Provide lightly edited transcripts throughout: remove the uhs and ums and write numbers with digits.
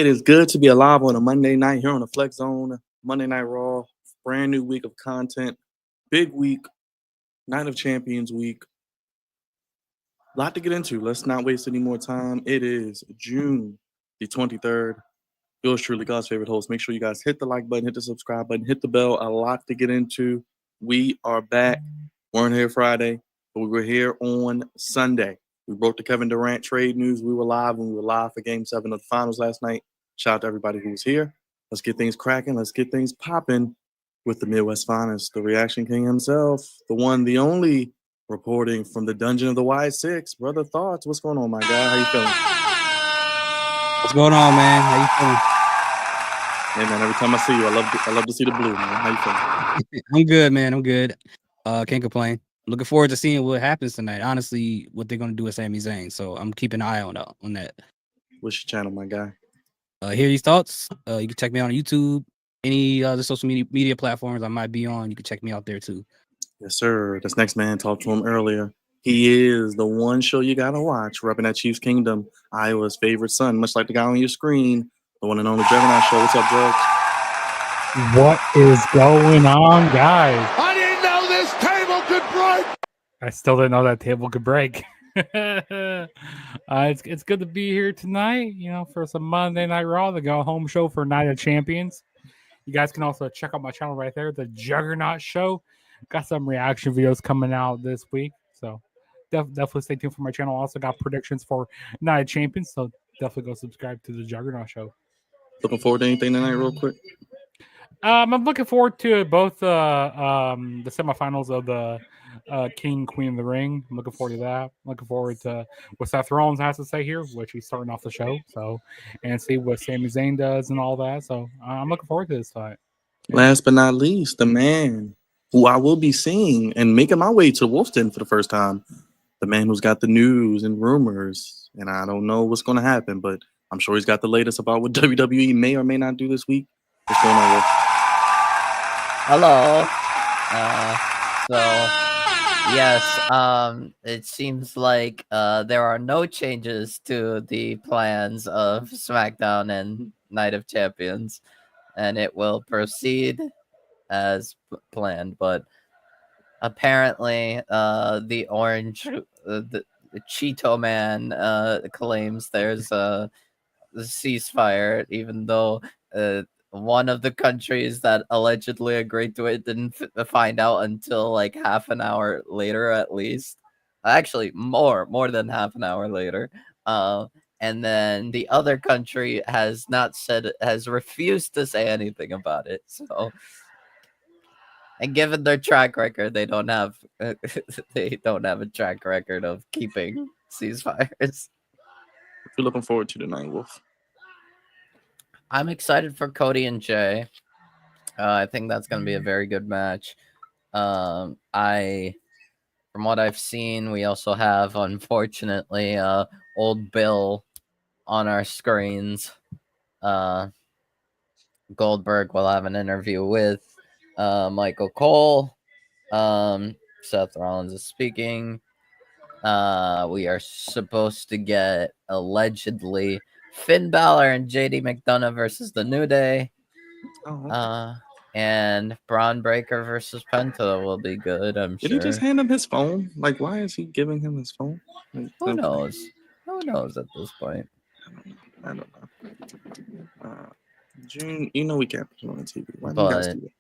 It is good to be alive on a Monday night here on the Flex Zone, Monday Night Raw, brand new week of content, big week, Night of Champions week. A lot to get into. Let's not waste any more time. It is June the 23rd. Yours truly, God's favorite host. Make sure you guys hit the like button, hit the subscribe button, hit the bell. A lot to get into. We are back. Weren't here Friday, but we were here on Sunday. We broke the Kevin Durant trade news. We were live when we were live for Game 7 of the Finals last night. Shout out to everybody who was here. Let's get things cracking. Let's get things popping with the Midwest Finest, the Reaction King himself, the one, the only, reporting from the dungeon of the Wide Six. Brother Thoughts, what's going on, my guy? How you feeling? What's going on, man? How you feeling? Hey, man, every time I see you, I love to see the blue, man. How you feeling? I'm good, man. I'm good. Can't complain. Looking forward to seeing what happens tonight. Honestly, what they're gonna do with Sami Zayn. So I'm keeping an eye on that. What's your channel, my guy? Hear these thoughts. You can check me out on YouTube, any other social media platforms I might be on. You can check me out there too. Yes, sir. This next man, talked to him earlier. He is the one show you gotta watch, repping that Chiefs Kingdom, Iowa's favorite son, much like the guy on your screen, the one and only Juggernaut Show. What's up, Drugs? What is going on, guys? I didn't know this table could break. I still didn't know that table could break. It's good to be here tonight, for some Monday Night Raw, the go home show for Night of Champions. You guys can also check out my channel right there, the Juggernaut Show. Got some reaction videos coming out this week, so definitely stay tuned for my channel. Also got predictions for Night of Champions, so definitely go subscribe to the Juggernaut Show. Looking forward to anything tonight, real quick? I'm looking forward to both the semifinals of the King Queen of the Ring. I'm looking forward to that. I'm looking forward to what Seth Rollins has to say here, which he's starting off the show. So, and see what Sami Zayn does and all that. So I'm looking forward to this fight. Last but not least, the man who I will be seeing and making my way to Wolf's Den for the first time. The man who's got the news and rumors, and I don't know what's going to happen, but I'm sure he's got the latest about what WWE may or may not do this week. What's going on, Wolf? Hello. Yes, it seems like there are no changes to the plans of SmackDown and Night of Champions, and it will proceed as planned. But apparently, the orange, the Cheeto Man claims there's a ceasefire, even though one of the countries that allegedly agreed to it didn't find out until like half an hour later, at least. Actually, more than half an hour later. And then the other country has refused to say anything about it. So, and given their track record, they don't have a track record of keeping ceasefires. What you looking forward to tonight, Wolf? I'm excited for Cody and Jay. I think that's going to be a very good match. From what I've seen, we also have, unfortunately, old Bill on our screens. Goldberg will have an interview with Michael Cole. Seth Rollins is speaking. We are supposed to get, allegedly, Finn Balor and JD McDonough versus The New Day. And Braun Breaker versus Penta will be good, I'm sure. Did he just hand him his phone? Like, why is he giving him his phone? Who knows? Who knows at this point? I don't know. June, we can't put it on the TV. Why do you guys do that?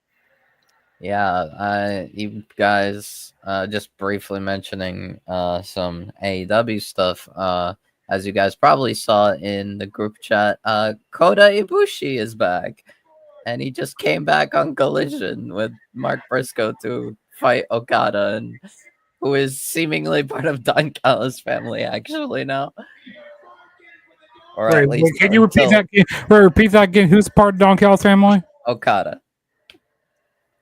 Yeah, you guys, just briefly mentioning some AEW stuff. As you guys probably saw in the group chat, Kota Ibushi is back. And he just came back on Collision with Mark Briscoe to fight Okada, and who is seemingly part of Don Callis' family, actually, now. Or Wait, at least can you repeat that? Repeat that again. Who's part of Don Callis' family? Okada.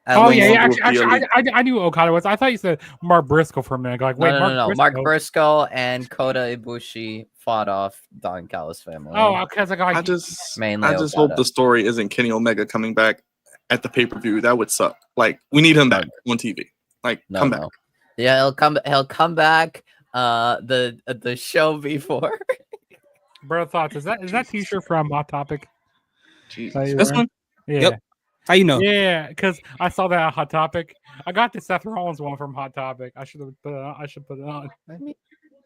Yeah. Actually, I knew Okada was. I thought you said Mark Briscoe for a minute. Like, wait, no. Mark Briscoe and Kota Ibushi fought off Don Callis' family. I just hope the story isn't Kenny Omega coming back at the pay-per-view. That would suck. Like, we need him back on TV. Like, come back. Yeah, he'll come back. The show before. Bro, thoughts? Is that T-shirt from Hot Topic? Jesus. This one? Yeah. Yep. How you know? Yeah, because I saw that at Hot Topic. I got the Seth Rollins one from Hot Topic. I should put it on. I mean,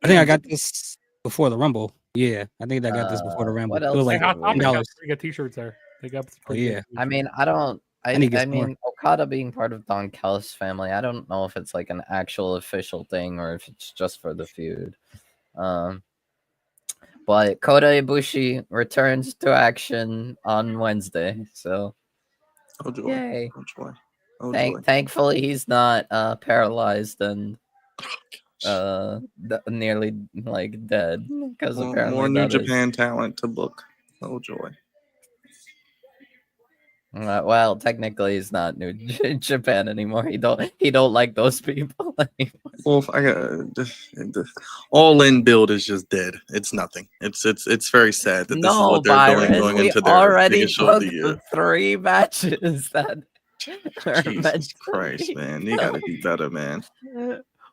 I think I got this before the Rumble. Yeah, I think I got this before the Rumble. what It else? was Hey, like Hot Topic has $10. pretty good T-shirts there. They got some Oh, pretty yeah. good I mean, I don't. I need to get I some more. mean, Okada being part of Don Callis' family, I don't know if it's like an actual official thing or if it's just for the feud. But Kota Ibushi returns to action on Wednesday, so Oh joy. yay! Oh joy. Oh joy. Thankfully, he's not paralyzed and nearly like dead because apparently More New that is- Japan talent to book. Oh joy. well, technically, he's not New Japan anymore. He don't like those people anymore. Well, I got the All In build is just dead. It's nothing. It's very sad that this is No, what they're Byron, going we into their already biggest show of booked the year. the 3 matches that are meant Jesus to Christ, be man, you gotta do better, man.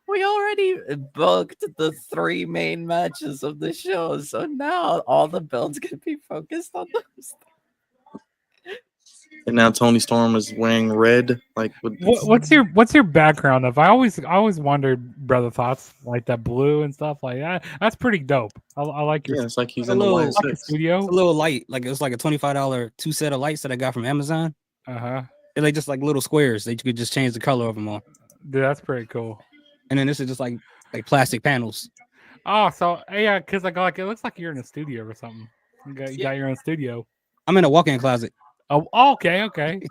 We already booked the 3 main matches of the show, so now all the builds can be focused on those. And now Tony Storm is wearing red. Like, What's your background of? I always wondered, brother, thoughts like that blue and stuff like that. That's pretty dope. I like your Yeah, it's like he's A in the little- line like your six. studio. It's a little light. Like it was like a $25 2 set of lights that I got from Amazon. They're They're like just like little squares. They could just change the color of them all. Dude, that's pretty cool. And then this is just like plastic panels. Oh, so yeah, because like it looks like you're in a studio or something. You got your own studio. I'm in a walk-in closet. Oh, okay.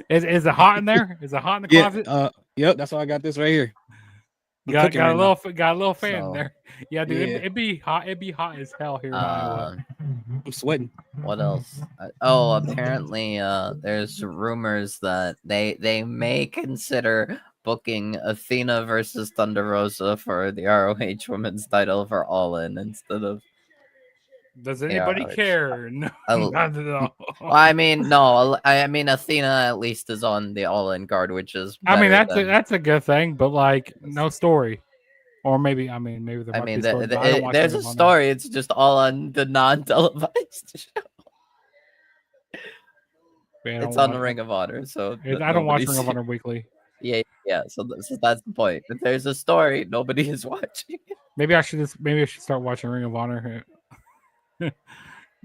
Is it hot in there? Is it hot in the closet? Yep. That's why I got this right here. I'm Got cooking a right now. little fan in So, there. Yeah, dude, yeah. it'd be hot. It'd be hot as hell here in Iowa. I'm sweating. What else? Apparently, there's rumors that they may consider booking Athena versus Thunder Rosa for the ROH Women's title for All In instead of. Does anybody ROH. care? No, Oh. not at all. Well, I mean, no. I mean, Athena at least is on the All In card, which is. I mean, better that's than- a good thing, but like no story, or maybe there might be a story. But I don't watch there's Ring a of Honor. story. It's just all on the non-televised show. Man, I It's don't on the watch- Ring of Honor, so I don't watch Ring of nobody's- Honor weekly. Yeah. So that's the point. If there's a story, nobody is watching. Maybe I should start watching Ring of Honor.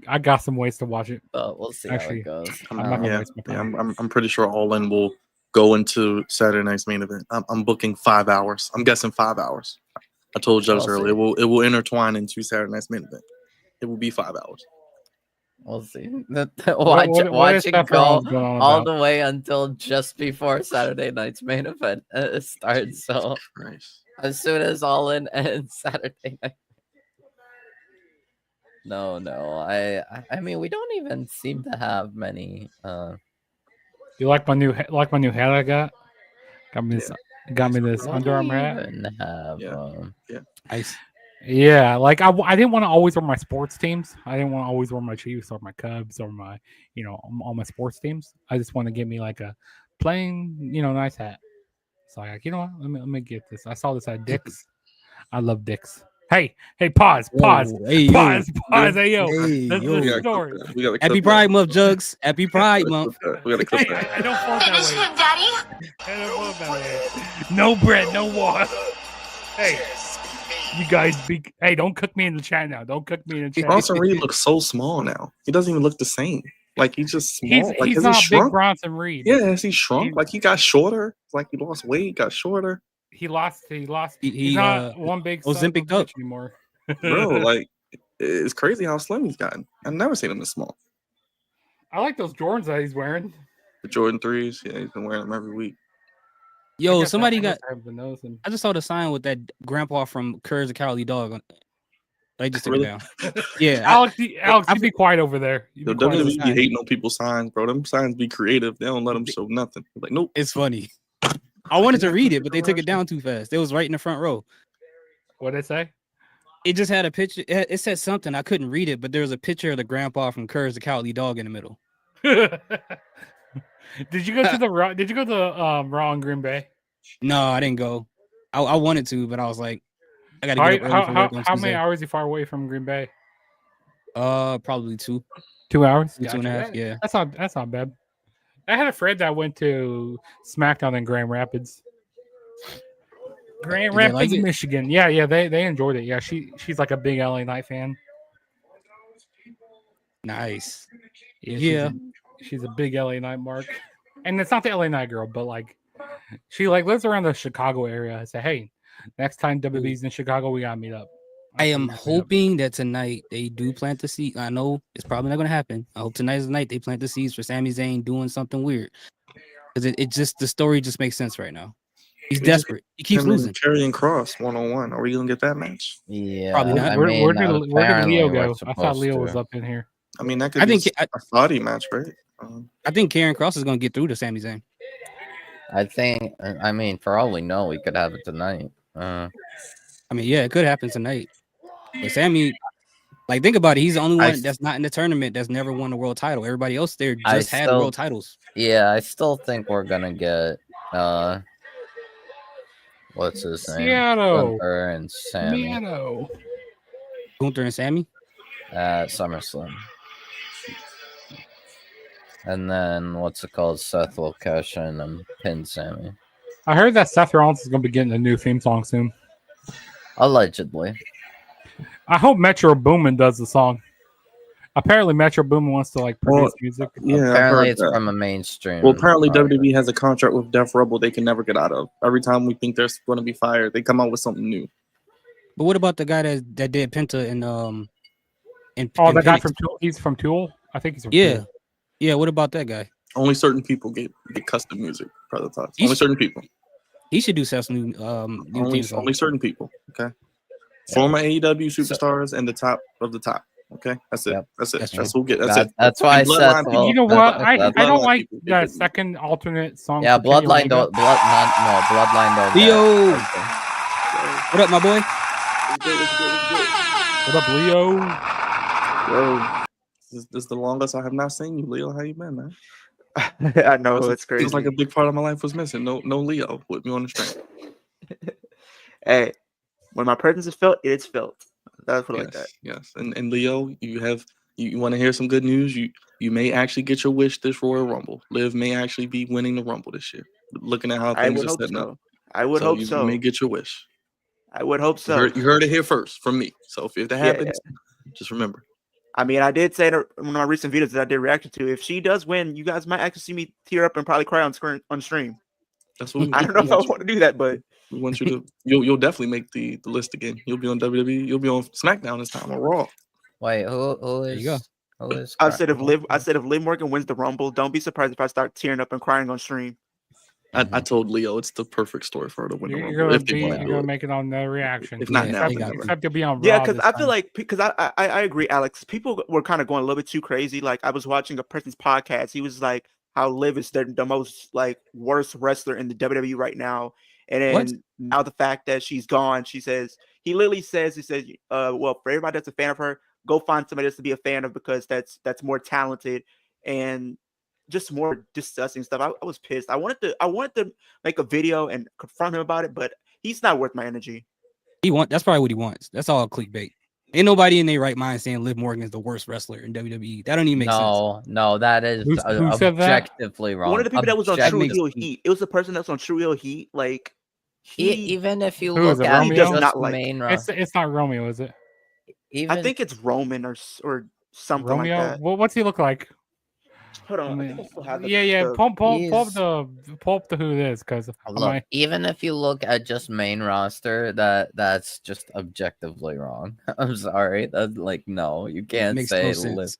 I got some ways to watch it. But we'll see Actually, how it goes. I'm not gonna Yeah, waste my yeah, time. I'm pretty sure All In will go into Saturday night's main event. I'm booking 5 hours. I'm guessing 5 hours. I told Jugs We'll earlier. see. It will intertwine into Saturday night's main event. It will be 5 hours. We'll see. What is Watch it Seth go Rollins going on all about? the way until just before Saturday night's main event starts. So Christ. as soon as All In ends Saturday night. No. I mean, we don't even seem to have many. You like my new hat I got? Got me this What Under do Armour we hat. even have? Yeah. Nice. Yeah, like I didn't want to always wear my sports teams. I didn't want to always wear my Chiefs or my Cubs or my all my sports teams. I just want to give me like a plain nice hat. So like what? Let me get this. I saw this at Dick's. I love Dick's. Hey, pause. Whoa, hey, yo. Hey, yo. Hey, This yo. is We the gotta story. clip that. We gotta Happy clip Pride that. Month, Jugs. Happy Pride Month. We gotta clip Hey, that. I don't float that Finish way. him, Daddy. I don't float that way. No bread, no water. Hey, you guys don't cook me in the chat now. Don't cook me in the chat. Bronson Reed looks so small now. He doesn't even look the same. Like he's just small. Like He's has not he big shrunk? Bronson Reed. Yeah, has he shrunk? He's- Like he got shorter. Like he lost weight, got shorter. He lost. He, He's not one big son of a Ozempic up. bitch anymore. Bro, like it's crazy how slim he's gotten. I've never seen him this small. I like those Jordans that he's wearing. The Jordan 3s, yeah, he's been wearing them every week. Yo, I somebody guess got. I haven't been noticing. I just saw the sign with that grandpa from Courage the Cowardly Dog. They just took Really? it down. Yeah. Alex, I- you be quiet over there. You The be quiet. WWE WWE sign. be hating on people's signs, bro. Them signs be creative. They don't let them show nothing. They're like, nope. It's funny. I wanted to read it, but they took it down too fast. It was right in the front row. What'd it say? It just had a picture. It said something. I couldn't read it, but there was a picture of the grandpa from Courage the Cowardly Dog in the middle. Did you go to the Raw? Did you go to Raw in Green Bay? No, I didn't go. I wanted to, but I was like, I got to get up early for work on How many Tuesday. hours are you far away from Green Bay? Probably 2. 2 hours. 2.5. That- Yeah. That's not bad. I had a friend that went to SmackDown in Grand Rapids. Grand Did they like Rapids, it? Michigan. Yeah, they enjoyed it. Yeah, she's like a big LA Knight fan. Nice. Yeah, Yeah. she's a big LA Knight mark. And it's not the LA Knight girl, but like she like lives around the Chicago area. I say, hey, next time WWE's in Chicago, we gotta meet up. I said, am "We gotta meet up." hoping that tonight they do plant the seed. I know it's probably not going to happen. I hope tonight is the night they plant the seeds for Sami Zayn doing something weird. Because it just, the story just makes sense right now. He's It just- desperate. He keeps Him and losing. Karrion Cross 1-on-1. Are we gonna get that match? Yeah, Probably not. I Where mean, did Leo apparently go? we're I thought Leo was supposed up in here. I mean, that could I be think- a Saudi match, right? I think Karrion Cross is going to get through to Sami Zayn. I think. I mean, for all we know, we could have it tonight. I mean, yeah, it could happen tonight. But Sammy, like, think about it. He's the only one that's not in the tournament that's never won a world title. Everybody else there just had world titles. Yeah, I still think we're gonna get what's his name? Seattle. Gunther and Sammy Seattle. Gunther and Sammy. at SummerSlam. And then what's it called? Seth will cash in and pin Sammy. I heard that Seth Rollins is gonna be getting a new theme song soon. Allegedly. I hope Metro Boomin does the song. Apparently, Metro Boomin wants to like produce Well, music. Yeah, I've Apparently heard it's that. from a mainstream. Well, apparently artist. WWE has a contract with Def Rebel they can never get out of. Every time we think they're going to be fired, they come out with something new. But what about the guy that did Penta and Oh, and the guy Phoenix? from Tool. He's from Tool. I think he's from Yeah, Tool. yeah. What about that guy? Only certain people get custom music, brother thoughts. You Only should- certain people. He should do Seth's new theme song. Only certain people. Okay. Former AEW superstars and the top of the top. Okay, that's it. Yep. That's it. That's That's true. who get. That's it. That's why I And said. Bloodline people. You know what? I Bloodline don't like people, they that get- second alternate song. Yeah, for Kenny Bloodline Omega. don't. Bloodline don't. Leo! get- What up, my boy? What up, Leo? Yo, this is the longest I have not seen you, Leo. How you been, man? I know it's crazy. Feels like a big part of my life was missing. No Leo with me on the stream. Hey, when my presence is felt, it is felt. That's what I like that. Yes. And Leo, you want to hear some good news? You may actually get your wish this Royal Rumble. Liv may actually be winning the Rumble this year. Looking at how I things would are hope setting so. up. I would hope You so. may get your wish. I would hope so. You heard it here first from me. So if that Yeah, happens, just remember. I mean, I did say in one of my recent videos that I did reaction to. If she does win, you guys might actually see me tear up and probably cry on stream. That's what we I don't know if I want to do that, but We want you to. You'll definitely make the list again. You'll be on WWE. You'll be on SmackDown this time or Raw. Wait, who There you go. is? Who is? I said if Liv Morgan wins the Rumble, don't be surprised if I start tearing up and crying on stream. I told Leo it's the perfect story for her to win the You're Rumble. gonna If they be. want You're to do gonna it. make it on the reaction. If not Yeah, now, they then got never. Except you'll be on. Yeah, Raw because this I feel time. like I agree, Alex. People were kind of going a little bit too crazy. Like I was watching a person's podcast. He was like, "How Liv is the most like worst wrestler in the WWE right now." And then What? now the fact that she's gone, he literally says, well, for everybody that's a fan of her, go find somebody else to be a fan of because that's more talented and just more disgusting stuff. I was pissed. I wanted to make a video and confront him about it, but he's not worth my energy. That's probably what he wants. That's all clickbait. Ain't nobody in their right mind saying Liv Morgan is the worst wrestler in WWE. That don't even make sense. No, that is Who said that? objectively wrong. One of the people that was on Objectively- True Heel Heat. It was the person that's on True Heel Heat. Like Even if you Who is look it, at Romeo? just Does not like- main It's roster, not Romeo, is it? even I think it's Roman or something Romeo. like that. What's he look like? Hold on. I I think I still have yeah. the- Pull up the who it is because look, even if you look at just main roster, that's just objectively wrong. I'm sorry. That's like no, you can't Makes say no Liv. sense.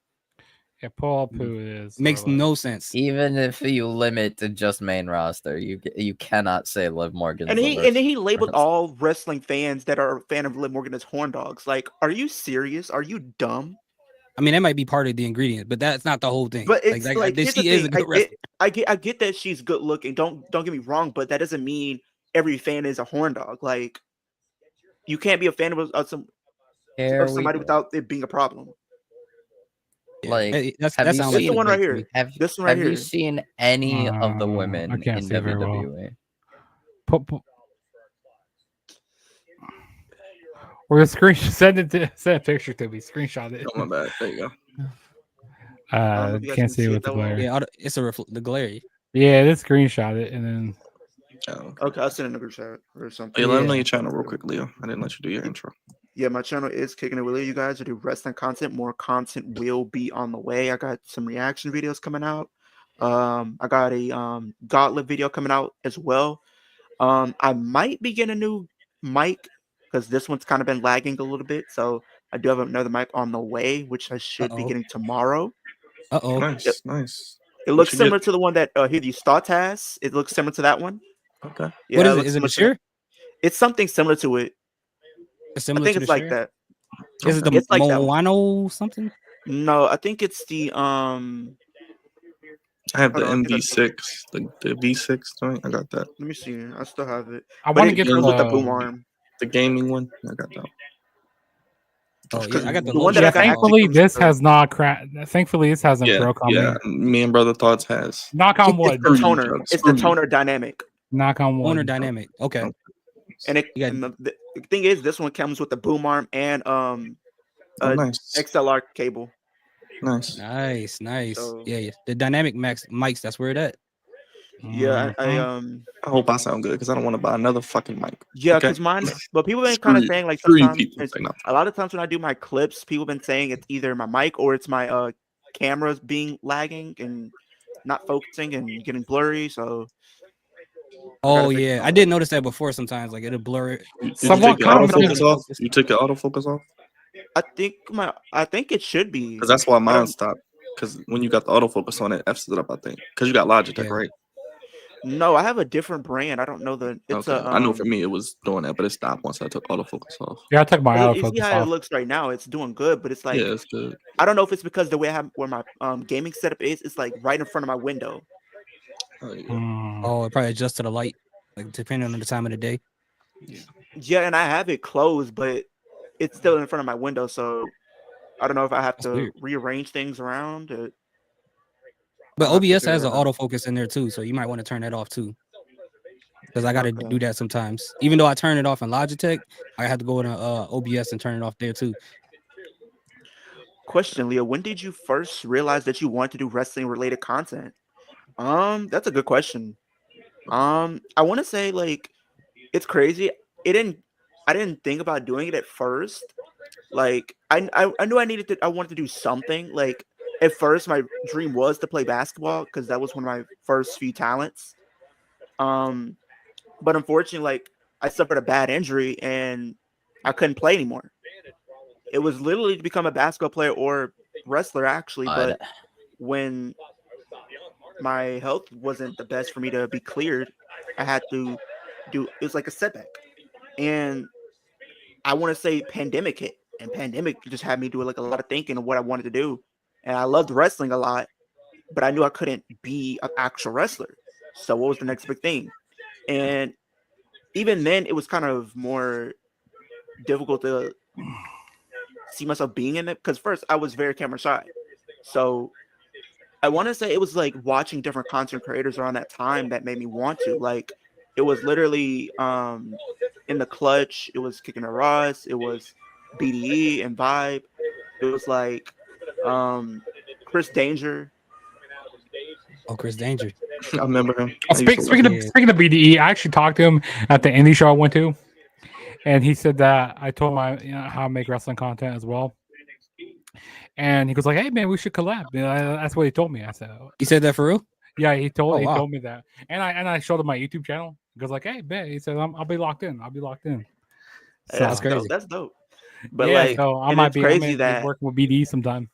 yeah, pull up who it is. Makes or like- no sense. Even if you limit to just main roster, you cannot say Liv Morgan. And then he labeled all wrestling fans that are a fan of Liv Morgan as horn dogs. Like, are you serious? Are you dumb? I mean, that might be part of the ingredient, but that's not the whole thing. But it's like, here's the she is a thing. good wrestler. I get that she's good looking. Don't get me wrong, but that doesn't mean every fan is a horn dog. Like, you can't be a fan of somebody without it being a problem. Yeah. like, Hey, that have you sounds This like the one right clickbait to here. me. Have This one right you here. seen any of the I women can't in see very well. WWE? Or the screen send a picture to me. Screenshot it. Oh, my bad. There you go. know if you guys Can't can see see it it with the that well. glare. Yeah, it's the glare. Yeah, just screenshot it and then. Oh. Okay, I'll send it in the group chat or something. Hey, let them know Yeah. your channel real quick, Leo. I didn't let you do your intro. Yeah, my channel is Kicking It with Leo. You guys to do wrestling content. More content will be on the way. I got some reaction videos coming out. I got a gauntlet video coming out as well. I might be getting a new mic because this one's kind of been lagging a little bit. So I do have another mic on the way, which I should be Uh-oh. getting tomorrow. Uh-oh. Nice, nice. It What looks you similar get? to the one that Hideo Stott has. It looks similar to that one. Okay. Yeah, What is it? looks Is it similar a to that. shear? It's something similar to it. It's I similar think to it's the like shear? that. Is it the It's like that one. Moano something? No, I think it's the I have the hold on, I think I still- MV6, the V6 joint. I got that. let me see. I still have it. I But want to it get comes with the boom the. arm. The gaming one. I got that. Oh Because yeah, I got the the low one that I Yeah, jack got one. actually thankfully comes with this the- has not cracked. Thankfully this hasn't Yeah, broke on yeah. me. Me and brother Thoughts has. Knock on wood. It's the Screw you, toner. Chuck. It's the Screw you. toner dynamic. Knock on wood. Owner dynamic. Okay. And it You got- and the thing is, this one comes with the boom arm and Oh, nice, XLR cable. nice. Nice. So- Yeah. The dynamic max mics, that's where it at. Yeah, I Mhm. I hope I sound good because I don't want to buy another fucking mic. yeah, Okay. because mine. But people been Screw kind of you. saying like Screw you sometimes people. it's- Like, no. a lot of times when I do my clips, people been saying it's either my mic or it's my cameras being lagging and not focusing and getting blurry. So Oh fix yeah. all I that. did notice that before sometimes. Like it'll blur it. Did you Somewhat take your autofocus complicated. off? You took your autofocus off? I think it should be. Because that's why I mine don't- stopped. Because when you got the autofocus on, it F's it up, I think. Because you got Logitech, Yeah. right? No, I have a different brand. I don't know the. It's Okay. a. I know for me it was doing that, but it stopped once I took autofocus off. Yeah, I took my You see autofocus how it off. looks right now. It's doing good, but it's like Yeah, it's good. I don't know if it's because the way I have where my gaming setup is. It's like right in front of my window. Oh, yeah. Mm. Oh, it probably adjusts to the light. Like depending on the time of the day. Yeah, and I have it closed, but it's still in front of my window. So I don't know if I have That's to weird. rearrange things around. But I'll have to OBS figure has it an out. autofocus in there too, so you might want to turn that off too. Because I got to Okay. do that sometimes. Even though I turn it off in Logitech, I have to go in OBS and turn it off there too. Question, Leo, when did you first realize that you wanted to do wrestling related content? That's a good question. I want to say like it's crazy. I didn't think about doing it at first. Like I knew I wanted to do something. Like at first my dream was to play basketball because that was one of my first few talents. But unfortunately, like I suffered a bad injury and I couldn't play anymore. It was literally to become a basketball player or wrestler actually, but when my health wasn't the best for me to be cleared, I had to do it was like a setback. And I want to say pandemic hit, and pandemic just had me do like a lot of thinking of what I wanted to do. And I loved wrestling a lot, but I knew I couldn't be an actual wrestler. So what was the next big thing? And even then it was kind of more difficult to see myself being in it because first I was very camera shy. So I want to say it was like watching different content creators around that time that made me want to. Like it was literally in the Clutch, it was Kickin' It Ross, it was BDE and Vibe. It was like Chris Danger. Oh, Chris Danger. I remember him. Speaking of BDE, I actually talked to him at the indie show I went to, and he said that I told him how I make wrestling content as well. And he goes like, "Hey man, we should collab." That's what he told me. I said, You said that for real? "Yeah." He told wow. told me that, and I showed him my YouTube channel. He goes like, "Hey, bet." He said, "I'll be locked in. I'll be locked in." So, That's crazy. dope. That's dope. But yeah, like, so I and might it's be crazy that working with BDE sometime.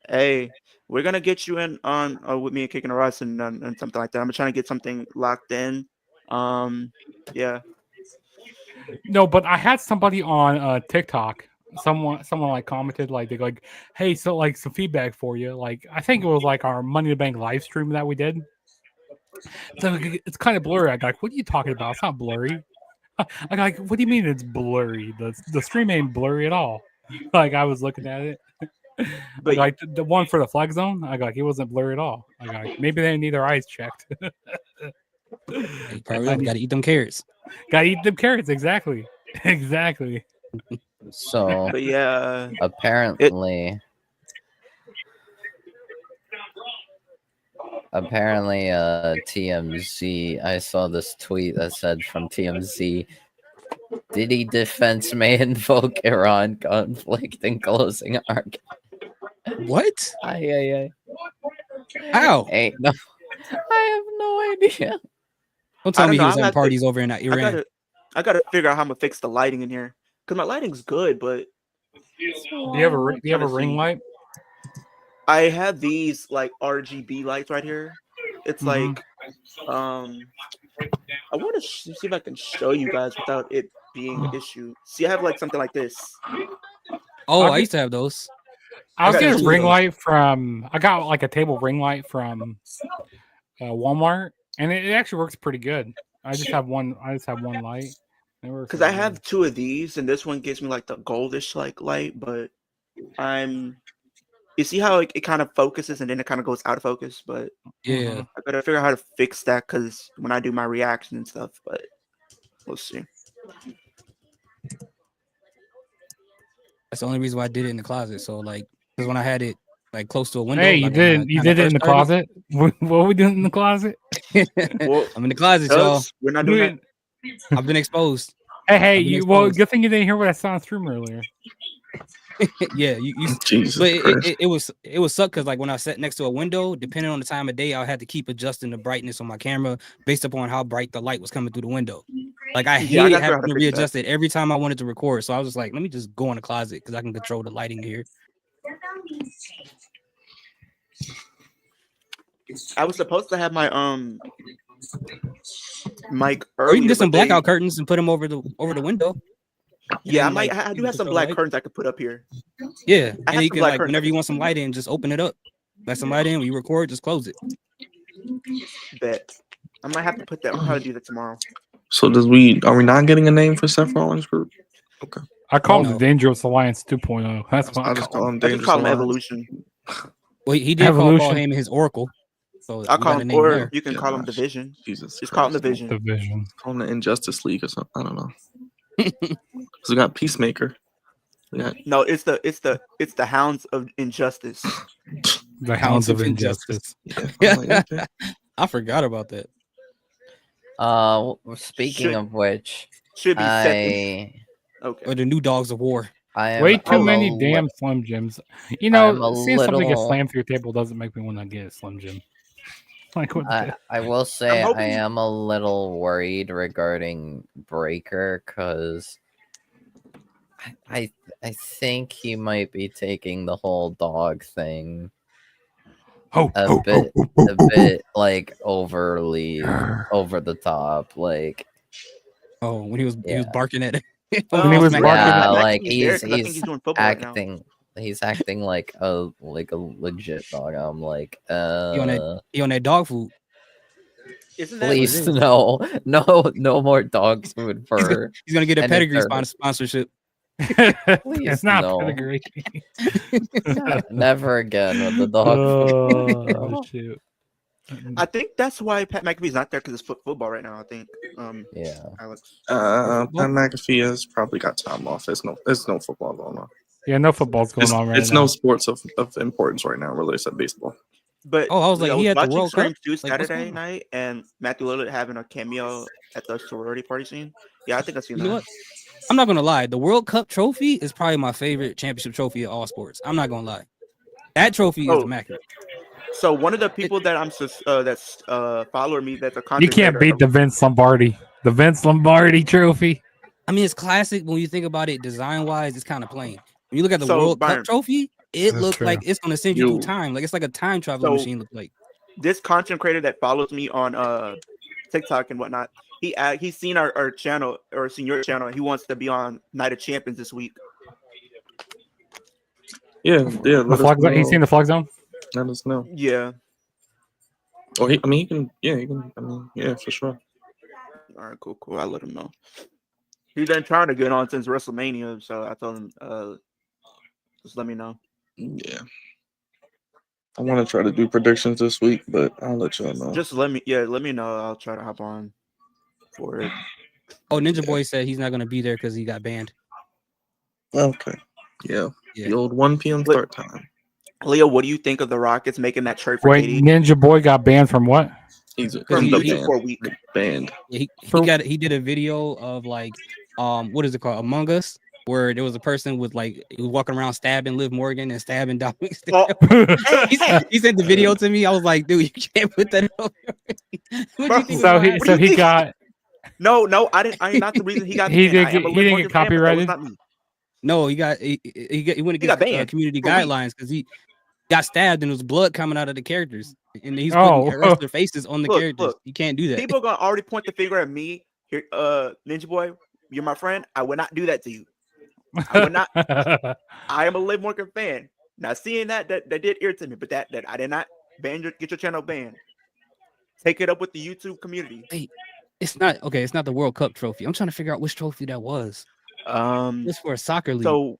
hey, we're gonna get you in on with me and Kickin' It Ross and something like that. I'm trying to get something locked in. Yeah. No, but I had somebody on TikTok. Someone like commented like they like, "Hey, so like some feedback for you." Like I think it was like our Money to Bank live stream that we did. So it's kind of blurry. I got like, "What are you talking about? It's not blurry." I got like, "What do you mean it's blurry? The stream ain't blurry at all." Like I was looking at it. But like the one for the flag zone, I got like it wasn't blurry at all. I got like, maybe they need their eyes checked. Hey, probably got to eat them carrots. Gotta eat them carrots, exactly. Exactly. So But yeah, apparently, TMZ. I saw this tweet that said from TMZ. Diddy defense may invoke Iran conflict in closing argument. What? Ay. How? Ain't no. I have no idea. Don't tell I me don't he know. was having parties over in Iran. I gotta figure out how I'm gonna fix the lighting in here because my lighting's good, but Do you have a ring light? I have these like RGB lights right here. It's Mhm. like I want to see if I can show you guys without it being an issue. See, I have like something like this. Oh, I'll I get- used to have those. I was got getting two a of ring those. light from. I got like a table ring light from Walmart, and it actually works pretty good. I just have one light. Because I have two of these, and this one gives me like the goldish like light, but you see how it kind of focuses and then it kind of goes out of focus, but Yeah. I gotta figure out how to fix that because when I do my reaction and stuff, but we'll see. That's the only reason why I did it in the closet. So like, because when I had it like close to a window, Hey, you like, when I did you kinda did it in first the closet? What were we doing in the closet? started- Well, I'm in the closet, y'all. Does, we're not doing that. I've been exposed. Hey, I've been you well, exposed. good thing you didn't hear what I saw in the stream earlier. Yeah, you Jesus but Christ. it was suck because like when I sat next to a window, depending on the time of day, I had to keep adjusting the brightness on my camera based upon how bright the light was coming through the window. Like I Yeah, I hated gotta figure out having how to to fix that. readjust it every time I wanted to record. So I was just like, let me just go in the closet because I can control the lighting here. I was supposed to have my mic Or earlier, you can get some but they- blackout curtains and put them over the window. Yeah, then, like, I you do can have some control black the light. curtains I could put up here. Yeah, I and have then you some can black like curtains I whenever you could want some light in, just open it up. Let some light in. When you record, just close it. Bet. I might have to put that. I'll probably do that tomorrow. So are we not getting a name for Seth Rollins group? Okay. I call Oh, him no. the Dangerous Alliance 2.0. That's what I I just call call him. him I just Dangerous call him Alliance. Evolution. Well, he did call Evolution. Paul Heyman his Oracle. So I'll we call got a him, name or there. you can Yeah, call him gosh. Division. Jesus Just call him Christ. Division. Division. Call him the Injustice League or something. I don't know. Because we got Peacemaker. We got No, it's the Hounds of Injustice. The Hounds of Injustice. I'm like, okay. I forgot about that. Speaking Should- of which, Should be Seth. I Okay. Or the new Dogs of War. am Way too I'm a many li- damn Slim Jims. You I'm know, a seeing something get little- slammed through your table doesn't make me want to get a Slim Jim. Like what? I will say I hoping- am a little worried regarding Breaker because I think he might be taking the whole dog thing a bit like overly over the top. Like Oh, when he was Yeah. barking at it. When he was barking yeah, at- like there 'cause I think he's doing football right now. acting. He's acting like a legit dog. I'm like, He on that dog food. Isn't that please is. no more dog food for. He's gonna get a And pedigree it's sponsorship. It's not no. pedigree. Never again with the dog food. Oh shoot! I think that's why Pat McAfee's not there because it's football right now. I think. Yeah. Alex. Pat McAfee has probably got time off. There's no football going on. Yeah, no football's going on right It's now. no sports of importance right now, really, except baseball. But Oh, I was like, he had the watching World streams Cup? too Like, what's Saturday going on? night and Matthew Lillard having a cameo at the sorority party scene. Yeah, I think I've seen You that. know what? I'm not gonna lie. The World Cup trophy is probably my favorite championship trophy of all sports. I'm not gonna lie. That trophy is Oh. immaculate. So one of the people that that's following me that's a You content can't creator- beat the Vince Lombardi. The Vince Lombardi trophy. I mean, it's classic when you think about it. Design wise, it's kind of plain. When you look at the So, World Byron, Cup trophy, it That's looks true. like it's gonna send you Yo. through time. Like it's like a time traveling So- machine. Look like. this content creator that follows me on TikTok and whatnot, he's seen our channel or seen your channel. He wants to be on Night of Champions this week. Yeah. The Let us flag zone. know. He's seen the flag zone. Let us know. Yeah. Or he can. Yeah, he can. I mean, yeah, for sure. All right, cool. I'll let him know. He's been trying to get on since WrestleMania, so I told him just let me know. Yeah. I want to try to do predictions this week, but I'll let y'all know. Just let me know. I'll try to hop on for it. Oh, Ninja Boy said he's not gonna be there because he got banned. Okay. Yeah. Yeah. The old 1 p.m. But- start time. Leo, what do you think of the Rockets making that trade for Wait, KD? Ninja Boy got banned from what? He's From he- YouTube for a week. banned. Yeah, For- he did a video of like what is it called, Among Us, where there was a person with like he was walking around stabbing Liv Morgan and stabbing Dominic. Oh, He sent the video to me. I was like, dude, you can't put that up. What do you think? So was he gonna What do so you he think? got No, I didn't. I not the reason he got He banned. didn't I get- am a he Liv didn't Morgan get fan, but that was copyrighted? not me. No, he went got against banned community for a week. guidelines because he got stabbed and there was blood coming out of the characters, and he's Oh. putting the rest of their faces on the Look, characters. look. You can't do that. People are gonna already point the finger at me. Here, Ninja Boy, you're my friend. I would not do that to you. I would not. I am a Liv Morgan fan. Now seeing that did irritate me, but that I did not get your channel banned. Take it up with the YouTube community. It's not okay. It's not the World Cup trophy. I'm trying to figure out which trophy that was. It's for a soccer league. So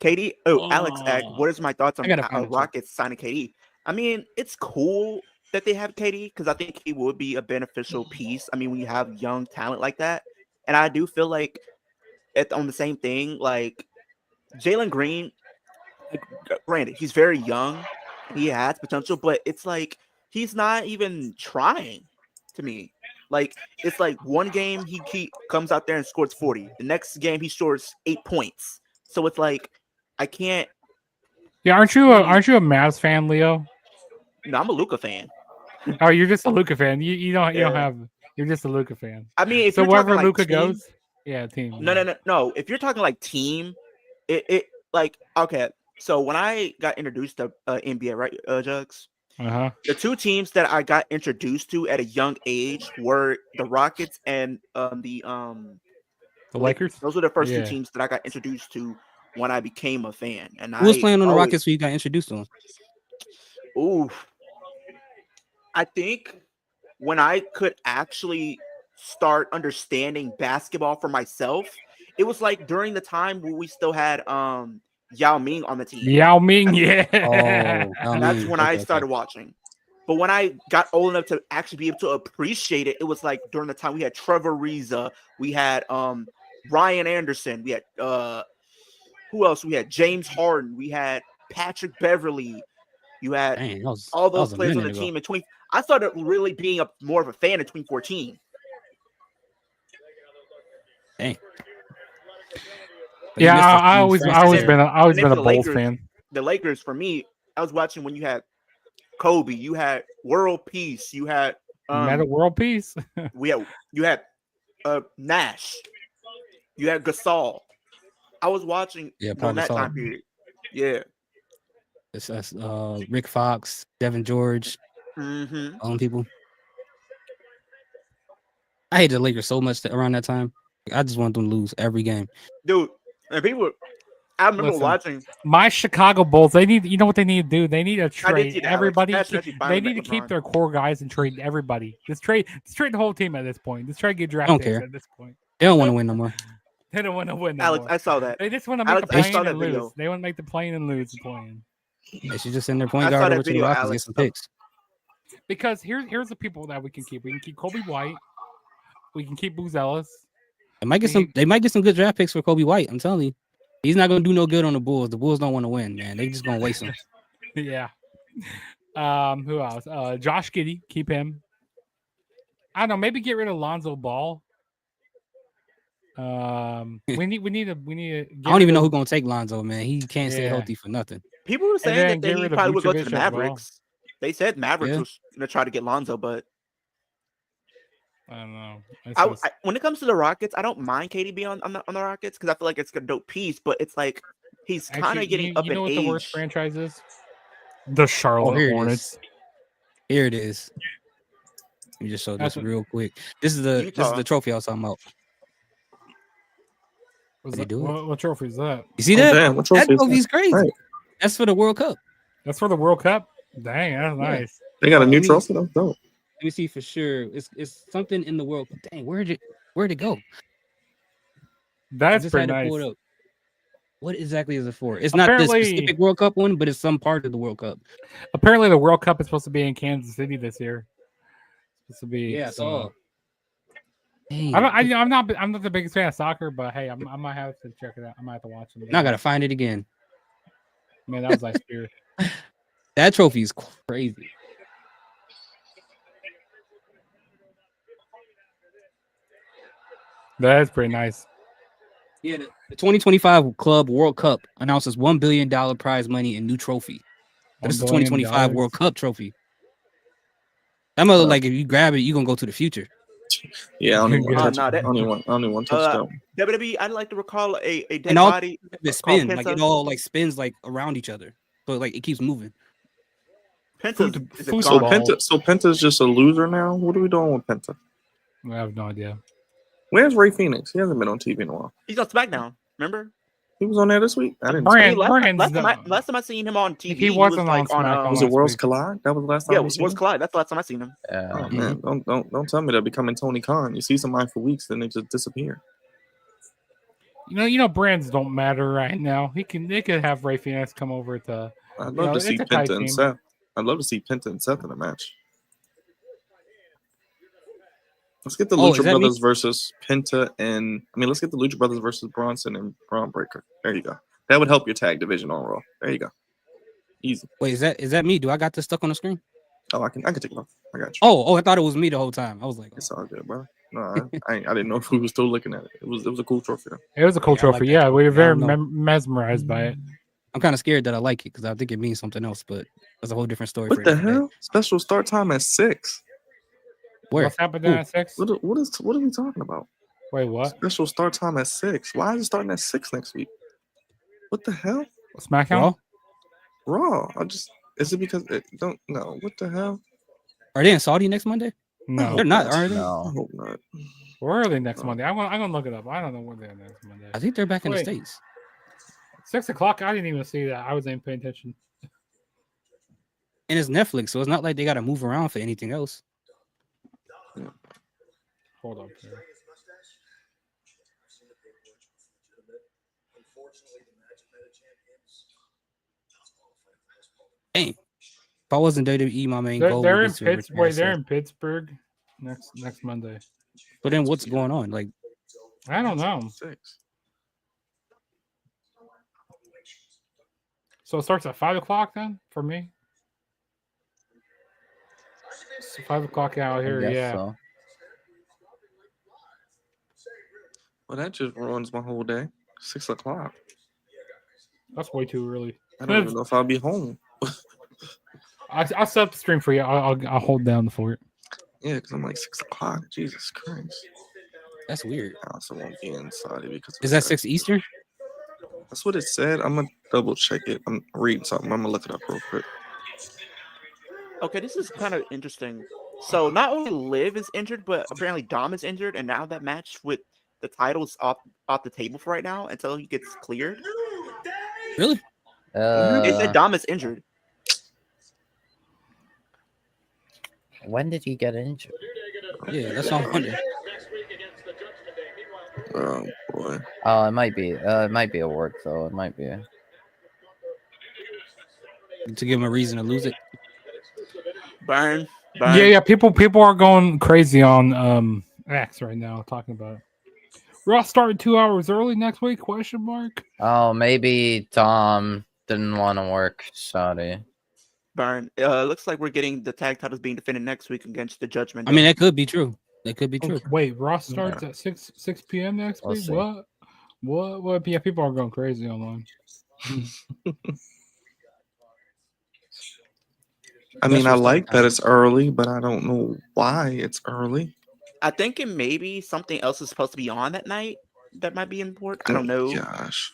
KD, Alex, what is my thoughts I gotta find on it, too. Rockets signing KD? I mean, it's cool that they have KD because I think he would be a beneficial piece. I mean, when you have young talent like that, and I do feel like on the same thing, like Jalen Green, granted, he's very young, he has potential, but it's like he's not even trying to me. Like it's like one game he comes out there and scores 40. The next game he scores 8 points. So it's like I can't. Yeah, aren't you a Mavs fan, Leo? No, I'm a Luka fan. Oh, you're just a Luka fan. You don't Yeah. have. You're just a Luka fan. I mean, if So you're talking wherever like Luka team, goes, yeah, team. No. If you're talking like team, it like okay. So when I got introduced to NBA, right, Jugs, Uh-huh. the two teams that I got introduced to at a young age were the Rockets and the Lakers. Those were the first two Yeah. teams that I got introduced to when I became a fan. And Who was I playing on the always- Rockets when you got introduced to him? Ooh, I think when I could actually start understanding basketball for myself, it was like during the time when we still had Yao Ming on the team. Yao Ming, yeah. That's when I started watching. But when I got old enough to actually be able to appreciate it, it was like during the time we had Trevor Ariza, we had Ryan Anderson, we had who else? We had James Harden, we had Patrick Beverly. You had Dang, all those that was a players on the minute ago. team in 20. I started really being more of a fan in 2014. Dang. Yeah, I always And been a then for the Bulls Lakers, fan. The Lakers, for me, I was watching when you had Kobe, you had World Peace, you had Meta World Peace. you had Nash, you had Gasol. I was watching during that time period. Yeah. It's us, Rick Fox, Devin George, all them people. I hated the Lakers so much around that time. I just wanted them to lose every game. Dude, and people, I remember watching. My Chicago Bulls, they need, you know what they need to do? They need to I did trade see that, everybody. Alex. That's actually They fine need to with keep LeBron. their core guys and trade everybody. Just trade the whole team at this point. Just try to get draft I don't picks care. at this point. They don't want to win no more. They don't want to win no Alex, more. I saw that. They just want to make Alex, the I plane saw that and lose. video. They want to make the plane and lose the plane. They should just send their point I saw guard that over to the video, Rockets and get Alex. some picks. Because here's the people that we can keep. We can keep Kobe White. We can keep Booz Ellis. They might get some good draft picks for Kobe White. I'm telling you. He's not gonna do no good on the Bulls. The Bulls don't want to win, man. They just gonna waste him. Yeah. Who else? Josh Giddey, keep him. I don't know. Maybe get rid of Lonzo Ball. We need to. I don't even know who's gonna take Lonzo, man. He can't stay healthy for nothing. People were saying that he probably would go to the Vucevic as well. Mavericks. They said Mavericks was going to try to get Lonzo, but I don't know. When it comes to the Rockets, I don't mind KD being on the Rockets because I feel like it's a dope piece, but it's like he's kind of getting up in age. You know what the worst franchise is? The Charlotte Hornets. Here it is. Let me just show this real quick. This is the trophy I was talking about. What trophy is that? You see that? Damn, what trophy That is trophy's that? crazy. Right. That's for the World Cup. That's for the World Cup. Dang, that's nice. They got a new trophy though. Dope. Let me see for sure. It's something in the World Cup. Dang, where'd it go? That's pretty nice. What exactly is it for? It's not the specific World Cup one, but it's some part of the World Cup. Apparently, the World Cup is supposed to be in Kansas City this year. It's supposed to be. Yeah, Dang. I'm not the biggest fan of soccer, but hey, I might have to check it out. I might have to watch it. Now I gotta find it again. Man, that was like spirit. That trophy is crazy. That is pretty nice. Yeah, the 2025 Club World Cup announces $1 billion prize money and new trophy. But it's the 2025 World Cup trophy. That mother, like, if you grab it, you're gonna go to the future. Yeah, I don't even want to touch no, it. that- I don't even want to touch that one. WWE, I'd like to recall a dead And all body. it spins, called like Penta. it all like spins like around each other. So like it keeps moving. Penta's is a food- So gone. Penta's just a loser now. What are we doing with Penta? I have no idea. Where's Ray Phoenix? He hasn't been on TV in a while. He's on SmackDown. Remember? He was on there this week. I didn't. I see mean, Brand- last time I seen him on TV, He wasn't was like on SmackDown. it. Was it last Worlds week. Collide? That was the last time. Yeah, we it seen was him? Clyde. That's the last time I seen him. Oh man, don't tell me they're becoming Tony Khan. You see somebody for weeks, then they just disappear. You know, brands don't matter right now. They could have Ray Phoenix come over to. I'd love to see it's a tag Penta and team. Seth. I'd love to see Penta and Seth in a match. Let's get the Oh, Lucha is that me? Brothers versus Penta and let's get the Lucha Brothers versus Bronson and Braun Breaker. There you go. That would help your tag division on Raw. There you go. Easy. Wait, is that me? Do I got this stuck on the screen? Oh, I can take it off. I got you. Oh, I thought it was me the whole time. I was like, It's all good, brother. No, I didn't know if we were still looking at it. It was a cool trophy though. It was a cool Yeah, I like trophy. that Yeah, we were trophy. I very don't know. mesmerized by it. I'm kind of scared that I like it because I think it means something else, but that's a whole different story. What for the another day. hell? Special start time at 6. Where? What's happening Ooh. at 6? What are we talking about? Wait, what? Special start time at 6. Why is it starting at 6 next week? What the hell? SmackDown? Raw? Raw. Is it because it don't know? What the hell? Are they in Saudi next Monday? No, They're not, are they? I No. hope not. where are they next Monday? I'm gonna look it up. I don't know where they're next Monday. I think they're back in the Wait. States. 6 o'clock. I didn't even see that. I wasn't even paying attention. And it's Netflix, so it's not like they got to move around for anything else. Hold up. Here. Dang. If I wasn't WWE, my main They're, goal they're would in be to Pittsburgh. retire Wait, they're Seth. in Pittsburgh next Monday. But then what's going on? Like, I don't know. 6. So it starts at 5 o'clock then for me. So 5 o'clock out I here. guess Yeah. so. Well, that just ruins my whole day. 6 o'clock. That's way too early. I don't even know if I'll be home. I'll set up the stream for you. I'll hold down the fort. Yeah, because I'm like 6 o'clock. Jesus Christ. that's weird. I also won't be in Saudi because of Is that 6 Eastern? That's what it said. I'm gonna double check it. I'm reading something. I'm gonna look it up real quick. Okay, this is kind of interesting. So not only Liv is injured, but apparently Dom is injured, and now that match with the titles off the table for right now until he gets cleared. Really? They said Uh, Dom is injured. when did he get injured? Yeah, that's what I'm wondering. Oh boy. Oh, it might be. It might be a work though. It might be. To give him a reason to lose it. Burn. Yeah. People are going crazy on X right now talking about it. Raw started 2 hours early next week? Question mark. Oh, maybe Tom didn't want to work Saudi. Burn. Looks like we're getting the tag titles being defended next week against the Judgment. I mean, that could be true. That could be true. Okay, wait, Raw starts at 6 p.m. next We'll week. see. What? Yeah, people are going crazy online. I mean, I Special like start that time. it's early, but I don't know why it's early. I think it maybe something else is supposed to be on that night that might be important. I don't know. Gosh.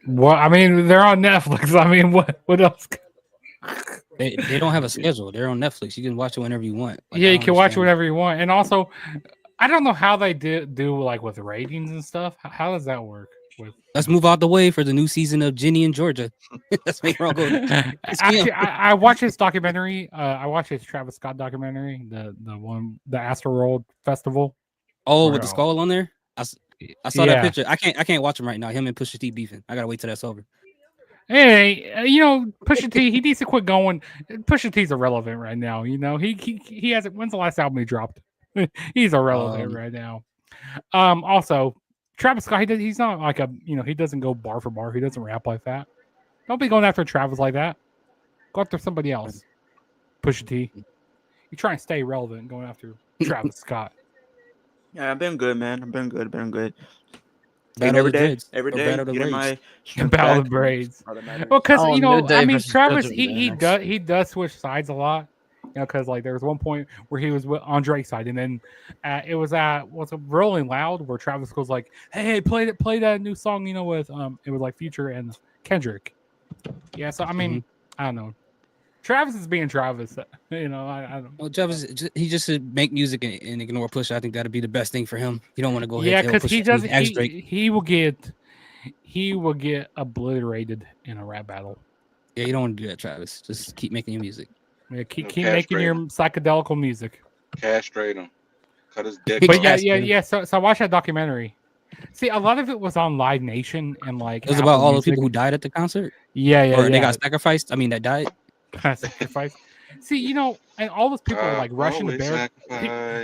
What? I mean, they're on Netflix. I mean, what else? They don't have a schedule. They're on Netflix. You can watch it whenever you want. Like, Yeah, I you don't can watch understand. whatever you want. And also, I don't know how they do like with ratings and stuff. How does that work? With Let's move out the way for the new season of Ginny in Georgia. Let's make Raw go. Actually, I watched his documentary. I watched his Travis Scott documentary, the Astroworld Festival. Oh, with the Bro. skull on there. I saw that Yeah. picture. I can't watch him right now. Him and Pusha T beefing. I gotta wait till that's over. Hey, Pusha T, he needs to quit going. Pusha T's irrelevant right now. He hasn't. When's the last album he dropped? He's irrelevant right now. Also, Travis Scott, he's not like he doesn't go bar for bar. He doesn't rap like that. Don't be going after Travis like that. Go after somebody else. Pusha T. You try and stay relevant going after Travis Scott. Yeah, I've been good, man. I've been good. Battle Every of the day, Dreads. every Or day, Battle of the getting Braids. my strength Battle of back. Braids. All that matters. Well, because Oh, New Day versus Travis, Judgment Day he next. does switch sides a lot. Because like there was one point where he was on Drake's side, and then it was Rolling Loud where Travis goes like, "Hey, play that new song," with it was like Future and Kendrick. Yeah, so I mean, I don't know. Travis is being Travis. I don't. Well, Travis, he just should make music and ignore Pusha. I think that'd be the best thing for him. You don't want to go Yeah, ahead. because he doesn't. Ask Drake. He will get obliterated in a rap battle. Yeah, you don't want to do that, Travis. Just keep making your music. Yeah, keep making your psychedelical music. Castrate him. Cut his dick But off. yeah. So I watched that documentary. See, a lot of it was on Live Nation and like. It was about all the people who died at the concert. Yeah. Or they got sacrificed. I mean, that died. Sacrifice. See, and all those people are like rushing the bear.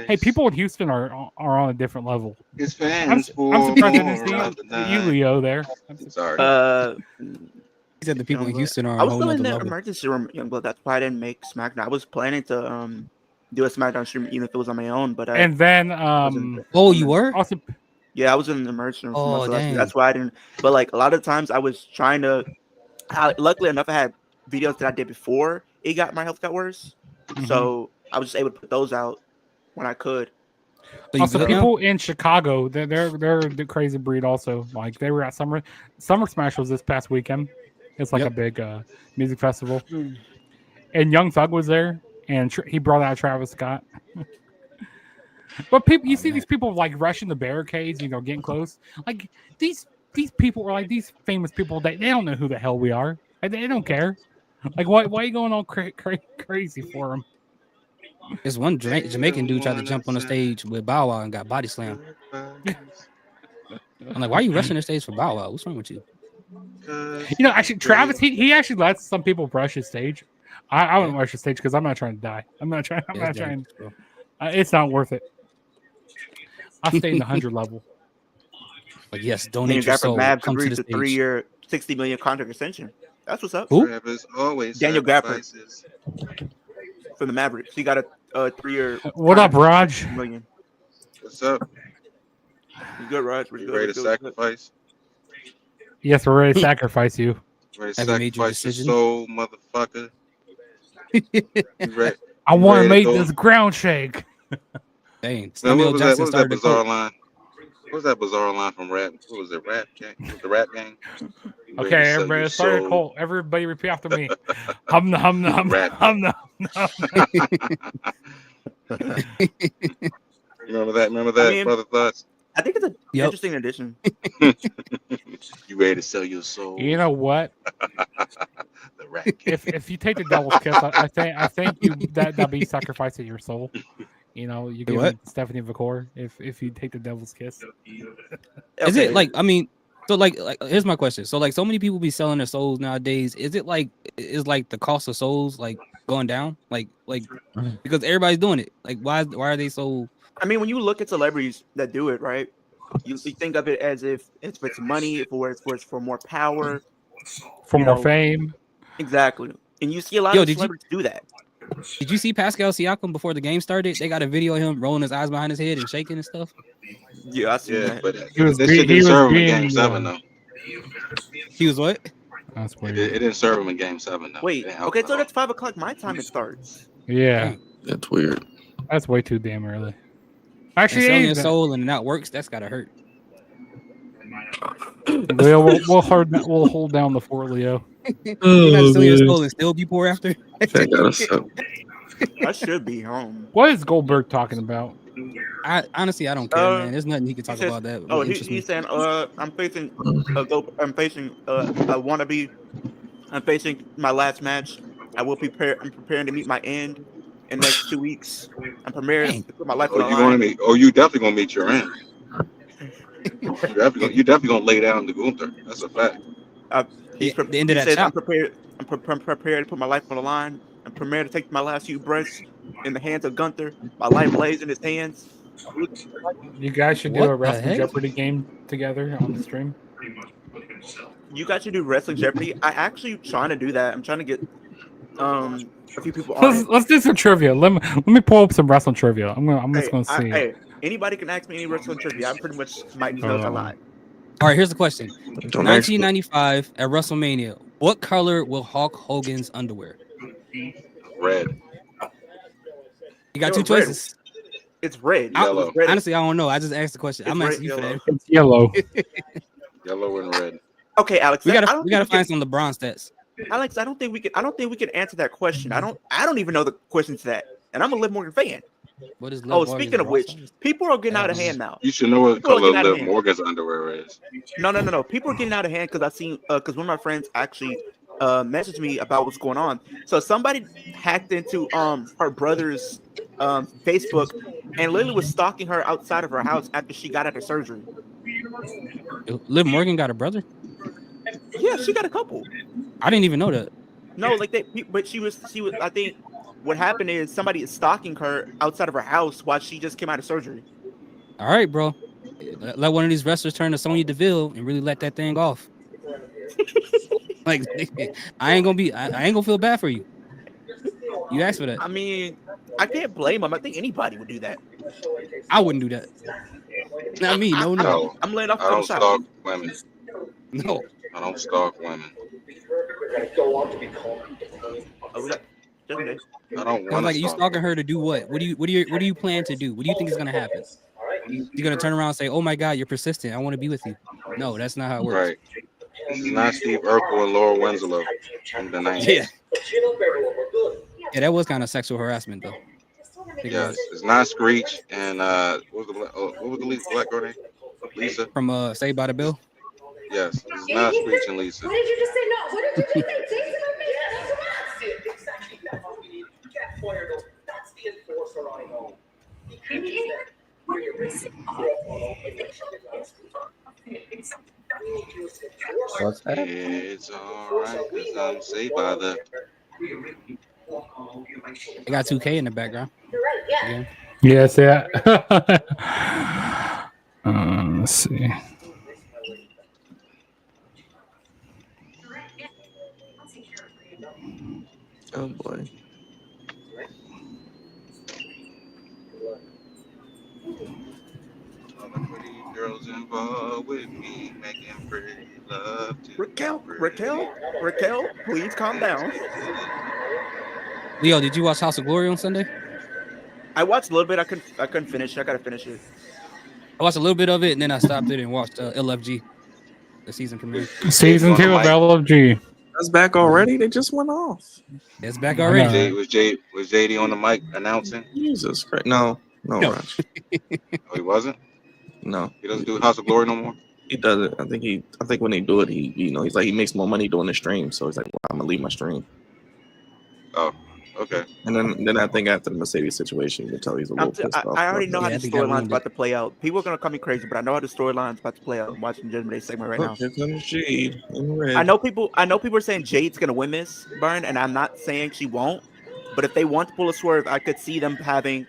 Hey, people in Houston are on a different level. His fans. I'm surprised I didn't see you, Leo, there. Sorry. He said the people in Houston are I a was whole still in nother the level. emergency room, Youngblood. That's why I didn't make SmackDown. I was planning to do a SmackDown stream even if it was on my own, but and then oh, you were also. Yeah, I was in the emergency room. Oh, dang. That's why I didn't. But like a lot of times, I was trying to. Luckily enough, I had videos that I did before my health got worse, so I was just able to put those out when I could. Also, people in Chicago, they're the crazy breed. Also, like they were at Summer Smash was this past weekend. It's like a big music festival, and Young Thug was there, and he brought out Travis Scott. But people, you see these people like rushing the barricades, getting close. Like these people are like these famous people. They don't know who the hell we are. They don't care. Like why are you going all crazy for them? There's one Jamaican dude tried to jump on the stage with Bow Wow and got body slammed. I'm like, why are you rushing the stage for Bow Wow? What's wrong with you? Actually, Travis, he actually lets some people rush his stage. I wouldn't rush the stage because I'm not trying to die. I'm not trying. It's not worth it. I'll stay in the 100 level. But yes, donate your soul. Mavs Come to agreed the to 3-year, $60 million contract extension. That's what's up. Who? Daniel Gafford from the Mavericks. He got a 3-year. What up, Raj? Million. What's up? You good, Raj? You ready to sacrifice? Yes, we're ready to sacrifice you. Ready to sacrifice your soul, motherfucker? I want to make this ground shake. Dang. What was that bizarre line? What was that bizarre line from Rap? What was it? Rap Gang? The Rap Gang? Okay, everybody, start a cult. Everybody repeat after me. Hum. Remember that, Brother Thoughts? I think it's an interesting addition. You ready to sell your soul? You know what? The Rap Gang. If you take the devil's kiss, I think that'll be sacrificing your soul. You give it Stephanie McCoy if you take the devil's kiss. Is it like, I mean, so like here's my question. So like so many people be selling their souls nowadays. Is it like the cost of souls like going down? Like because everybody's doing it. Like why are they so? I mean, when you look at celebrities that do it, right? You think of it as if it's money, it's for more power, for more fame. Exactly, and you see a lot of celebrities do that. Did you see Pascal Siakam before the game started? They got a video of him rolling his eyes behind his head and shaking and stuff. Yeah, I see that. But this didn't serve him in Game 7, though. He was what? That's weird. It didn't serve him in Game 7, though. Wait, okay, so that's 5 o'clock my time. It starts. Yeah, that's weird. That's way too damn early. Actually, selling your soul and it not works. That's gotta hurt. We'll hold down the fort, Leo. You're not selling your soul and still be poor after. I should be home. What is Goldberg talking about? I honestly don't care, man. There's nothing he can talk about that. Oh, he's saying, I'm facing a wannabe. I'm facing my last match. I'm preparing to meet my end in the next 2 weeks. I'm preparing to put my life on the line. You definitely gonna meet your end. You definitely gonna lay down to Gunther. That's a fact. The end of that chop. I'm prepared to put my life on the line. I'm prepared to take my last few breaths in the hands of Gunther. My life lays in his hands. You guys should do What a the Wrestling heck? Jeopardy game together on the stream. You guys should do Wrestling Jeopardy. I actually trying to do that. I'm trying to get a few people on it. Let's do some trivia. Let me pull up some wrestling trivia. I'm just gonna see. Hey, anybody can ask me any wrestling trivia. I pretty much might know a lot. All right, here's the question. Don't ask me. 1995 at WrestleMania, what color will Hulk Hogan's underwear? Red. You got Yo, two red. choices. It's red. Yellow. Red. Honestly, I don't know. I just asked the question. It's I'm red, asking you for yellow. that. It's yellow. Yellow and red. Okay, Alex. We I gotta don't find think some LeBron stats. Alex, I don't think we can answer that question. I don't even know the question to that. And I'm a Liv Morgan fan. What is Oh, speaking of which, people are getting out of hand now. You should know what People are color getting out of Liv hand. Morgan's underwear is. No. People are getting out of hand because I seen because one of my friends actually messaged me about what's going on. So somebody hacked into her brother's Facebook and literally was stalking her outside of her house after she got out of surgery. Liv Morgan got a brother? Yeah, she got a couple. I didn't even know that. No, like but she was. I think what happened is somebody is stalking her outside of her house while she just came out of surgery. All right, bro. Let one of these wrestlers turn to Sonya Deville and really let that thing off. Like, I ain't gonna feel bad for you. You asked for that. I mean, I can't blame them. I think anybody would do that. I wouldn't do that. Not me. No. No, I'm laying off a I couple don't shots. stalk women. No. I don't stalk women. Oh, we got just okay. I don't I was want like, to you stalk. stalking her to do what? What do you plan to do? What do you think is gonna happen? You're gonna turn around and say, "Oh my God, you're persistent. I want to be with you." No, that's not how it works. Right. This is not Steve Urkel and Laura Winslow from the 90s. Yeah. Yeah, that was kind of sexual harassment, though. Yes, it's not Screech and what was the black girl name? Lisa. From Saved by the Bell. Yes, it's not Screech and Lisa. What did you just say? No. What did you just say? Jason or me? Exactly. That's what we need. You can't fire those. That's the enforcer I know. He couldn't get that. Where you're racing. What's that? It's alright because I'm saved by the. They got 2K in the background. You're right. Yeah. Yes, yeah. Let's see. Oh boy. All the pretty girls involved with me making pretty love to Raquel, please calm down. Leo, did you watch House of Glory on Sunday? I watched a little bit. I couldn't finish. I gotta finish it. I watched a little bit of it, and then I stopped it and watched LFG, the season premiere. Season 2 of LFG. That's back already. They just went off. It's back I already. know. Was JD on the mic announcing? Jesus Christ. No, No. Raj. Oh, he wasn't. No, He doesn't do House of Glory no more. he doesn't. I think when they do it, he's like he makes more money doing the stream. So he's like, well, I'm gonna leave my stream. Oh, okay. And then I think after the Mercedes situation, you can tell he's a little pissed off. I already know Yeah, how I the think I storyline's ruined about it. to play out. People are gonna call me crazy, but I know how the storyline's about to play out. I'm watching Judgment Day segment right now. Here comes Jade in red. I know people are saying Jade's gonna win this, Burn, and I'm not saying she won't. But if they want to pull a swerve, I could see them having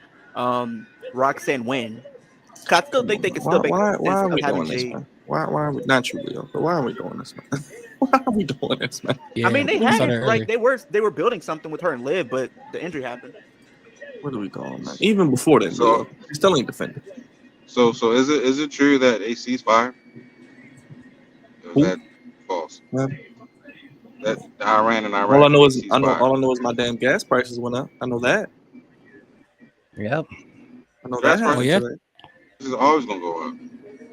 Roxanne win. 'Cause I still think they can still make why sense are of we having doing this, Jade. man? Why are we not you, Leo? But why are we doing this, man? Why are we doing this, man? Yeah, I mean, they we saw had that like earlier. they were building something with her and Liv, but the injury happened. What are we going, man? Even before then, So- Leo, he still ain't defending. So is it true that AC's fired? Or Who? is that false? Yeah. That Iran and Iraq. All I know is AC's all fired. I know is my damn gas prices went up. I know that. Yep. I know Gas that happened prices? Oh, yeah? today. This is always gonna go up.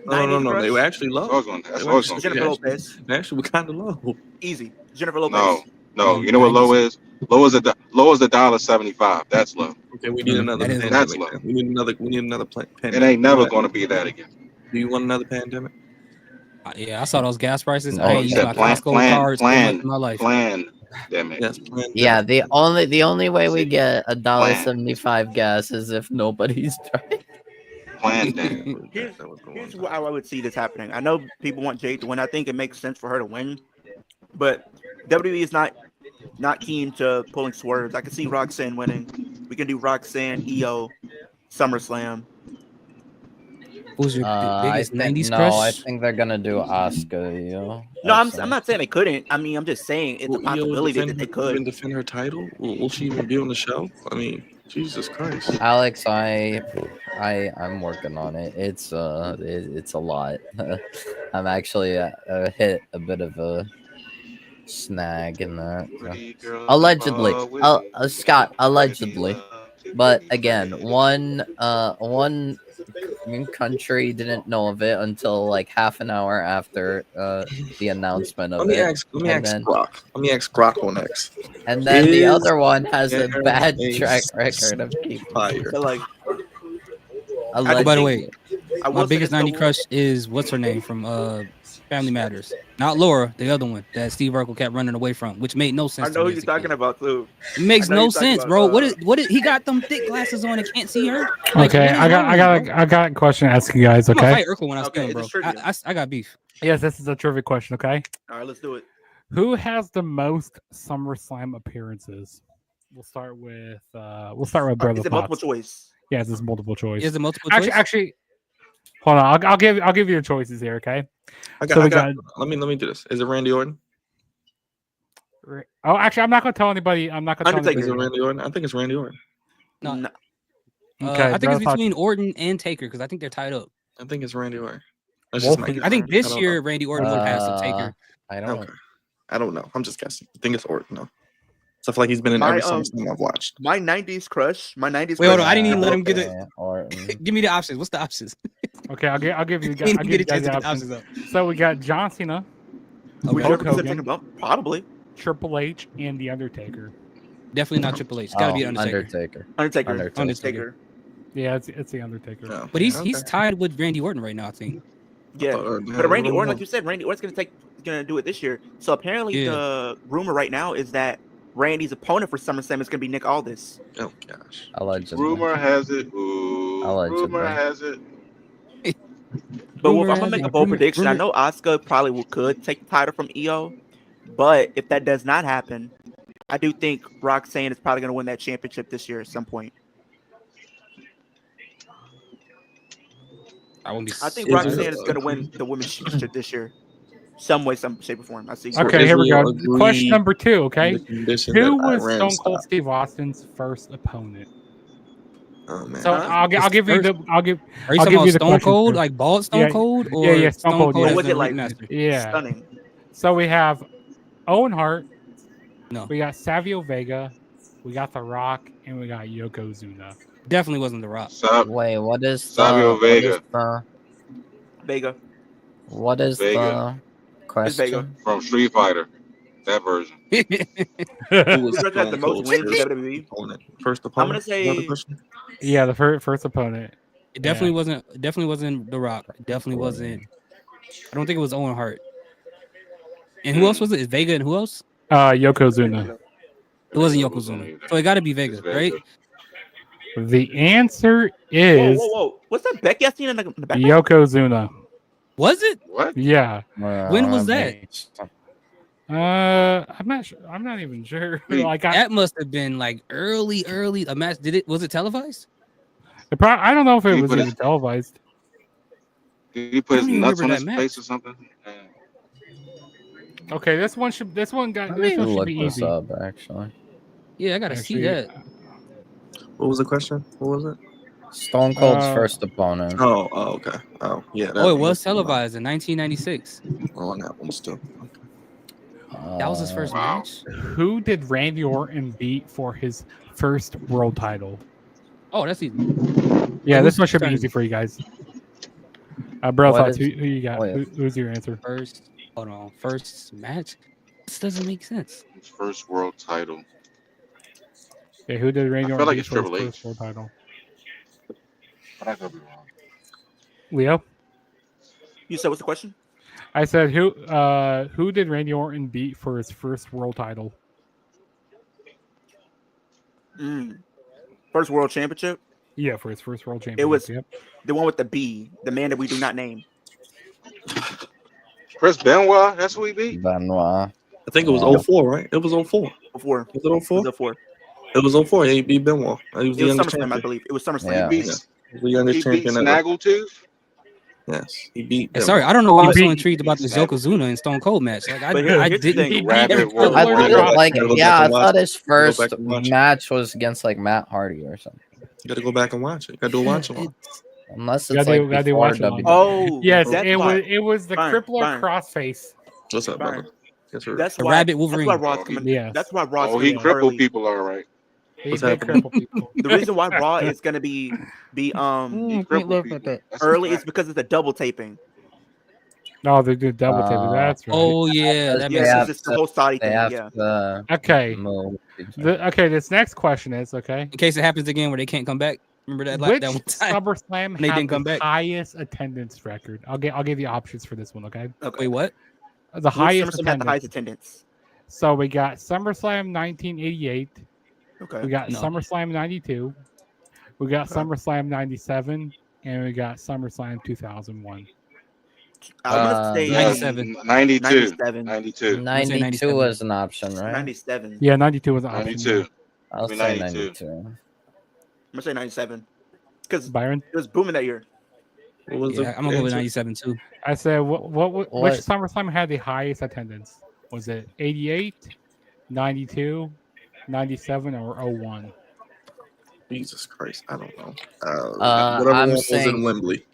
No. They were actually It's low. always gonna. They That's were always actually- gonna. Jennifer Lopez, They actually were kind of low. easy. Jennifer Lopez. No. You know what low is? Low is $1.75. That's low. Okay, we need another That is- pandemic. That's low. then. We need another pandemic. It ain't never What? gonna be that again. Do you want another pandemic? Yeah, I saw those gas prices. No, I you ain't used said my Costco cards so much in my life. Plan. Damn it. Yes, pandemic. Yeah, the only way we get $1.75 gas is if nobody's driving. Plan. Damn. Here's how I would see this happening. I know people want Jade to win. I think it makes sense for her to win, but WWE is not keen to pulling swerves. I can see Roxanne winning We can do Roxanne, EO, SummerSlam. Who's your biggest I think, 90s no, crush? I think they're gonna do Asuka. You know. No, I'm not saying they couldn't. I mean, I'm just saying it's a Will EO possibility defend that they her, could. even defend her title? Will she even be on the show? I mean, Jesus Christ. Alex, I'm working on it. It's a lot. I'm actually hit a bit of a snag in that. Allegedly, Scott, allegedly. But again, one country didn't know of it until like half an hour after the announcement of Let me it. ask Brock. Let me ask Brock on X. And then the Is other one has a there bad a track record of keeping fire? But like, Oh, by the way, I my will say biggest this, 90 though, crush is what's her name from Family Matters. Not Laura, the other one that Steve Urkel kept running away from, which made no sense. I know to who me you're as a kid. talking about too. It makes I know no you're talking sense, about, bro. What is he got them thick glasses on and can't see her? Like, Okay, what is wrong with him, bro? I got a question to ask you guys. I'm gonna Okay. fight Urkel when I see Okay, him, is bro. this trivia? I got beef. Yes, this is a trivia question. Okay. All right, let's do it. Who has the most SummerSlam appearances? We'll start with Brother Is it multiple Potts. choice? Yes, it's multiple choice. Is it multiple choice? Actually, hold on. I'll give you the choices here. Okay. I got, So I we got, got- let me do this. Is it Randy Orton? Oh, actually, I'm not gonna tell anybody. I'm not gonna tell Undertaker. Is anybody. it Randy Orton? I think it's Randy Orton. No. No. Okay, I think Brother it's Potts. between Orton and Taker because I think they're tied up. I think it's Randy Orton. That's just my Wolf- guess. I think this don't year know. Randy Orton would have passed Taker. I don't. Okay. I don't know. I'm just guessing. I think it's Orton though. So I feel like he's been in every SummerSlam I've watched. My 90s crush. My 90s Wait, hold crush. on. I didn't even let him get Okay, it. Orton. Give me the options. What's the options? Okay, I'll give you. He didn't I'll get give a you chance guys to the get the options. options up. So we got John Cena, Would you Hulk ever consider Hogan. taking a bump? Probably. Triple H, and The Undertaker. Definitely not Triple H. It's got to be Undertaker. Undertaker. Yeah, it's The Undertaker. Oh, But he's okay. tied with Randy Orton right now, I think. Yeah. But But Randy Orton, like you said, Randy Orton's gonna do it this year. So apparently the rumor right now is that Randy's opponent for SummerSlam is gonna be Nick Aldis. Oh gosh. Allegedly. Rumor has it. Ooh, Allegedly. rumor has it. But Rumor I'm gonna has make it- a bold rumor- prediction. I rumor- know Asuka probably could take the title from EO, but if that does not happen, I do think Roxanne is probably gonna win that championship this year at some point. I won't be. I think Is Roxanne it- is gonna win the women's championship this year, some way, some shape or form. I see. So Okay, here we go. Israel agreed Question number 2. Okay, the condition who that was Iran Stone Cold stopped. Steve Austin's first opponent? Oh man. So I'll give you the. Are you I'll talking give about you the Stone question, Cold, too. like bald Stone Yeah, Cold, or yeah, Stone Cold, yeah. as Was the it like- ringmaster? Yeah. Stunning. So we have Owen Hart. No. We got Savio Vega. We got The Rock, and we got Yokozuna. Definitely wasn't The Rock. Wait, what is Savio Vega. Vega. What is Vega. the Vega. question? From Street Fighter. That version. Who was Who has Stone the most Cold's wins in first WWE? opponent? First I'm opponent? gonna Is that the say question? Yeah, the first opponent. It definitely wasn't. Definitely wasn't The Rock. It definitely wasn't. I don't think it was Owen Hart. And who else was it? Is Vega and who else? Yokozuna. It wasn't Yokozuna. So it got to be Vega, It's Vega. right? The answer whoa, is whoa, whoa! What's that Becky I seen in the back? Yokozuna. Was it? What? Yeah. When was that? I'm not sure. I'm not even sure. Like That must have been like early. A match. Was it televised? I don't know if it He was put even his- televised. Did he put his I don't even nuts on remember his that face match. or something? Okay, this one should Let me should look be this easy. up, actually. Yeah, I gotta see Actually, that. What was the question? What was it? Stone Cold's Uh, first opponent. Oh, okay. Oh, yeah. Oh, it was televised in 1996. On that one still. That was his first Wow. match. Who did Randy Orton beat for his first world title? Oh, that's easy. Yeah, Who's this one should be turn? easy for you guys. Bro, What thoughts, is- who you got? wait. Who's your answer? First, hold on. First match. This doesn't make sense. His first world title. Yeah, who did Randy I Orton feel like beat it's for his Triple H. first world title? But I could be wrong. Leo, You said what's the question? I said who did Randy Orton beat for his first world title? First world championship. Yeah, for his first world championship. It was Yep. the one with the B, the man that we do not name. Chris Benoit, that's who he beat? Benoit. I think it was 04, right? It was 04. Before Was it 04? before. It was 04. He beat Benoit. He was It the was youngest SummerSlam, I champion. believe. It was SummerSlam. Yeah. He Yeah. beat, He was the youngest he beat champion ever. Snaggletooth. Yes, he beat. Hey, sorry, I don't know why He I'm so beat- intrigued about this Yokozuna and Stone Cold match. Like But I here's the didn't. thing. He Rabbit beat Wolf. I Riddler. feel like, Gotta go back yeah, I and watch thought it. his Gotta go first back and watch it. match was against like Matt Hardy or something. You gotta go back and watch it. You gotta do a watch along. Unless Gotta it's do- like gotta do before watch along. WWE. Oh, Yes, that's it why. was the Byron, crippler Byron. crossface. What's up, Byron. brother? Yes, sir. That's A why. rabbit That's Wolverine. why Raw's Oh, coming. Yes. That's why Raw's Oh, he coming crippled early. people, all right. He What's did happening? cripple people. The reason why Raw is gonna be He crippled people. That's a early is fact. because it's a double taping. No, they do double taping. That's right. Oh yeah, that They makes Yeah, have because it's to- the whole Saudi They thing. have Yeah. to Okay. move. Okay, this next question is okay. in case it happens again where they can't come back. Remember that Which that one time? SummerSlam They had didn't come the back. highest attendance record? I'll give you options for this one. Okay, Okay. Wait, what? the Which highest SummerSlam had the highest attendance. attendance? So we got SummerSlam 1988. Okay. We got No. SummerSlam 92. We got Okay. SummerSlam 97, and we got SummerSlam 2001. I'm gonna say 97. 92. 97. 92. 92 97. was an option, right? 97. Yeah, 92 was an option. 92. I'll Maybe say 92. 92. I'm gonna say 97 because Byron, it was booming that year. What was Yeah, the I'm gonna go with answer? 97 too. I said which What? SummerSlam had the highest attendance? Was it 88, 92, 97, or 01? Jesus Christ, I don't know. I'm Whatever one was saying- in Wembley.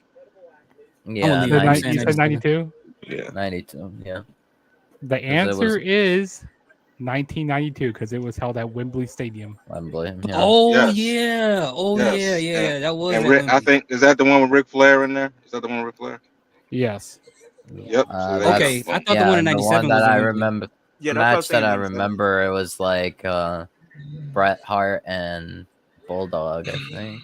Yeah, leave You it. I'm saying 92. You said 97. 92. Yeah. 92. Yeah. The it answer was- is 1992 because it was held at Wembley Stadium. Wembley. Yeah. Oh Yes. yeah, oh Yes. yeah. That was. And at Rick, I Wembley. think, is that the one with Ric Flair in there? Is that the one with Ric Flair? Yes. Yep. So that's- Okay, I thought the yeah, one in the 97 one was that at I Wembley. remember. Yeah, The that's what I match was saying, that I 97. remember, it was like Bret Hart and Bulldog, I think.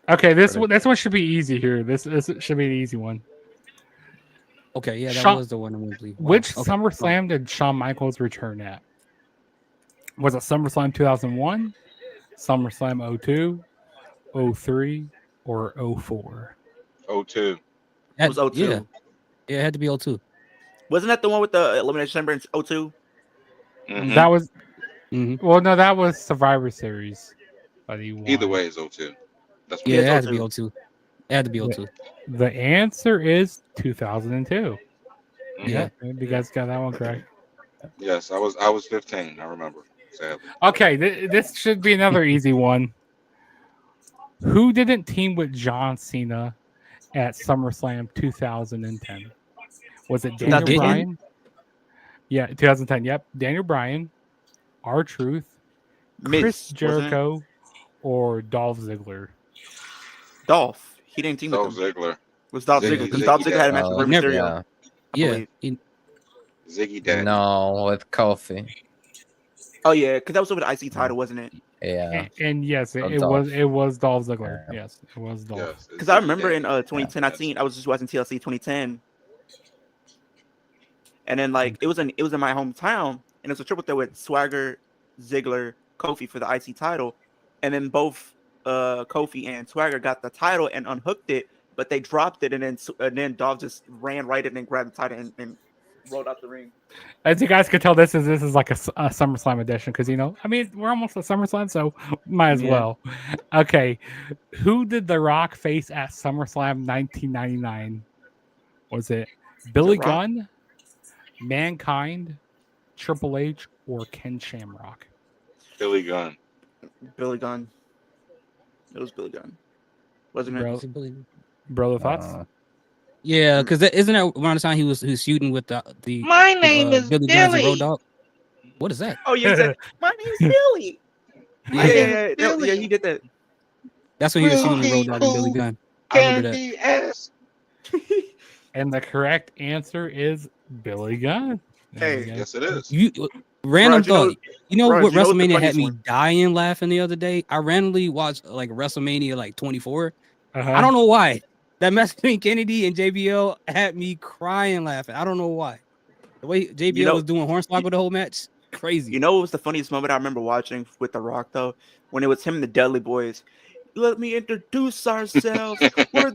Okay, this Pretty- one should be easy here. This should be an easy one. Okay, yeah, that Shawn- was the one in Wembley. Wow, Which okay. SummerSlam did Shawn Michaels return at? Was it SummerSlam 2001, SummerSlam 02, 03, or 04? 02. Had- It was 02. Yeah, it had to be 02. Wasn't that the one with the Elimination Chamber in 02? Mhm. That was Mhm. well, no, that was Survivor Series. But he won. Either way, it's 02. That's what Yeah, Yeah, it it's had to be 02. 02. It had to be 02. The answer is 2002. Mhm. Yeah. You guys got that one correct. Yes, I was 15. I remember. Sadly. Okay, this should be another easy one. Who didn't team with John Cena at SummerSlam 2010? Was it Daniel didn't? Bryan? Yeah, 2010. Yep, Daniel Bryan, R-Truth, Miz, Chris wasn't it? Jericho, or Dolph Ziggler. Dolph. He didn't team Dolph with him. Ziggler. It was Dolph Ziggy, Ziggler because Ziggy Dolph Ziggler had a match with Rey Never- Mysterio. Yeah. Yeah, believe. Ziggy Daddy. No, with Kofi. Oh yeah, because that was over the IC title, wasn't it? Yeah. And yes, Oh, it Dolph. was Dolph Ziggler. Yeah. Yes, it was Dolph. Yes. Because I remember in 2010, I was just watching TLC 2010, and then like it was in my hometown, and it was a triple threat with Swagger, Ziggler, Kofi for the IC title, and then both Kofi and Swagger got the title and unhooked it, but they dropped it, and then Dolph just ran right in and grabbed the title and rolled out the ring. As you guys can tell, this is like a SummerSlam edition because I mean we're almost at SummerSlam, so might as Yeah. well. Okay, who did The Rock face at SummerSlam 1999? Was it Billy Rock? Gunn, Mankind, Triple H, or Ken Shamrock? Billy Gunn. Billy Gunn. It was Billy Gunn, wasn't it? Bro, brother thoughts? Yeah, because isn't that around the time he was shooting with the My name is Billy Gunn's and Billy. Road Dogg? What is that? Oh yeah, he said, my name's Billy. Yeah, he did that. That's when he was shooting with Road Dogg and Billy Gunn. I remember that. Candy ass. And the correct answer is Billy Gunn. There we go. Yes, it is. You random Raj, you know- thought. You know Raj, what you know what's the WrestleMania had funniest me one? dying laughing the other day? I randomly watched like WrestleMania like 24. Uh-huh. I don't know why. That match between Kennedy and JBL had me crying laughing. I don't know why. The way JBL was doing Hornswoggle the whole match, crazy. You know what was the funniest moment I remember watching with The Rock though? When it was him and the Dudley Boys. Let me introduce ourselves. We're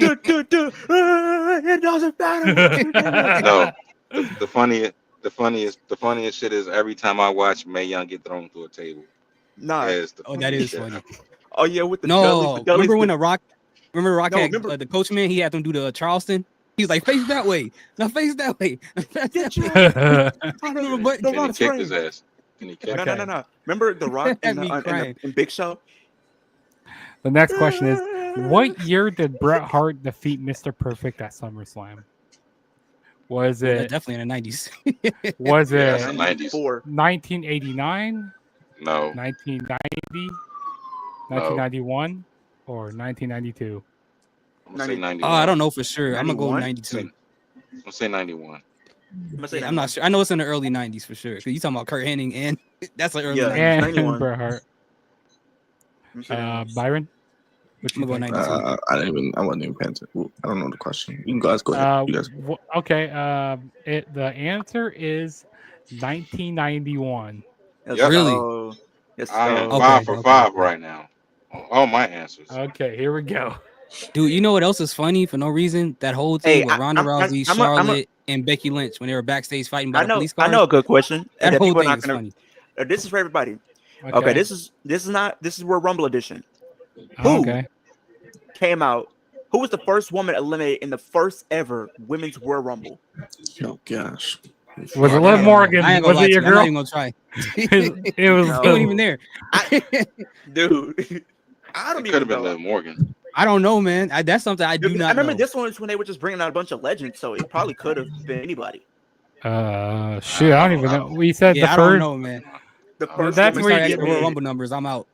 it doesn't matter. No. The funniest shit is every time I watch Mae Young get thrown through a table. Nah. As the Oh, that is future. funny. Oh yeah, with the No, Dudleys, remember when the Rock No, had remember- the coach man? He had them do the Charleston. He was like, face that way, now face that way. Get your I don't remember what. The And he Rock's kicked his ring. ass. And he kicked No. Remember the Rock Had me crying. in Big Show? The next question is, what year did Bret Hart defeat Mr. Perfect at SummerSlam? Was Yeah, it definitely in the 90s. was Yeah, it it's the 90s. 1989, No. 1990, 1991, or 1992? I'm gonna say 90. 91. Oh, I don't know for sure. I'm gonna go 91? 92. I'm gonna say 91. I'm gonna say Yeah, I'm not sure. I know it's in the early 90s for sure. Because you talking about Kurt Hennig and that's like early Yeah. 90s. And 91. Bret Hart. I'm saying Byron, what you I'm gonna think? go 92. I wasn't even paying attention. I don't know the question. You guys go ahead. You guys. Okay. The answer is 1991. Let's Yep. Really? go. Yes, I am go. 5 for Okay. 5 right now. On all my answers. Okay, here we go. Dude, you know what else is funny for no reason? That whole Hey, thing with Ronda Rousey, I'm a- Charlotte, and Becky Lynch when they were backstage fighting by I the know. police I cars. know a good question. That that whole people are thing not is gonna. funny. This is for everybody. Okay, this is Royal Rumble edition. Who Okay. came out? Who was the first woman eliminated in the first ever Women's Royal Rumble? Oh gosh. Was it Liv Morgan? I ain't gonna Was lie it to your you. I'm not girl? even gonna try. It was. No. He wasn't even there. Dude, I don't It could even have been know. Liv Morgan. I don't know, man. That's something I do I not remember know. this one was when they were just bringing out a bunch of legends, so it probably could have been anybody. Shoot, I don't even know. We said Yeah, the I don't first. know, man. The first that's We woman where start to be you asking for Royal eliminated. Rumble numbers. I'm out.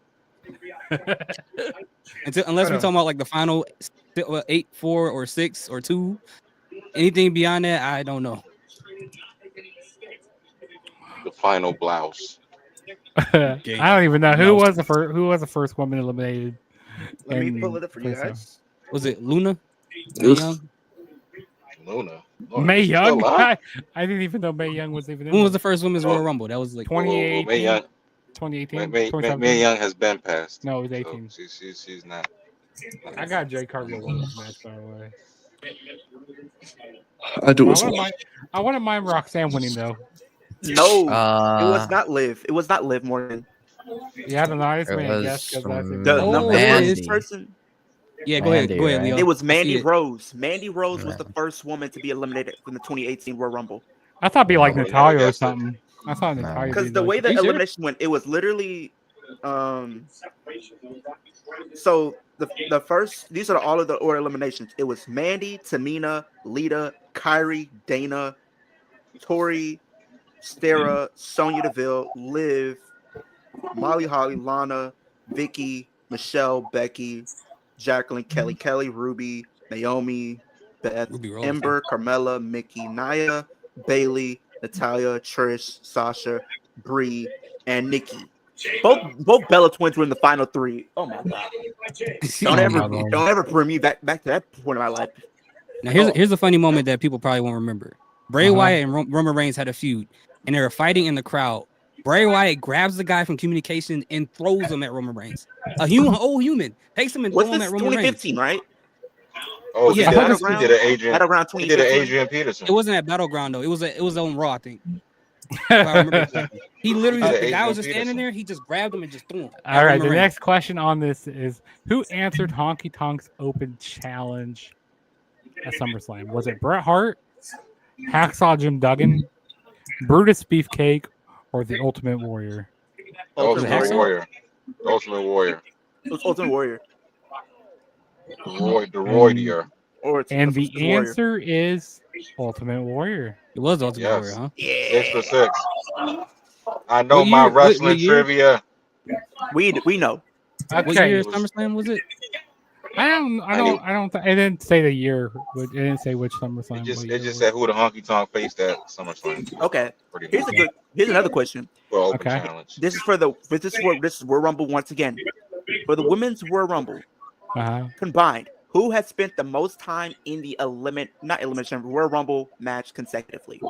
Unless we're talking about like the final 8, 4, or 6 or 2. Anything beyond that, I don't know. The final blouse. I don't even know who was the first. Who was the first woman eliminated? Let me in pull it up for you place of- guys. Was it Luna? It was- Young? Luna. Mae is she still Young. alive? I didn't even know Mae Young was even in When was there. the first Women's Royal Rumble? That was like 2018. Mae Young. 2018. Mae 2017. Young has been passed. No, it was So 18. she's not. I got Jay Cargill women's match, by the way. I do I as wouldn't well. mind, I wouldn't mind Roxanne winning though. No, it was not Liv. It was not Liv Morgan. Yeah, I don't know. I just It made a was guess because that's from The Oh, first Mandy. person. Yeah, go ahead, Mandy, Leo. right? It was I see Mandy it. Rose. Mandy Rose was the first woman to be eliminated from the 2018 Royal Rumble. I thought it'd be like I would've Natalia never or guessed it. something. I thought No. Natalia. Because the way the Are you sure? elimination went, it was literally so the first, these are all of the order eliminations. It was Mandy, Tamina, Lita, Kyrie, Dana, Tori, Stara, Sonya Deville, Liv, Molly Holly, Lana, Vicky, Michelle, Becky, Jacqueline, Kelly, Ruby, Naomi, Beth, Ruby Rose. Ember, Carmella, Mickey, Nia, Bailey, Natalia, Trish, Sasha, Bree, and Nikki. Both Bella twins were in the final 3. Oh my god! Don't ever bring me back to that point of my life. Now here's a funny moment that people probably won't remember. Bray Wyatt and Roman Reigns had a feud, and they were fighting in the crowd. Bray Wyatt grabs the guy from communication and throws him at Roman Reigns. Old human takes him and What's throws him this? at Roman Reigns. 2015, right? Oh, Yeah, he did an Battleground Adrian. He did an 2015. Adrian Peterson. It wasn't at Battleground though. It was on Raw, I think. If I remember correctly. He literally, the guy was just standing there. He just grabbed him and just threw him. All right, the next question on this is who answered Honky Tonk's Open Challenge at SummerSlam? Was it Bret Hart, Hacksaw Jim Duggan, Brutus Beefcake, or the Ultimate Warrior? Ultimate Warrior. Ultimate Warrior. It was Ultimate Warrior. The Roydier. And the answer is Ultimate Warrior. It was Ultimate Warrior, huh? Yeah. 6 for 6. I know What my year? wrestling What year? trivia. We know. What Okay. year of SummerSlam was it? It didn't say the year. It didn't say which SummerSlam. It just said who the Honky Tonk faced at SummerSlam. Okay. Here's another question. For Open Challenge. This is Royal Rumble once again. For the Women's Royal Rumble combined, who has spent the most time in the Royal Rumble match consecutively?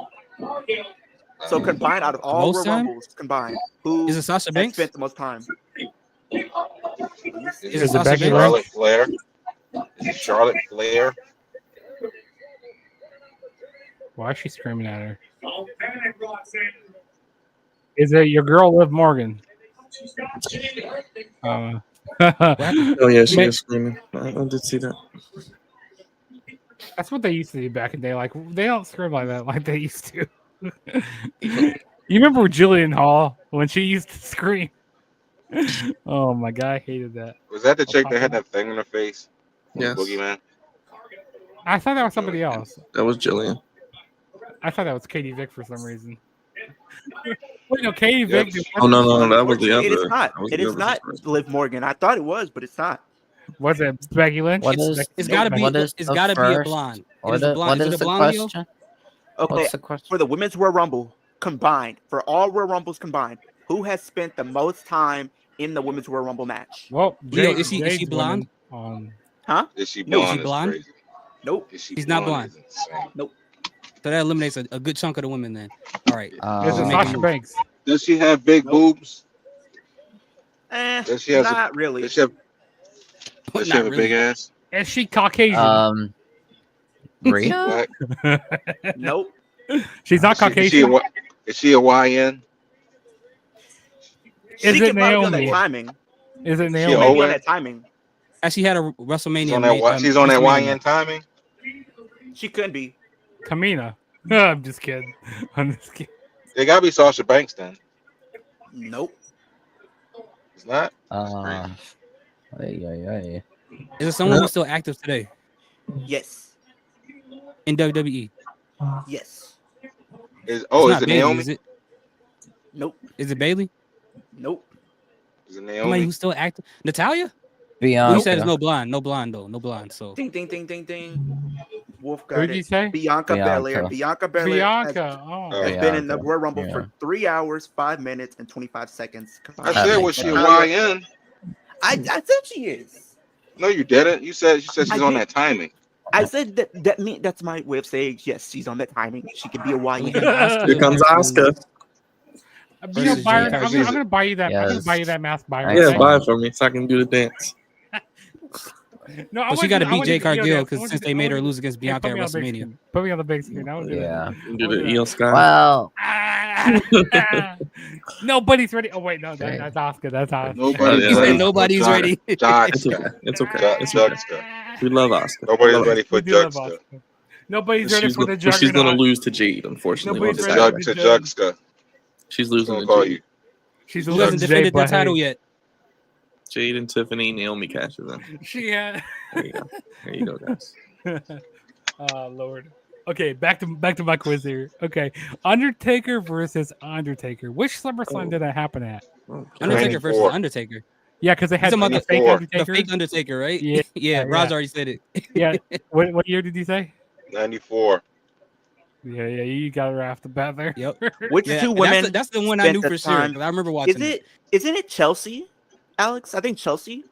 So combined out of all Royal Rumbles combined, who is it? Sasha Banks spent the most time? Is it Sasha Banks? Charlotte Flair? Is it Charlotte Flair? Why is she screaming at her? Is it your girl Liv Morgan? Oh yeah, she is screaming. I did see that. That's what they used to do back in the day. Like they don't scream like that like they used to. You remember Jillian Hall when she used to scream? Oh my god, I hated that. Was that the chick that had that thing on her face? Yes. Boogeyman. I thought that was somebody else. That was Jillian. I thought that was Katie Vick for some reason. Wait, no, Katie Vick. Oh no, that was the other. It is not. That was It the is other not person. Liv Morgan. I thought it was, but it's not. Was it Becky Lynch? It's got to be. It's got to be a blonde. It is a blonde. Is it a blonde? Leo? Okay. What's the question? For the women's Royal Rumble combined, for all Royal Rumbles combined, who has spent the most time in the women's Royal Rumble match? Well, Leo, is she blonde? Huh? Is she No. blonde? Is she blonde? Crazy. Nope. She's not blonde. Nope. So that eliminates a good chunk of the women then. All right. Is it Sasha Banks? Does she have big boobs? Does she have not really. Does she have a big ass? Is she Caucasian? Rhea? Nope. She's not Caucasian. Is she a YN? Is She it can probably be on that Naomi? timing. Is it She Naomi? may be on that timing. As she had a WrestleMania. She's on that WrestleMania YN timing? She could be. Kamina. I'm just kidding. I'm just kidding. They gotta be Sasha Banks then. Nope. It's not. Is it someone who's still active today Yes. in WWE? Yes. Is It's not it Bayley, Naomi? Is it? Nope. Is it Bailey? Nope. Is it Somebody Naomi? who's still active? Natalia? Bianca. Well, you said it's no blonde though, no blonde. So Ding, ding, ding, ding, ding. Wolf Who got did it. you say? Bianca Belair. Bianca Belair Bianca. has been in the Bianca. Royal Rumble Yeah. for 3 hours, 5 minutes, and 25 seconds. I said, was she a YN? I said she is. No, you didn't. You said she's on that timing. I said that's my way of saying yes, she's on that timing. She could be a YN. Here comes Oscar. You know, Byron, I'm Versus- gonna buy you that. I'm gonna Yes. buy you that mask, Byron. Yeah, okay? buy it for me so I can do the dance. No, I But she want got to I beat want Jade to- you know, Cargill I because want since to- they I made her want to- lose against Hey, Bianca put at me on the big WrestleMania. screen. Put me on the big screen. I would do Yeah. Do the Io Sky. Well, that. Nobody's ready. Oh wait, no, that's Oscar. That's Oscar. Nobody's He said ready. nobody's for ready. Jogska. It's okay. It's okay. It's okay. Jogska. We love Oscar. Nobody's ready for We do love Jogska. Oscar. Nobody's ready She's for the but she's gonna juggernaut. lose to Jade, unfortunately. Nobody's on ready Saturday. for To Jogska. She's Who's losing gonna to call Jade. you? She's Who hasn't Jay defended their Butthead. title yet? Jade and Tiffany, Naomi cashes in. She had. There you go. There you go, guys. Oh Lord. Okay, back to my quiz here. Okay, Undertaker versus Undertaker. Which SummerSlam did that happen at? Undertaker versus 94. Undertaker. Yeah, because they had He's talking the about fake 94. Undertaker. The fake Undertaker, right? Yeah, yeah. yeah. Roz already said it. Yeah. What year did you say? 94. Yeah, you got her off the bat there. Yep. Which Yeah, two and women? That's the one I spent knew the for sure. time- 'Cause I remember watching it. Isn't it Chelsea, Alex? I think Chelsea.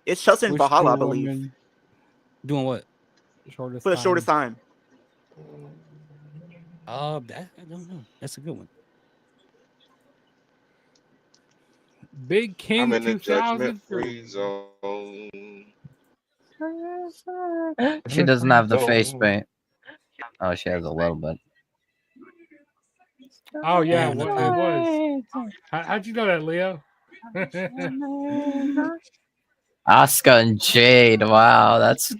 It's Chelsea and Which Valhalla, I two believe, women Doing what? shortest for the time? shortest time. I don't know. That's a good one. Big King I'm in the 2000. judgment-free zone. she doesn't have the face paint. Oh, she has a little bit. Oh yeah, Yeah, it was. How'd you know that, Leo? Asuka and Jade. Wow, that's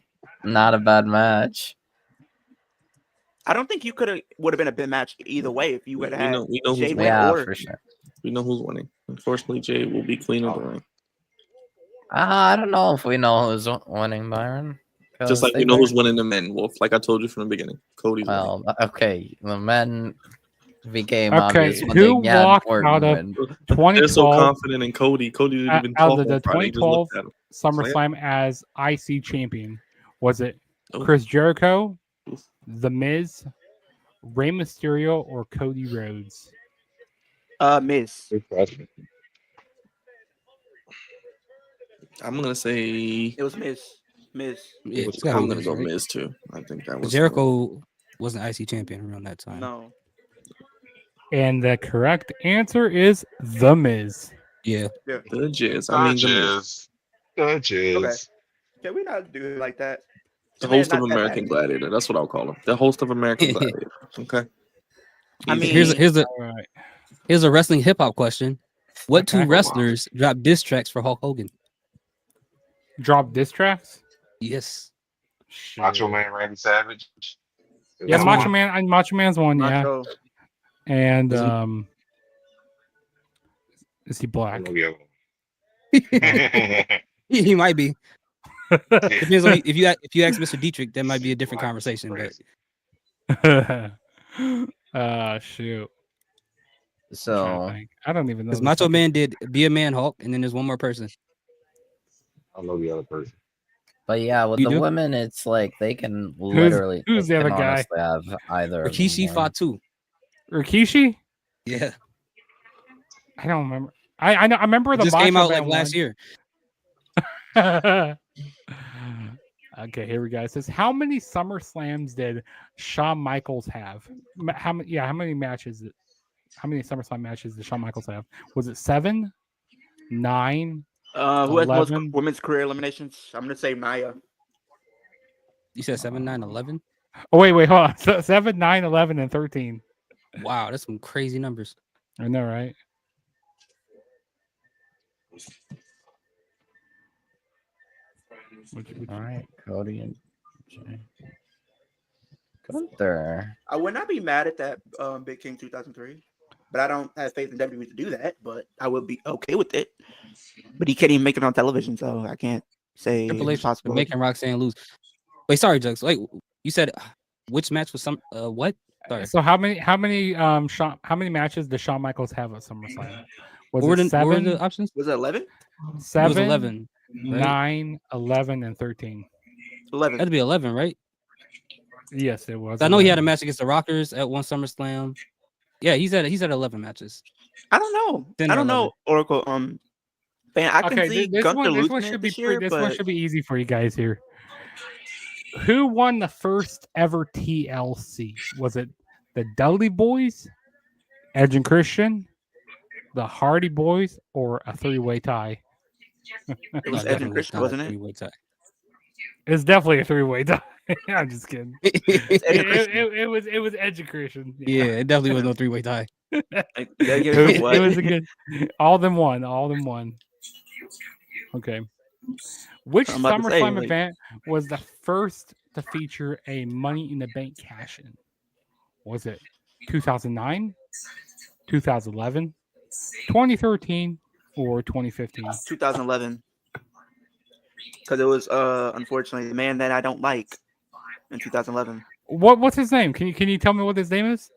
not a bad match. I don't think you would have been a big match either way if you would have had we know who's Jade winning. win Yeah, or for sure. We know who's winning. Unfortunately, Jade will be clean of the ring. I don't know if we know who's winning, Byron. Just like we know who's winning the men, Wolf. Like I told you from the beginning, Cody's winning. Well, okay, the men became Okay, obvious when who they had walked Orton out of win. They're so 2012 confident in Cody. Cody didn't even out talk of the on Friday. He just 2012 looked at him. SummerSlam as IC champion? Was it Oh. Chris Jericho, The Miz, Rey Mysterio, or Cody Rhodes? Miz. Good question. I'm gonna say It was Miz. Yeah, it's I'm gotta be gonna Miz, go right? Miz too. I think that was Jericho wasn't IC champion around that time. No. And the correct answer is The Miz. Yeah. the Jizz. I mean the Miz. Okay. Can we not do it like that? The Man, host of not that American bad. Gladiator. That's what I'll call him. The host of American Gladiator. Okay. I mean, Here's All right. a wrestling hip hop question. What two Okay. wrestlers dropped diss tracks for Hulk Hogan? Drop diss tracks. Yes. Macho Man Randy Savage. Yeah, That's Macho one. Man. Macho Man's one. Macho. Yeah, and Is he- is he I black? know the other one. He might be. Yeah. Depends on if you ask Mr. Dietrich, that might be a different conversation. But Shoot. So I don't even know. because the Macho second- Man did Be a Man Hulk, and then there's one more person. I know the other person. but yeah, with You the do? women, it's like they can literally who's they the other can guy? honestly have either of them Rikishi win. fought too. Rikishi? Yeah. I don't remember. I know. I remember It the just came Macho out like Man last year. year. Okay, here we go. It says, how many SummerSlams did Shawn Michaels have? How many? Yeah, how many matches? How many SummerSlam matches did Shawn Michaels have? Was it 7, 9? Who has most 11? women's career eliminations? I'm gonna say Maya. You said 7, 9, 11? Oh wait, hold on. So 7, 9, 11, and 13. Wow, that's some crazy numbers. I know, right? All right, Cody and Jay. Gunther. I would not be mad at that Big King 2003, but I don't have faith in WWE to do that. But I would be okay with it. But he can't even make it on television, so I can't say Triple it's H possible. making Roxanne lose. Wait, sorry, Jugs. Wait, you said which match was some what? Sorry. So how many matches does Shawn Michaels have at SummerSlam? Was What were it the 7, options? Was it 11? It was 7, 11. Right? 9, 11, and 13? 11. That'd be 11, right? Yes, it was. I know he had a 11. match against the Rockers at one SummerSlam. Yeah, he's at 11 matches. I don't know. 10 I or don't know, Oracle. Fan, I can see this Gunther one losing should it be this year, this one but should be easy for you guys here. Who won the first ever TLC? Was it the Dudley Boys, Edge and Christian, the Hardy Boys, or a three-way tie? it was No, Edge and definitely Christian, not a wasn't it? three-way tie. It's definitely a three-way tie. I'm just kidding. It's Edge and Christian. It was Edge and Christian. Yeah, it definitely was no three-way tie. Like, you gotta give It was, it what? it was a good. All them won. Okay. Which I'm about to say, SummerSlam like- event was the first to feature a Money in the Bank cash-in? Was it 2009, 2011, 2013, or 2015? 2011. Because it was unfortunately the man that I don't like in 2011. What's his name? Can you tell me what his name is?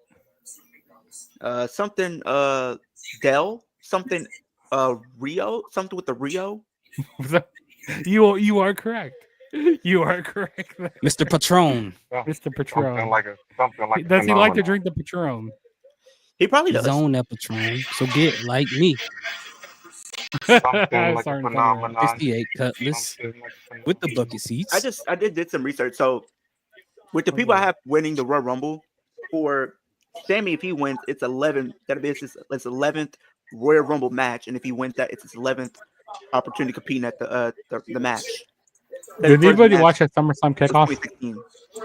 Something Dell, something Rio, something with the Rio. You are correct. You are correct, Mr. Patron. Mr. Patron. Something like Does he like to phenomenon. drink the Patron? He probably does. Zone that Patron. So get like me. Something like a Sorry, phenomenon. 68 Cutlass with the bucket seats. I did some research. So with the people I have winning the Royal Rumble, for Sammy, if he wins, it's 11. That'll be his 11th Royal Rumble match, and if he wins that, it's his 11th opportunity competing at the match. Did anybody watch that SummerSlam kickoff? 2016.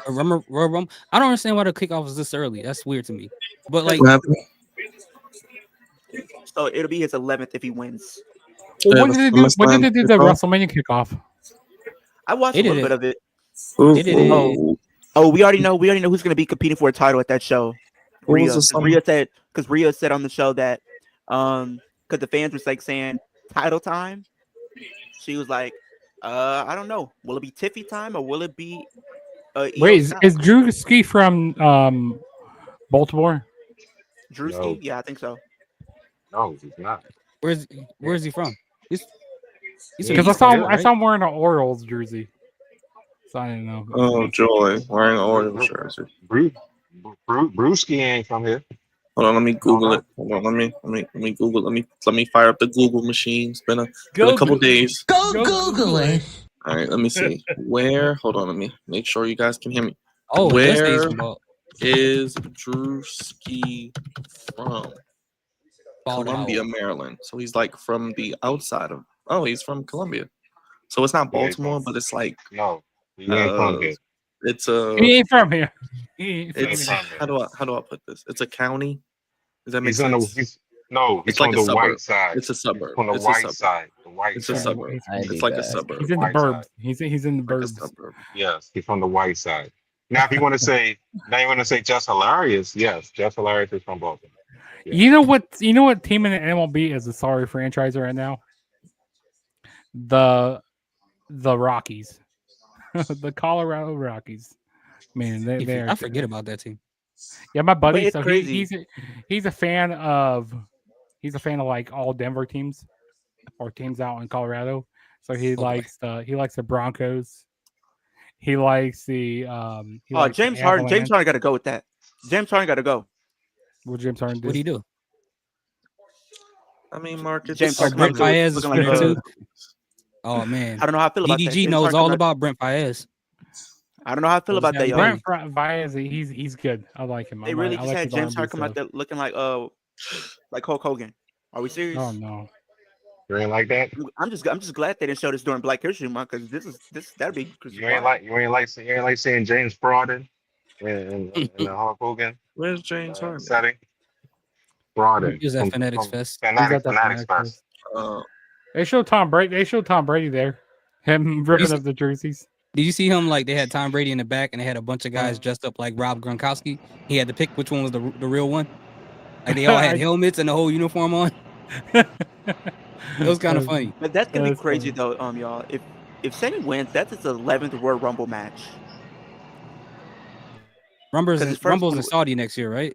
Remember Royal Rumble? I don't understand why the kickoff was this early. That's weird to me. But like, What happened? So it'll be his 11th if he wins. Well, when did they do the WrestleMania kickoff? I watched They a little did bit of it. They did it. Oh, we already know who's going to be competing for a title at that show. What was Rhea. the summer? Rhea said on the show that because the fans were like saying title time, she was like, I don't know, will it be Tiffy time or will it be Wait, is Drew Ski from Baltimore? Drew No. Ski? Yeah, I think so. No, he's not. Where's he from? He's Because I saw him wearing an Orioles jersey. So I didn't know. Oh, Joy, wearing an Orioles jersey. Brewski ain't from here. Hold on, let me Google it. Hold on, let me Google. Let me fire up the Google machine. It's been a couple days. Go Google it. All right, let me see. Where? Hold on, let me make sure you guys can hear me. Oh, where is Drewski from? Columbia, Maryland. So he's like from the outside of. Oh, he's from Columbia. So it's not Baltimore, but it's like no. He ain't from here. It's He ain't from here. It's how do I put this? It's a county. Does that make He's on sense? No, he's It's like on a the suburb. white side. It's a suburb. On the It's a white suburb. side. The white It's a side. suburb. I'd be It's like a back. suburb. He's in the White side. burbs. He's in the Like a burbs. suburb. Yes, he's from the white side. Now, if you want to say, now you want to say just hilarious, yes, just hilarious is from Baltimore. Yeah. You know what? You know what team in the MLB is a sorry franchise right now? The Rockies, the Colorado Rockies. Man, they are. I forget about that team. Yeah, my buddy. it's So crazy. he's a fan of like all Denver teams or teams out in Colorado. So he likes the Broncos. He likes the James Harden. James Harden got to go with that. James Harden got to go. What James Harden What do you do? I mean, Marcus. James Oh, Harden Brent Fayez is looking from like there too. Oh man, I don't know how I feel about that. DDG James knows Harden all got- about Brent Fayez. I don't know how I feel What about does that, that y'all. mean? Brent Fayez, he's good. I like him. They really just had James Harden come out there looking like Hulk Hogan. Are we serious? Oh no. You ain't like that? I'm just glad they didn't show this during Black History Month because that'd be You ain't like seeing James Broden in the Hulk Hogan Where's James Harden? setting. Broden. He was at Fanatics Fest. Fanatics Fest. They showed Tom Brady. They showed Tom Brady there. Him ripping up the jerseys. Did you see him? Like they had Tom Brady in the back, and they had a bunch of guys dressed up like Rob Gronkowski. He had to pick which one was the real one. Like they all had helmets and the whole uniform on. It was kind of funny. But that's gonna be crazy though, y'all. If Sammy wins, that's his 11th Royal Rumble match. Rumble's 'Cause his first one in was- Saudi next year, right?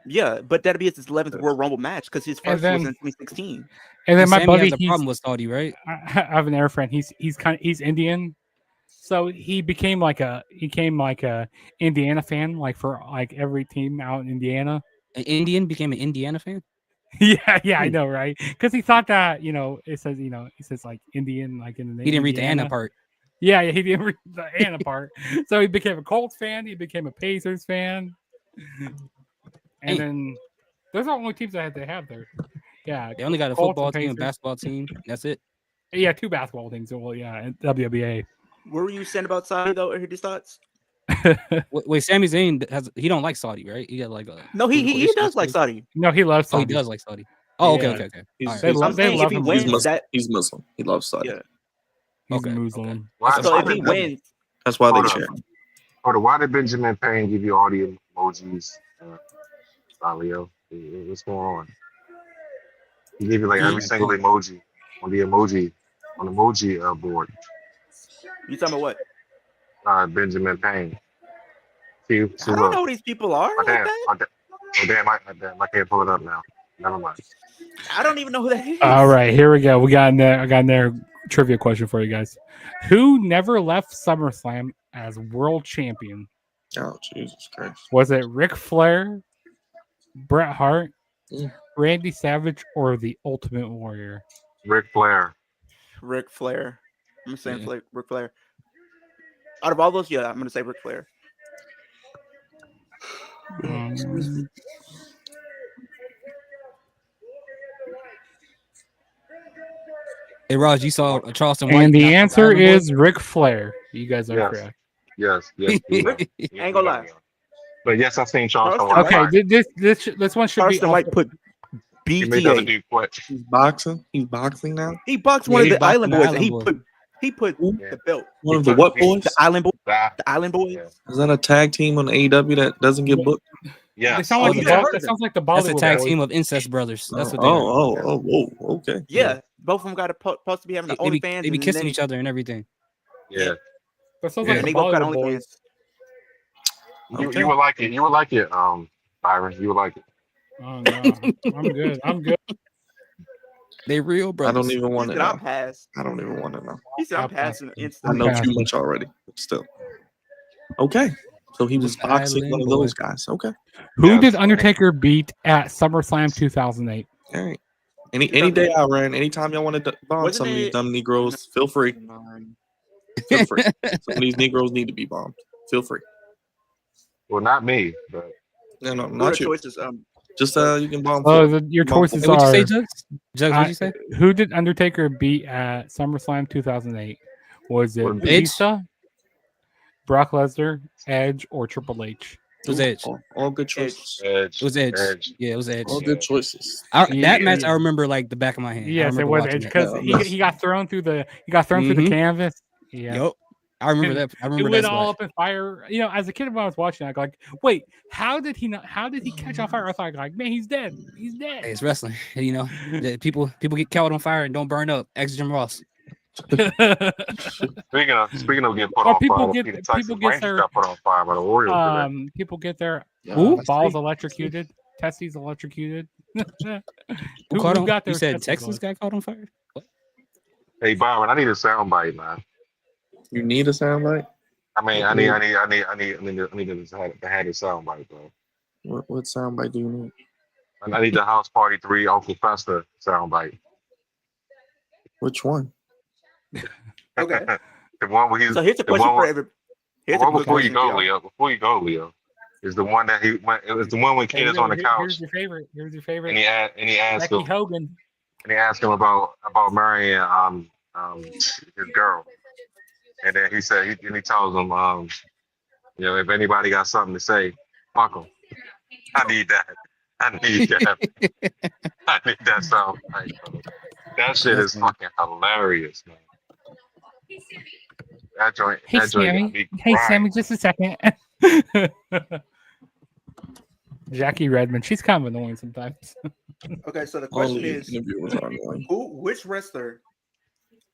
Yeah, but that'd be his 11th Royal Rumble match because his first was in 2016. And then my Sammy buddy, has a problem with Saudi, right? I have an air friend. He's Indian, so he became like a Indiana fan, like for like every team out in Indiana. An Indian became an Indiana fan. Yeah, I know, right? Because he thought that it says like Indian, like in the name. He didn't read the Indiana. Anna part. Yeah, he didn't read the Anna part. So he became a Colts fan. He became a Pacers fan. And then those are the only teams that they have there. Yeah, They only got a Colts football and team, and Pacers. basketball team. That's it. Yeah, 2 basketball teams. Well, yeah, and WBA. What were you saying about Saudi though? Or his thoughts? Wait, Sami Zayn he don't like Saudi, right? He got like a No, he does like Saudi. No, he loves Oh, Saudi. he does like Saudi. Oh, okay, Yeah. okay, okay. He's, All right. They love if he him. wins, he's Muslim. that He's Muslim. He loves Saudi. yeah. He's Okay, a Muslim. So if he wins, That's why they Hold cheer. on. Hold on. Why did Benjamin Payne give you all the emojis? Leo, what's going on? He gave you like every single emoji on the emoji board. you talking about what? Benjamin Payne. See, I don't know who these people are. My Like damn, that. I can't pull it up now. Never mind. I don't even know who that is. All right, here we go. I got in there trivia question for you guys. Who never left SummerSlam as world champion? Oh, Jesus Christ. Was it Ric Flair, Bret Hart, Mm. Randy Savage, or the Ultimate Warrior? Ric Flair. Ric Flair. I'm saying Yeah. Ric Flair. Out of all those, yeah, I'm gonna say Ric Flair. Hey, Raj, you saw Charleston White. And the knock the answer Island Boy? is Ric Flair. You guys are Yes. correct. Yes. Ain't gonna lie. But yes, I've seen Charleston Charleston White. Okay, this one should Charleston be White put He made the other BTA. dude quit. He's boxing. He's boxing now. He boxed Yeah, one of he's the Island boxing the Boys, and Island he put Yeah. the belt. One of the what boys? The Island Boys. That- The Island Boys. Yeah. Is that a tag team on AEW that doesn't get booked? Yes. They sound like Oh, the yeah. Bo- that sounds like the That's a Bollywood tag Boys. team of incest brothers. That's what they are. Whoa, okay. Yeah, both of them got supposed to be having the They be OnlyFans. they be kissing each other and everything. Yeah. That sounds Yeah. like And the they both got Bollywood OnlyFans. Boys. Okay. You would like it. You would like it, Byron. You would like it. Oh no, I'm good. I'm good. They real I brothers. don't even He want to said, "I'm know. passed." I don't even want to know. He said, "I'm I'll pass. passing I instantly." know too passing. much already, but still. Okay. So he was Just boxing Island one of Boy. those guys. Okay. Who Yes. did Undertaker beat at SummerSlam 2008? All right. Any day I ran, anytime y'all want to bomb Wasn't some of these it- dumb Negroes, feel free. Feel free. Some of these Negroes need to be bombed. Feel free. Well, not me, but No, What are not the you. choices? Just you can bomb. Oh, Phil. your Come on, choices Hey, what'd you say, are. Jugs? Jugs, what'd you say? Who did Undertaker beat at SummerSlam 2008? Was it Edge? Batista, Brock Lesnar, Edge, or Triple H? It was Edge. All good choices. Edge. It was Edge. Yeah, it was Edge. All good choices. That match I remember like the back of my hand. Yes, it was Edge because he got thrown through the through the canvas. Yeah. Yep. I remember that. I remember it lit that. all up in fire. You know, as a kid when I was watching, I was like, wait, how did he catch on fire? I thought like, man, he's dead. He's dead. Hey, it's wrestling. You know, people get caught on fire and don't burn up. Ex Jim Ross. Speaking of getting put on fire, the Texas Rangers got put on fire by the Orioles today. People get their balls electrocuted, testes electrocuted. who got their? You said Texas got caught on fire. What? Hey Byron, I need a soundbite, man. You need a soundbite? I mean, I need to have a soundbite, bro. What soundbite do you need? I need the House Party 3 Uncle Fester soundbite. Which one? Okay. The one where he's. So here's a question for every. Before you go, Leo, is the one that it was the one when Kid is on the couch. Here's your favorite. And he asked Becky him. Hogan. And he asked him about marrying his girl. And then he said, he tells him, if anybody got something to say, fuck him. I need that. I need that sound. That shit is fucking hilarious, man. That joint. Hey, Sammy, just a second. Jackie Redmond, she's kind of annoying sometimes. Okay, so the question is, which wrestler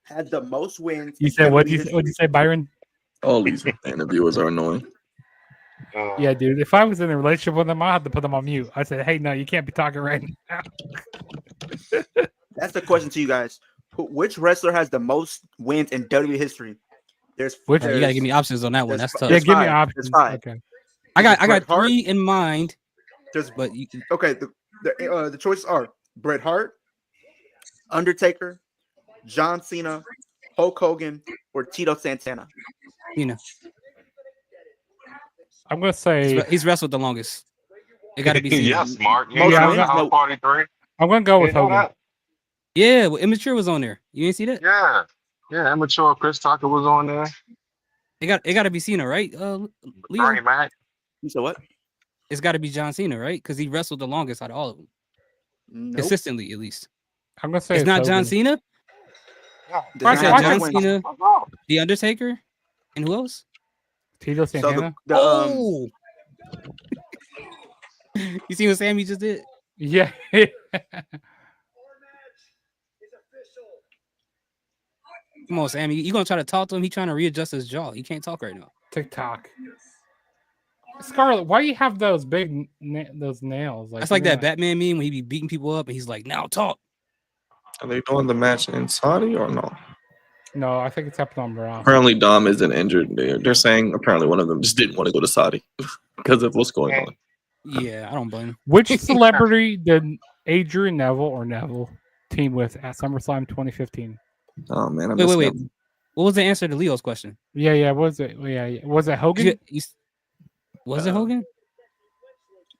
had the most wins? You said what? Did you say, Byron? All these interviewers are annoying. Yeah, dude. If I was in a relationship with them, I had to put them on mute. I said, "Hey, no, you can't be talking right now." That's the question to you guys. Which wrestler has the most wins in WWE history? You gotta give me options on that one. That's tough. Yeah, give me options. Okay. I got 3 in mind. Okay. The choices are Bret Hart, Undertaker, John Cena, Hulk Hogan, or Tito Santana. I'm gonna say he's wrestled the longest. It got to be Cena. Yes, Mark. House Party 3. I'm gonna go with Hogan. Yeah, well, Immature was on there. You didn't see that? Yeah. Immature. Chris Tucker was on there. It got to be Cena, right? Leo? Bernie Mac. You said what? It's got to be John Cena, right? Because he wrestled the longest out of all of them. Nope. Consistently, at least. I'm gonna say it's not Hogan. John Cena. John Cena, The Undertaker, and who else? Tito Santana. So you see what Sammy just did? Yeah. Come on, Sammy. You gonna try to talk to him? He trying to readjust his jaw. He can't talk right now. TikTok. Scarlett, why do you have those big those nails? That's like that Batman meme when he be beating people up and he's like, "Now talk." Are they doing the match in Saudi or no? No, I think it's happening on Raw. Apparently, Dom isn't injured. They're saying apparently one of them just didn't want to go to Saudi because of what's going on. Yeah, I don't blame him. Which celebrity did Adrian Neville team with at SummerSlam 2015? Oh man, wait. What was the answer to Leo's question? Yeah. Was it? Yeah. Was it Hogan? Was it Hogan?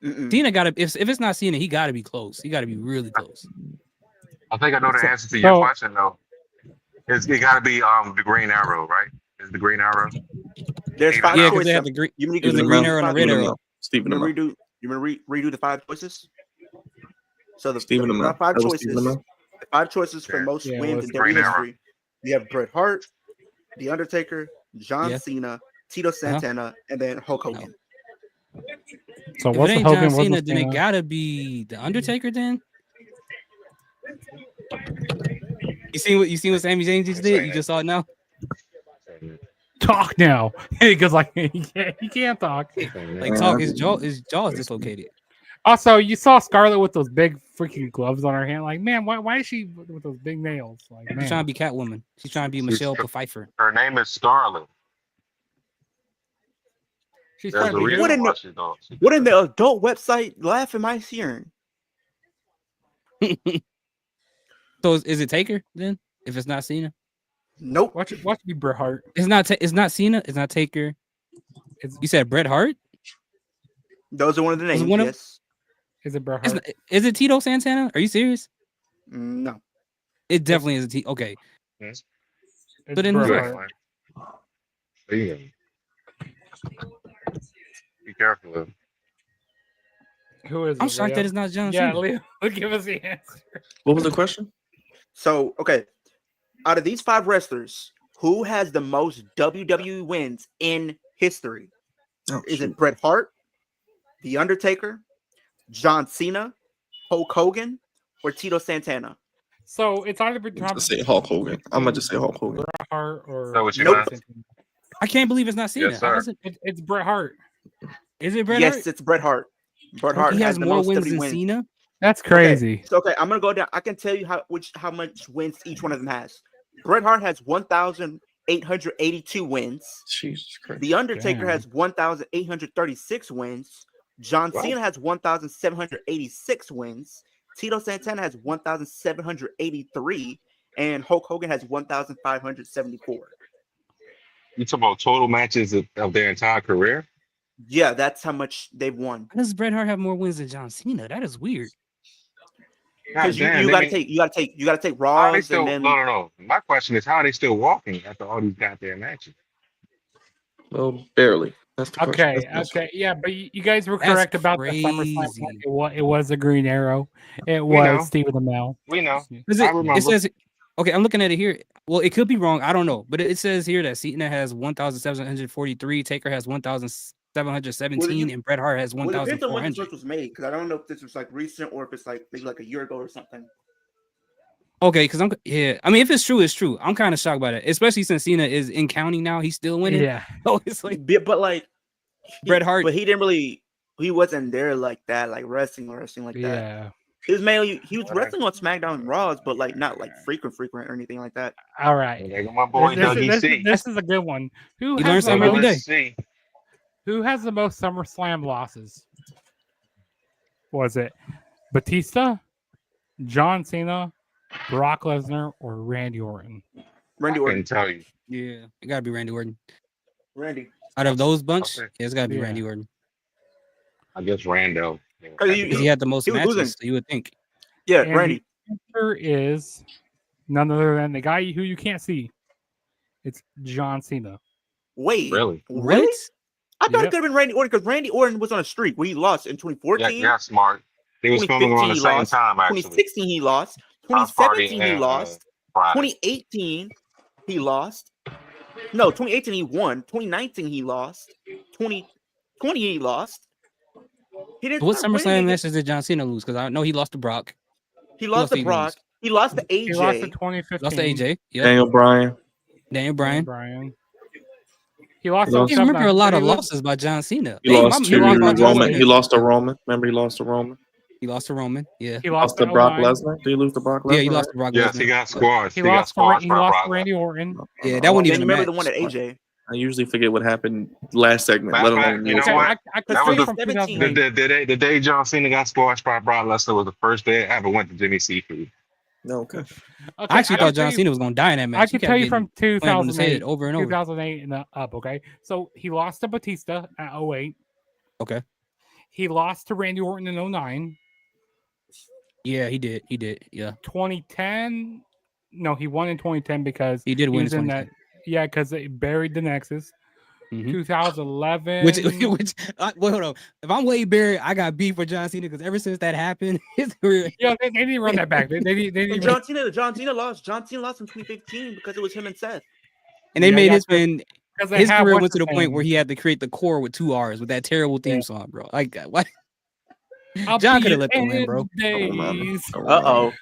Cena got to. If it's not Cena, he got to be close. He got to be really close. I think I know the answer to your question though. It got to be the Green Arrow, right? Is the Green Arrow? There's 5 choices. choices. They have the green arrow and the red arrow. Stephen You want to redo the 5 choices? So the Stephen Amell. 5 choices. The 5 choices for most wins in WWE history. We have Bret Hart, The Undertaker, John Cena, Tito Santana, and then Hulk Hogan. So if what's it ain't Hogan? John Cena, then it gotta be The Undertaker. Then you see what Sami Zayn just did? You just saw it now. Talk now, because like he can't talk. Like talk. His jaw is dislocated. Also, you saw Scarlett with those big freaking gloves on her hand. Like, man, why is she with those big nails? Like, man. She's trying to be Catwoman. She's trying to be Michelle Pfeiffer. Her name is Scarlett. She's what in the adult website laugh am I hearing? So is it Taker then? If it's not Cena? Nope. Watch it be Bret Hart. It's not Cena. It's not Taker. You said Bret Hart. Those are one of the names. Yes. Is it Bret Hart? Is it Tito Santana? Are you serious? No. It definitely is a T. Okay. It's But then Be careful. Who is it? I'm shocked Leo? that it's not John Yeah, Cena. Leo, give us the answer. What was the question? So, okay, out of these 5 wrestlers, who has the most WWE wins in history? Oh, Is shoot. it Bret Hart, The Undertaker, John Cena, Hulk Hogan, or Tito Santana? So it's either I'm between gonna say Hulk Hogan. I'm gonna just say Hulk Hogan. Bret Hart Is or that what you Nope. got? Santana. I can't believe it's not Cena. Yes, sir. It's Bret Hart. Is it Bret Yes, Hart? it's Bret Hart. Bret Hart He has has the more most wins WWE than wins. Cena. That's crazy. Okay, I'm gonna go down. I can tell you how much wins each one of them has. Bret Hart has 1,882 wins. Jesus Christ. The Undertaker Damn. has 1,836 wins. John What? Cena has 1,786 wins. Tito Santana has 1,783, and Hulk Hogan has 1,574. You talking about total matches of their entire career? Yeah, that's how much they've won. How does Bret Hart have more wins than John Cena? That is weird. God Because damn, you they gotta mean- take you gotta take How are they Raws still? and then No. My question is, how are they still walking after all these goddamn matches? Well, barely. That's the question. Okay, That's okay, yeah, but you guys were That's correct about the SummerSlam. crazy. It was the Green Arrow. It We know. was Stephen Amell. We know. Is I it? remember. It says. Okay, I'm looking at it here. Well, it could be wrong. I don't know, but it says here that Cena has 1,743, Taker has 1,717, and Bret Hart has well, it depends on when this 1,400. list was made. Because I don't know if this was like recent or if it's like maybe like a year ago or something. Okay, because I'm I mean, if it's true, it's true. I'm kind of shocked by that, especially since Cena is in counting now. He's still winning. Yeah. Oh, it's like But like Bret Hart. But he didn't really. He wasn't there like that, like wrestling like that. Yeah. He was mainly he was All right. wrestling on SmackDown and Raws, but like not like frequent or anything like that. All right. There go my boy This, Dougie this, C. this is a good one. Who You has learn the something every most, day. Who has the most SummerSlam losses? Was it Batista, John Cena, Brock Lesnar, or Randy Orton? Randy I Orton. couldn't tell you. Yeah, it gotta be Randy Orton. Randy. Out of those bunch, Okay. yeah, it's gotta be Yeah. Randy Orton. I guess Rando. Because Because he had the most he was matches, losing. so you would think. Yeah, And Randy. the answer is none other than the guy who you can't see. It's John Cena. Wait. Really? Really? What? I thought it Yep. could have been Randy Orton because Randy Orton was on a streak where he lost in 2014. Yeah, smart. They was filming around the 2015 he same lost. time, actually. 2016 he lost. House Party 2017 he and, lost. Friday. 2018 he lost. No, 2018 he won. 2019 he lost. 2020 he lost. He didn't What start winning SummerSlam again. matches did John Cena lose? Because I know he lost to Brock. He lost to he Brock. lose? He lost to AJ. He lost in 2015. Lost to AJ. Yep. Daniel Bryan. Daniel Brian. Bryan. He lost. He lost. I to remember a lot of Did he lose- losses by John Cena. He Dang, lost my to memory about John Roman. Cena. He lost to Roman. Remember, he lost to Roman. He lost to Roman. Yeah. He Lost lost to Brock 09. Lesnar. Did he lose to Brock Lesnar? Yeah, he lost to Brock Yes, Lesnar. he got squashed. He He got lost to squashed by Brock Brock. Randy Orton. Yeah, that wasn't Then even a remember match. the one at AJ. I usually forget what happened last segment, Matter let of alone fact, you years know ago. what? I could That say was from 17. 2008. The day John Cena got squashed by Brock Lesnar was the first day I ever went to Jimmy Seafood. No, okay. Okay, I actually can thought John tell you- Cena was going to die in that match. I He can kept tell you getting from slammed on his 2008, head over and over. 2008 and up. Okay, so he lost to Batista at 08. Okay. He lost to Randy Orton in 09. Yeah, he did. He did. Yeah. 2010. No, he won in 2010 because He did he win was in in that. Yeah, because they buried the Nexus. Mhm. 2011. Which well, hold on. If I'm Wade Barrett, I got beef for John Cena because ever since that happened, his career. Yeah, they didn't run that back. They And didn't. John Cena lost. John Cena lost in 2015 because it was him and Seth. And they Yeah, made yeah, his man. Because they His have career what's went to his the point name? where he had to create the core with 2 R's with that terrible theme song, bro. Like what? I'll John be could have your let them win, bro. days. Uh-oh.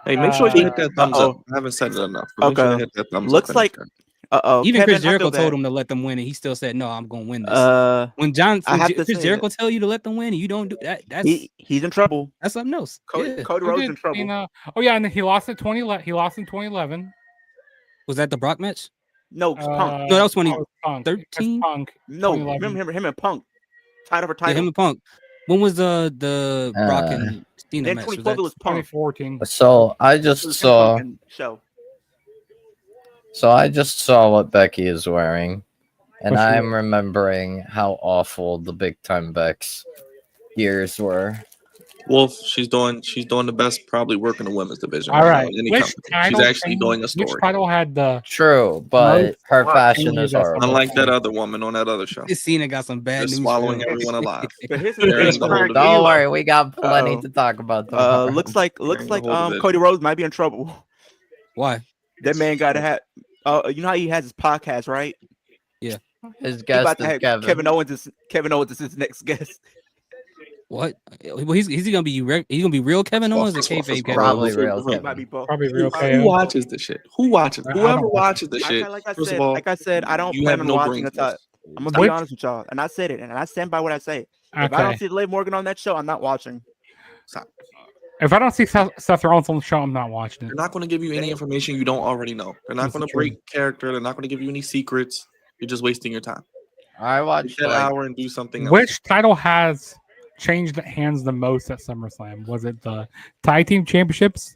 Hey, make sure you hit that thumbs Uh-oh. up. I haven't said it enough. But make sure Okay. you hit that thumbs Looks up. like uh-oh. Even Kevin, Chris Jericho I feel told bad. him to let them win, and he still said, "No, I'm going to win this." When I have to Chris say Jericho it. tell you to let them win, and you don't do that, that's He's in trouble. that's something else. Cody, Yeah. Cody Who Rhodes did in trouble. Cena- Oh yeah, and then he lost in 2011. Was that the Brock match? No, Punk. No, that was Punk. 2013. Punk. No, 2011. remember him and Punk. Title for Yeah, title. him and Punk. When was the Brock and Cena Then match? Was 2012 that it was Punk. 2014. So I It just was him, saw. Punk, and show. So I just saw what Becky is wearing, and What's she I'm remembering how awful the Big Time Beck's years were. Wolf, she's doing the best, probably working the women's division All right now right. in any Which company. She's title actually changed- doing a Which story. title had the True, but most her fashion changes is at horrible. Unlike that other woman on that other show. This Cena got some bad Just news. swallowing for him. everyone alive. But here's the Burying thing. the whole Craig, division. Don't worry, we got plenty Uh-oh. to talk about tomorrow. Looks like Burying the whole division. Cody Rhodes might be in trouble. Why? That man got to have. You know how he has his podcast, right? His He guest about to is have Kevin. Kevin Owens is his next guest. What? Well, he's he gonna be he's gonna be real Kevin Owens or kayfabe Kevin? Probably Owens? real He Kevin. might be both. probably real Who KO? watches this shit? Who watches? I Whoever don't watch watches this shit. Like First of all, I said, I don't you plan have on no watching brain until. trust. I'm gonna be honest with y'all, and I said it, and I stand by what I say. If I don't Okay. see Liv Morgan on that show, I'm not watching. If I don't see Seth Rollins on the show, I'm not watching it. They're not going to give you any information you don't already know. They're not This going is to true. break character. They're not going to give you any secrets. You're just wasting your time. I Take watched that like, hour and do something else. Which title has changed hands the most at SummerSlam? Was it the Tag Team Championships,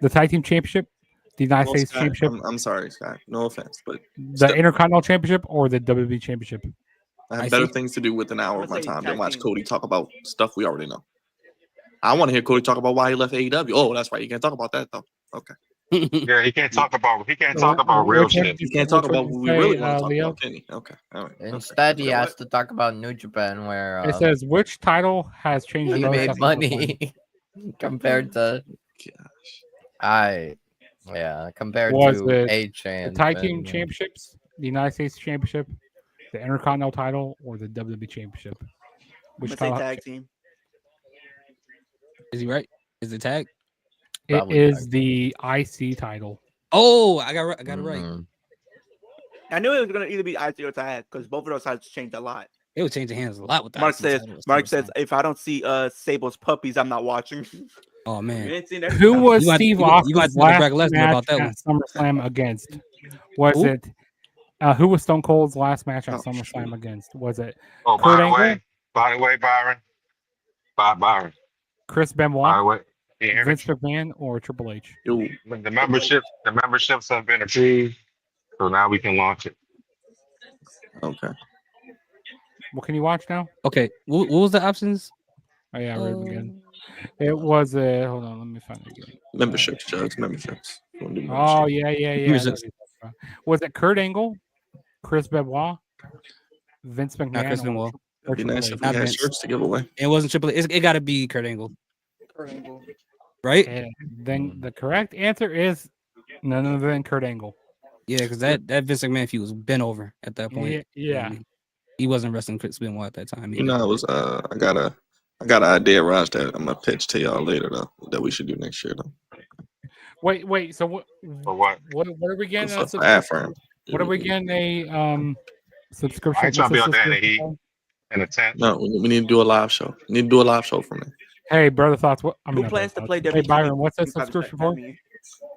the Tag Team Championship, the United Well, States Scott, Championship, I'm sorry, Scott. No offense, but the Intercontinental Championship, or the WWE Championship? I have I better see. things to do with an hour I'm of my gonna say time than tag watch team. Cody talk about stuff we already know. I want to hear Cody talk about why he left AEW. Oh, that's right. You can't talk about that though. Okay. Yeah, he can't talk about What real one shit. did you You can't say- talk which about one what did we you really say, want to talk Leo? about, can he? Okay. All right. instead, he Okay. has to talk about New Japan, where It says which title has changed the he most made at SummerSlam? money compared to compared Was to it A-Chain. The Tag Team Championships, the United States Championship, the Intercontinental title, or the WWE Championship? I'm Which gonna say title? tag team. Is he right? Is it tag? It Probably is the IC title. Oh, I got it right. Mhm. I knew it was gonna either be IC or tag because both of those sides changed a lot. It would change the hands a lot with the Mark IC says, title at Mark SummerSlam. says, if I don't see Sable's puppies, I'm not watching. Oh You man, ain't seen that. Who was You might- Steve you might have Austin's to let Brock last Lesnar know match about that at SummerSlam against? Was Who? it who was Stone Cold's last match at Oh, SummerSlam shoot. against? Was it Oh, Kurt by Angle, the way, Byron. Byron. Chris By Benoit, the way, yeah, Vince McMahon, or Triple H? Yo, the memberships have been approved, so now we can launch it. okay. What can you watch now? okay. What was the options? Oh yeah, I read them again. It was hold on, let me find it again. Memberships, Jugs. Memberships. You wanna do Oh membership? yeah. I know Here's what you're talking about. Was it Kurt Angle, Chris Benoit, Vince Not McMahon, Chris or Benoit. It'd be Triple nice H? if we Not had Vince. shirts to give away. It wasn't Triple H. It got to be Kurt Angle, Kurt Angle. right? And then the correct answer is none other than Kurt Angle. Yeah, because that Vince McMahon feud was bent over at that point. Yeah. He wasn't wrestling Chris Benoit at that time. You know, I was I got an idea, Raj, that I'm gonna pitch to y'all later though. That we should do next year though. Wait. So what? For what? What are we getting? It's an ad firm. What are we getting? A subscription? I ain't trying to be out there in the subscription heat for? in a tent. No, we need to do a live show. We need to do a live show from there. Hey, brother thoughts. What? Who plans to play Hey WWE? Byron, what's that 25% subscription for? me?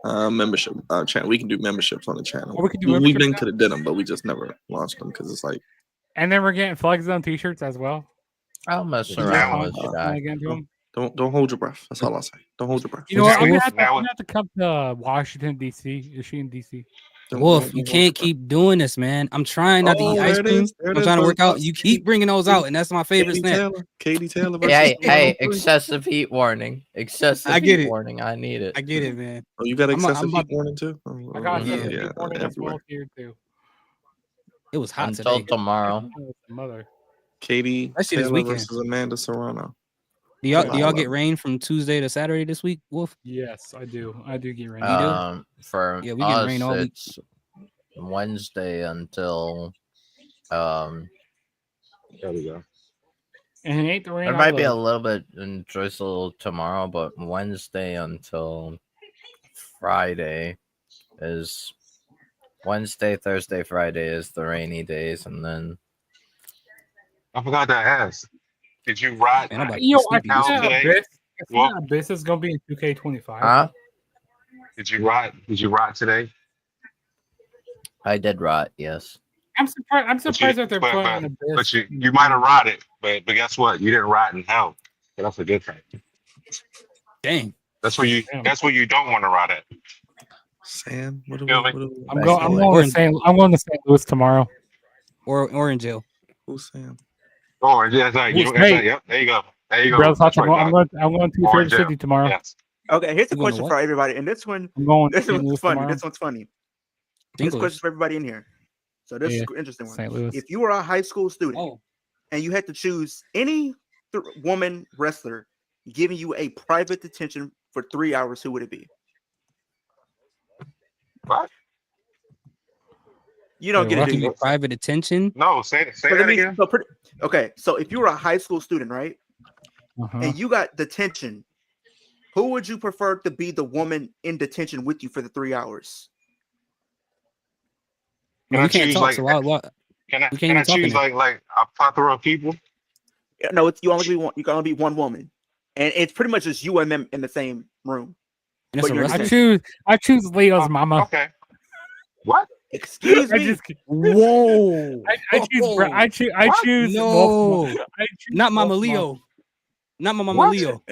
Membership channel. We can do memberships on the channel. Oh, we can do We've memberships been now? to the did them, but we just never launched them because it's like And then we're getting Flex Zone T-shirts as well. I'll mess Yeah, around well, with you Can I guys. get into 'em? don't hold your breath. That's all I say. Don't hold your breath. You know what? I'm Now gonna have to come to Washington D.C. Is she in D.C.? Wolf, you can't keep doing this, man. I'm trying not to eat Oh, ice there it cream. is. There it I'm is, trying to brother. work out. You keep bringing those out, and that's my favorite snack. Katie Taylor versus Hey, Stone Cold. excessive heat warning. Excessive I get heat it. warning. I need it. I get it, man. Oh, you got I'm excessive about- heat warning too? Oh, I got Yeah. some yeah, warning as well everywhere. here too. It was hot Until today. tomorrow. Mother. Katie That shit is Taylor weekend. versus Amanda Serrano. Do y'all Wow. get rain from Tuesday to Saturday this week, Wolf? Yes, I do. I do get ready. For Yeah, we getting rain us, all week. it's Wednesday until There we go. And it ain't the rain. there I might be a love. little bit in drizzle tomorrow, but Wednesday until Friday is Wednesday, Thursday, Friday is the rainy days, and then I forgot to ask. Did you ride? Man, I'm about to Yo, be I sleepy. Now think today? that Well- Abyss is gonna be in 2K25. huh? Did you ride? Did you ride today? I did rot, yes. I'm surprised. I'm surprised that they're but- playing Abyss. But you might have ride it, but guess what? You didn't ride in hell. So that's a good thing. Dang. That's where you. Damn. That's where you don't want to ride it. Sam, what do Feel we, me? what do we I'm Nice going. I'm boy. going to St. Louis tomorrow. Or in jail. Who's Sam? Oh, yeah, that's right. Who's That's right. Nate? Yep, there you go. There you go. Brothers, That's I'm right, going. Doc. I'm going to your Orange favorite Jam. city tomorrow. Yes. Okay, here's a You going to question what? for everybody, and this one, I'm going this to St. one's Louis funny. tomorrow. This one's funny. St. This Louis. question for everybody in here. So this is Yeah, an interesting one. St. Louis. If you were a high school student Oh, and you had to choose any woman wrestler giving you a private detention for 3 hours, who would it be? What? You don't Wait, get what? it, do give you? you private attention. No, say So that that means again. okay. So if you were a high school student, right, Uh-huh. and you got detention, who would you prefer to be the woman in detention with you for the 3 hours? Can We I can't choose talk. like? So why? Can I We can't can even I talk in choose there. like a plethora of people? No, it's you only be one. You can only be one woman, and it's pretty much just you and them in the same room. And it's But a you're in wrestler. I choose Leo's mama. Okay. What? Excuse I me. just Whoa! I choose I What? choose No, multiple. I choose not Mama multiple. Leo. Not my Mama What? Leo.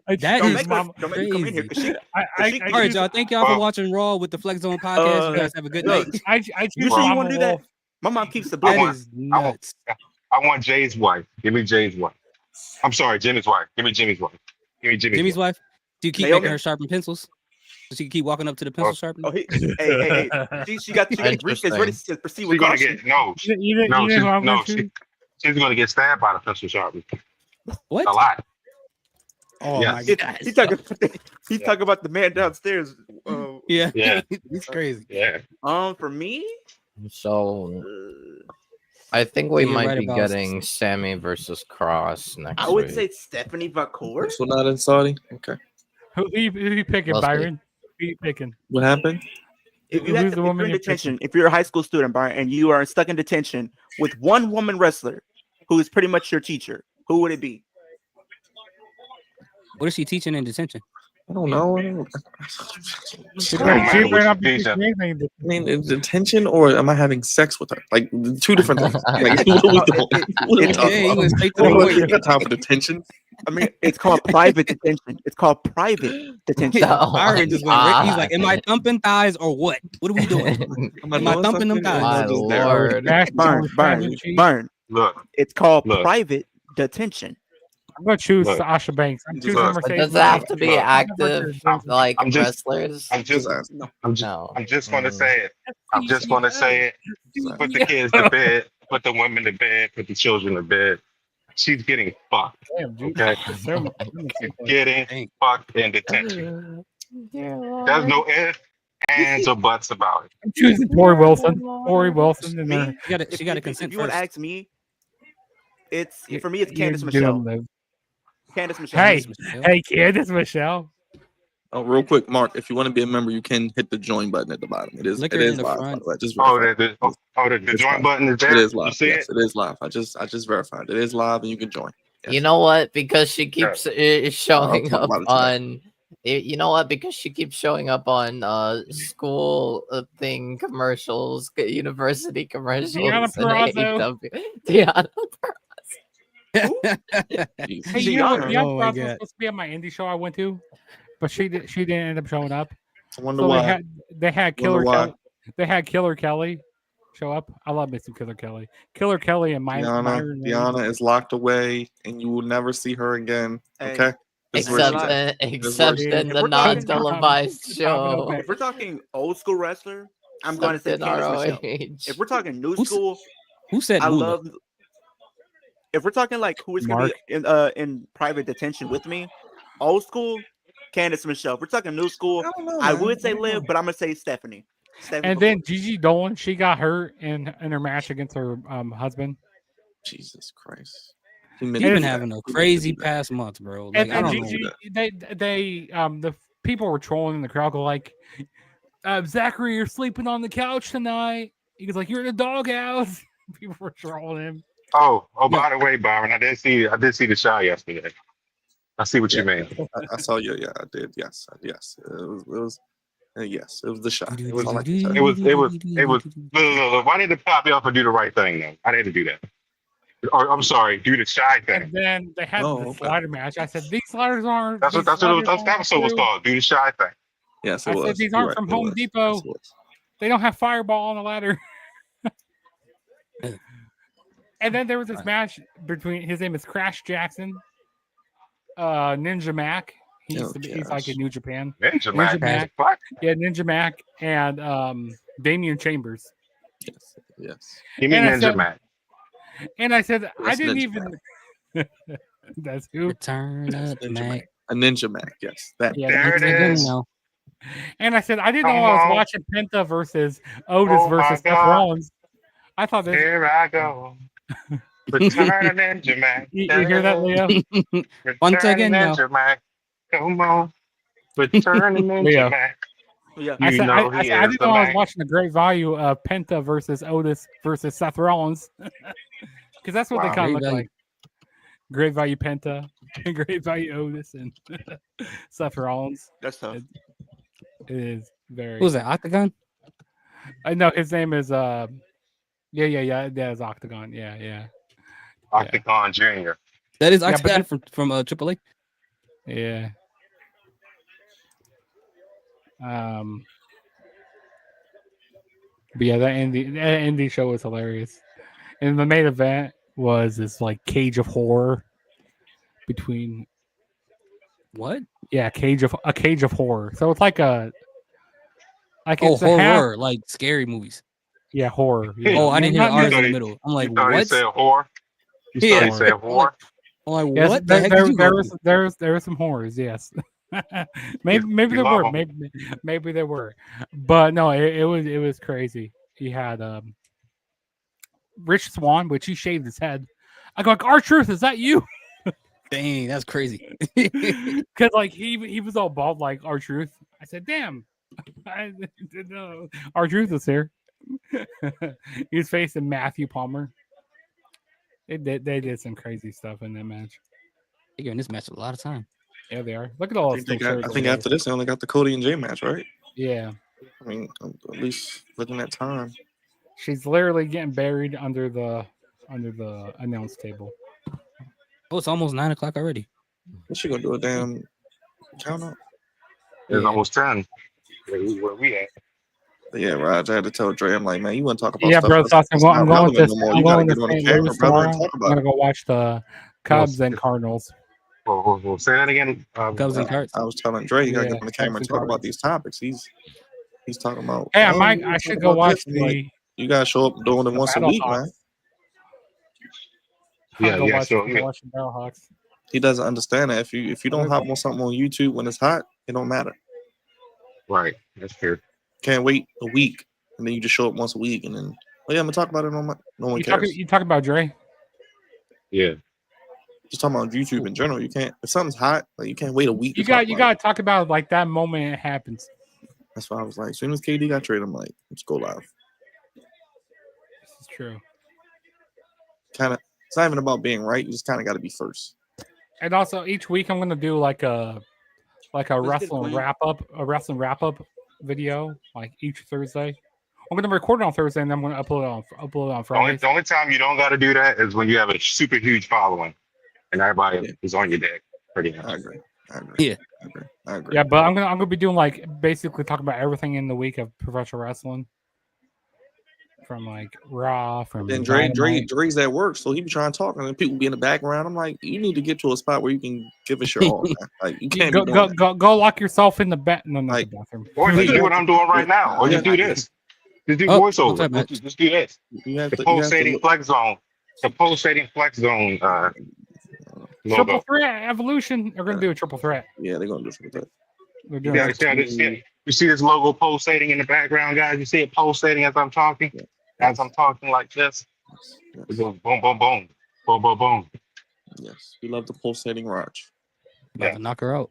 I That Don't is make her. Don't make her come in here crazy. because I she All right, choose y'all. Thank y'all for Well, watching Raw with the Flex Zone podcast. You guys have a good night. look, I you choose sure you Mama want to do that? Wolf. My mom keeps the I That blue. want is I want nuts. I want Jay's wife. Give me Jay's wife. I'm sorry, Jimmy's wife. Give me Jimmy's wife. Give me Jimmy's wife. wife. Do you keep Naomi? making her sharpen pencils? So she can keep walking up to the pencil sharpener? Oh, hey. She got the briefcase ready to proceed She's with gonna caution. get no. You know who I'm gonna choose? She's gonna get stabbed by the pencil sharpener. What? A lot. Oh Yes. my god. He's talking about the man downstairs. Yeah. Yeah. He's crazy. Yeah. For me, So I think we Yeah, might right be about- getting Sammy versus Cross next I would week. say Stephanie Vacour. So not in Saudi. Okay. Who you picking, We'll see. Byron? Who you picking? What happened? If you Who's had the to, if woman you're in you're detention, if you're a high school student, Byron, and you are stuck in detention with one woman wrestler who is pretty much your teacher, who would it be? What is she teaching in detention? I don't know. I mean, is detention or am I having sex with her? Like two different things. Like, what are we doing? What are we talking he about? went straight to the I point. don't got time for detention. I mean, it's called private detention. It's called private detention. Oh my Byron just went right. He's like, "Am I God. thumping thighs or what? What are we doing? Am Am I doing thumping them something? Or thighs?" am I My just there? lord. Burn. Look. It's called Look. private detention. I'm gonna choose Look. Sasha Banks. I'm choosing Look. But Mercedes. does it have to be Look. active like I'm just- wrestlers? I'm just No. I'm just gonna say it. I'm just gonna say it. Put the Yeah. kids to bed, put the women to bed, put the children to bed. She's getting fucked. Damn, dude. Okay. So- She's getting fucked in detention. There's no ifs, ands, or buts about it. I'm choosing Tori Wilson. Tori Wilson and Me, She got to if consent you want first. to ask me, for me, it's Candice You're Michelle. gonna live. Candice Michelle. Hey, hey, Candice Michelle. Oh, real quick, Mark. If you want to be a member, you can hit the join button at the bottom. It is. Look It her is in the live. By front. the way. Just Oh, verify. the It's join live. button is there. It is You live. see Yes, it? it is live. I just verified. It is live, and you can join. Yes. You know what? Because she keeps showing talk up about it today. on. You know what? Because she keeps showing up on school thing commercials, university commercials. Deanna and Purrazzo. AEW. Deanna. Jeez. Hey, you know what? Deanna. Deanna Oh my Purrazzo was God. supposed to be at my indie show I went to, but she didn't end up showing up. I wonder So why. they had Wonder Killer why. Kelly. They had Killer Kelly show up. I love me some Killer Kelly. Killer Kelly and Myron. Diana is locked away, and you will never see her again. Hey, Okay. This is where Except, she's at. except If in the we're talking- non-televised show. If we're talking old school wrestler, I'm going to say Except in Candice Michelle. ROH. If we're talking new Who's- school, Who said I Moolah? love. If we're talking like who is going to be in private detention with me, old school, Candice Michelle. If we're talking new school, I don't know, I man. would say I don't Liv, know. but I'm gonna say Stephanie. And then Gigi Dolan, she got hurt in her match against her husband. Jesus Christ. She's been having a crazy past month, bro. Like, And I don't Gigi, know. the people were trolling in the crowd. Go like, Zachary, you're sleeping on the couch tonight. He was like, you're in the doghouse. People were trolling him. Oh, by the way, Byron, I did see the show yesterday. I see what you mean. I saw you. Yeah, I did. Yes. Yes. It was yes, it was the shot. It was all I can tell you. It was. Look, why didn't the pop me up and do the right thing though? I didn't do that. Or I'm sorry, do the shy thing. And then they had Oh, the okay. slider match. I said, these sliders aren't. That's what that episode was called. Do the shy thing. Yes, I it was. said, these You're aren't right, from it Home was. Depot. Yes, it was. They don't have Fireball on the ladder. And then there was this match between, his name is Crash Jackson Ninja Mac. He's Oh, he's like in gosh. New Japan. Ninja Mac. Mac. What? Yeah, Ninja Mac and Damian Chambers. Yes, yes. Give me And I Ninja said, Mac. and I said, I Yes, didn't Ninja even. That's who. Return Yes, of the Ninja Mac. Mac. A Ninja Mac. Yes, that. Yeah, There Once it again, is. no. and I said, I didn't know Come I was on. watching Penta versus Otis Oh my versus Seth God. Rollins. I thought this. Here I go. Return of Ninja Mac. You hear that, Leo? Once Return again, of no. Ninja Mac. Come on. Return of Ninja Leo. Mac. Yeah. I You said, know I he said, I is didn't the know I was man. watching the great value of Penta versus Otis versus Seth Rollins. Because that's what they Wow. kind of Great look value. like. Great value Penta, great value Otis, and Seth Rollins. That's tough. It is very. Who was that? Octagon? I know his name is yeah. That is Octagon. Yeah. Octagon Jr. That is Yeah, but Octagon from AAA. Yeah. But yeah, that indie show was hilarious. And the main event was this like cage of horror between What? a cage of horror. So it's like Oh, it's a half, horror, like scary movies. yeah, horror. Yeah. Oh, I didn't hear the Not- R's in thought the he- middle. I'm like, You thought he what? said whore? You thought Yeah. he said whore? I'm like, Yes, what the heck did you go through? there were some horrors, yes. maybe You there love were, 'em. maybe there were, but no, it was crazy. He had Rich Swann, which he shaved his head. I go like, R-Truth, is that you? Dang, that's crazy. Because like he was all bald like R-Truth. I said, damn, I didn't know R-Truth was here. He was facing Matthew Palmer. They did some crazy stuff in that match. They're giving this match a lot of time. Yeah, they are. Look at all I those. think, I think after this, they only got the Cody and Jay match, right? Yeah, I mean, at least looking at time. she's literally getting buried under the announce table. Oh, it's almost 9 o'clock already. What's she gonna do a damn count out? It's Yeah. almost 10. Where we at? Yeah, Raj, I had to tell Dre, I'm like, man, you want to talk about Yeah, stuff bro. that's I'm not going relevant to no more. I'm You gotta going get to on the St. camera, Louis brother, tomorrow. and talk I'm about gonna it. go watch the Cubs and Cardinals. Well, say that again. Cubs and Cards. I was telling Dre, you gotta Yeah, get on the camera and Cubs and talk about Cards. these topics. He's talking about. Hey, I oh, might. you I talk should go about watch this. I'm like, the you gotta show up doing it once a week, Battlehawks. man. Yeah, I'll go yeah, watch, so, I'll yeah. watch the Battlehawks. He doesn't understand that if you don't hop on something on YouTube when it's hot, it don't matter. Right. That's fair. Can't wait a week and then you just show up once a week and then oh yeah, I'm gonna talk about it on my no one You cares. talking about Dre? Yeah. Just talking about YouTube in general. You can't if something's hot, like you can't wait a week. You to talk got about to talk about like that moment it happens. it. That's why I was like, as soon as KD got traded, I'm like, let's go live. This is true. Kind of, it's not even about being right. You just kind of got to be first. And also, each week I'm gonna do like a wrestling wrap up video, like each Thursday. I'm gonna record it on Thursday and then I'm gonna upload it on Friday. The only time you don't got to do that is when you have a super huge following and everybody is on your deck. Pretty much. I agree. Yeah. I agree. Yeah, but I'm gonna be doing like basically talking about everything in the week of professional wrestling, from like Raw, from Then Dynamite. Dre's at work, so he be trying to talk, and then people be in the background. I'm like, you need to get to a spot where you can give us your all, man. Like you can't be doing that. Go lock yourself in the no, not Like, the bathroom. Or just do what I'm doing right now. Or just do this. Just do voiceover. Just do this. The pulsating flex zone. The pulsating flex zone Triple logo. threat evolution. They're gonna do a triple threat. Yeah, they're gonna do something. They're doing You see this logo pulsating in the background, guys? You see it pulsating as I'm talking? As I'm talking like this? It goes boom, boom, boom. Boom, boom, boom. Yes, we love the pulsating Raj. About to knock her out.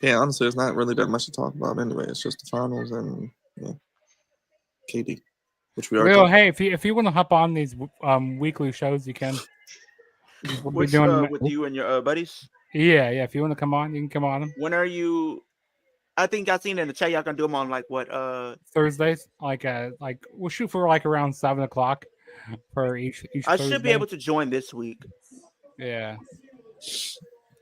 Yeah, honestly, it's not really that much to talk about anyway. It's just the finals and KD, which we already Leo, talked hey, if you want to hop on these weekly shows, you can. We'll be Which, doing with you and your buddies. Yeah. If you want to come on, you can come on them. When are you? I think I seen in the chat y'all gonna do them on like what? Thursdays, like we'll shoot for like around 7 o'clock for each. I Thursday. should be able to join this week. Yeah.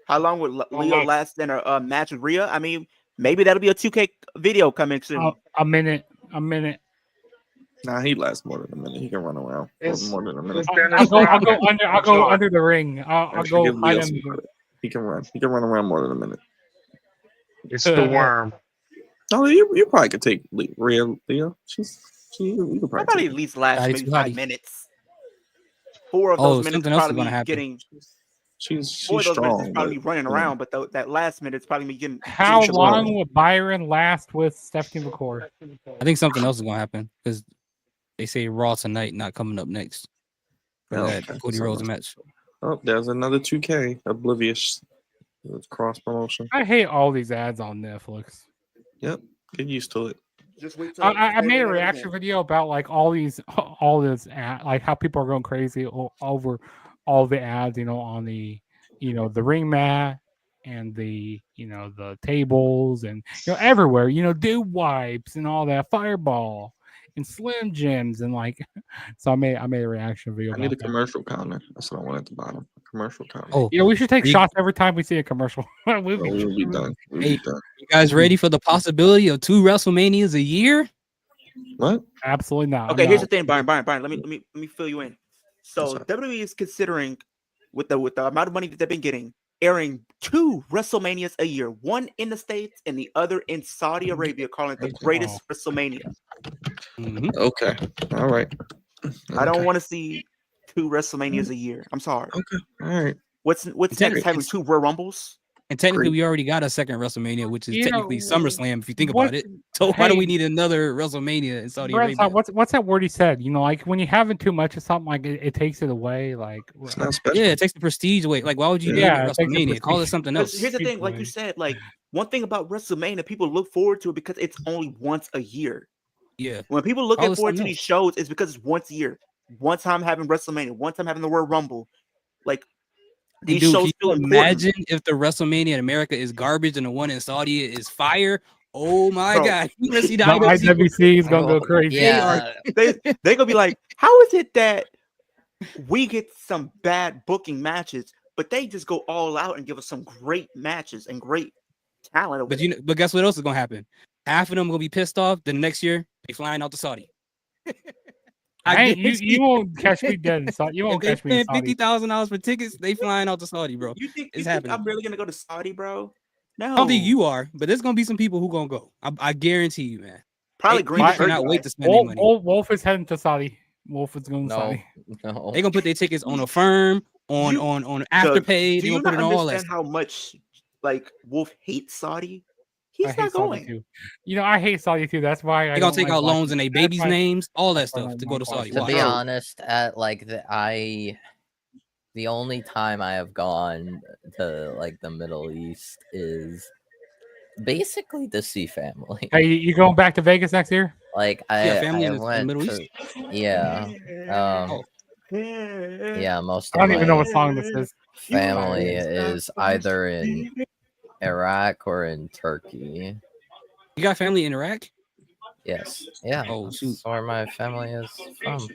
How long would Leo last in a match with Rhea? I mean, maybe that'll be a 2K video coming soon. A minute. Nah, he lasts more than a minute. He can run around for more than a minute. I'll go under the ring. I'll go Give hide Leo under some the credit. He can run. He can run around more than a minute. It's the worm. Oh, you probably could take Leo. You could I'll probably probably take at least last Hottie, maybe Hottie. 5 minutes. 4 of those minutes something else is probably gonna happen. getting. She's 4 of those minutes is strong. probably But, running you know, around, but that last minute's probably me getting. How should long learn. will Byron last with Stephanie McCord? I think something else is gonna happen because they say Raw tonight, not coming up next for that Okay, Cody so Rhodes much. match. Oh, there's another 2K. Oblivious. It's cross promotion. I hate all these ads on Netflix. Yep. Get used to it. Just wait till I made a Saturday reaction again. video about like all this ad, like how people are going crazy over all the ads, on the the ring mat and the the tables and everywhere, dude wipes and all that, Fireball and Slim Jims and like. So I made a reaction video. I need a about that. commercial counter. That's what I want at the bottom. A commercial counter. Oh, We should take you- shots every time we see a commercial. We'll be done. We'll Hey. be done. You guys ready for the possibility of 2 WrestleManias a year? What? Absolutely not. Okay, I'm here's not. the thing, Byron. Let me fill you in. So Yes, WWE is considering, with the amount of money that they've been getting, airing 2 WrestleManias a year, one in the States and the other in Saudi Arabia, calling it the greatest WrestleMania. Mhm. Okay. All right. I don't Okay. want to see 2 WrestleManias a year. I'm sorry. Okay. All right. What's next? Having 2 Royal Rumbles? And technically, Great. we already got a second WrestleMania, which is technically SummerSlam, if you think what- about it. So why do we hey, need another WrestleMania in Saudi Brett, Arabia? what's that word he said? Like when you have it too much of something, like it takes it away. Like It's not special. Yeah, it takes the prestige away. Like, why would you Yeah, name it it takes the WrestleMania? Call it prestige. something Because else. here's the thing, like you said, like one thing about WrestleMania, people look forward to it because it's only once a year. Yeah. When people look Call it forward to something these shows, it's because it's once a year. One time having WrestleMania, one time having the Royal Rumble. Like And these dude, shows can feel you important. imagine if the WrestleMania in America is garbage and the one in Saudi is fire? Oh my Bro, God. You gonna see the The IWC. IWC is gonna go crazy. Yeah, They gonna be like, how is it that we get some bad booking matches, but they just go all out and give us some great matches and great talent? over But there? but guess what else is gonna happen? Half of them gonna be pissed off. The next year they flying out to Saudi. You won't catch me dead in Saudi. You If won't they catch me in spend Saudi. $50,000 for tickets, they flying out to Saudi, bro. You think It's happening. I'm really gonna go to Saudi, bro? No, I don't think you are, but there's gonna be some people who gonna go. I guarantee you, man. probably Hey, green people shirt cannot guy. wait to spend their money. Wolf is heading to Saudi. Wolf is going to no, Saudi. no. They gonna put their tickets on Affirm, on You- Afterpay. Do They you gonna put not it on all that. understand Stuff. how much like Wolf hates Saudi? I He's hate not Saudi going. too. I hate Saudi too. That's why They gonna take out loans in their babies' names, all that that's why I stuff don't to go to like Saudi. To Watch. be honest, at like the only time I have gone to like the Middle East is basically to see family. Hey, you going back to Vegas next year? Like Yeah, family I in the went Middle to, East. yeah, Oh. yeah. Most I of don't even know my what song this is. family is either in Iraq or in Turkey. You got family in Iraq? Yes, yeah. Oh, shoot. That's where my family is from.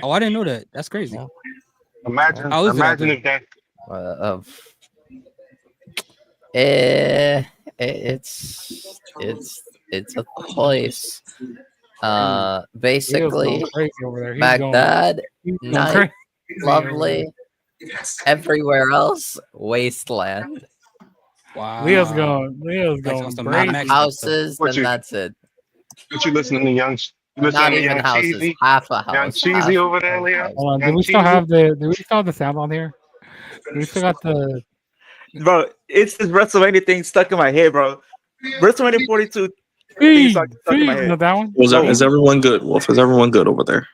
Oh, I didn't know that. That's crazy. Yeah. Imagine, How is it out imagine there? if that. It's a place. Basically, Leo's going crazy over there. He's Baghdad, he's going nice, crazy. lovely. Everywhere else, wasteland. Wow. Leo's going Like crazy. some Mad Max Houses, What and you- that's it. What you listening to, young? You listening Not to even young houses, cheesy? half a Young house. cheesy half over there, a Leo? house. Hold on. Do Young we still cheesy? have the sound on here? Do we still got the Bro, it's this WrestleMania thing stuck in my head, bro. WrestleMania 42 theme feed? song stuck in my head. That one? Is everyone good, Wolf? Is everyone good over there?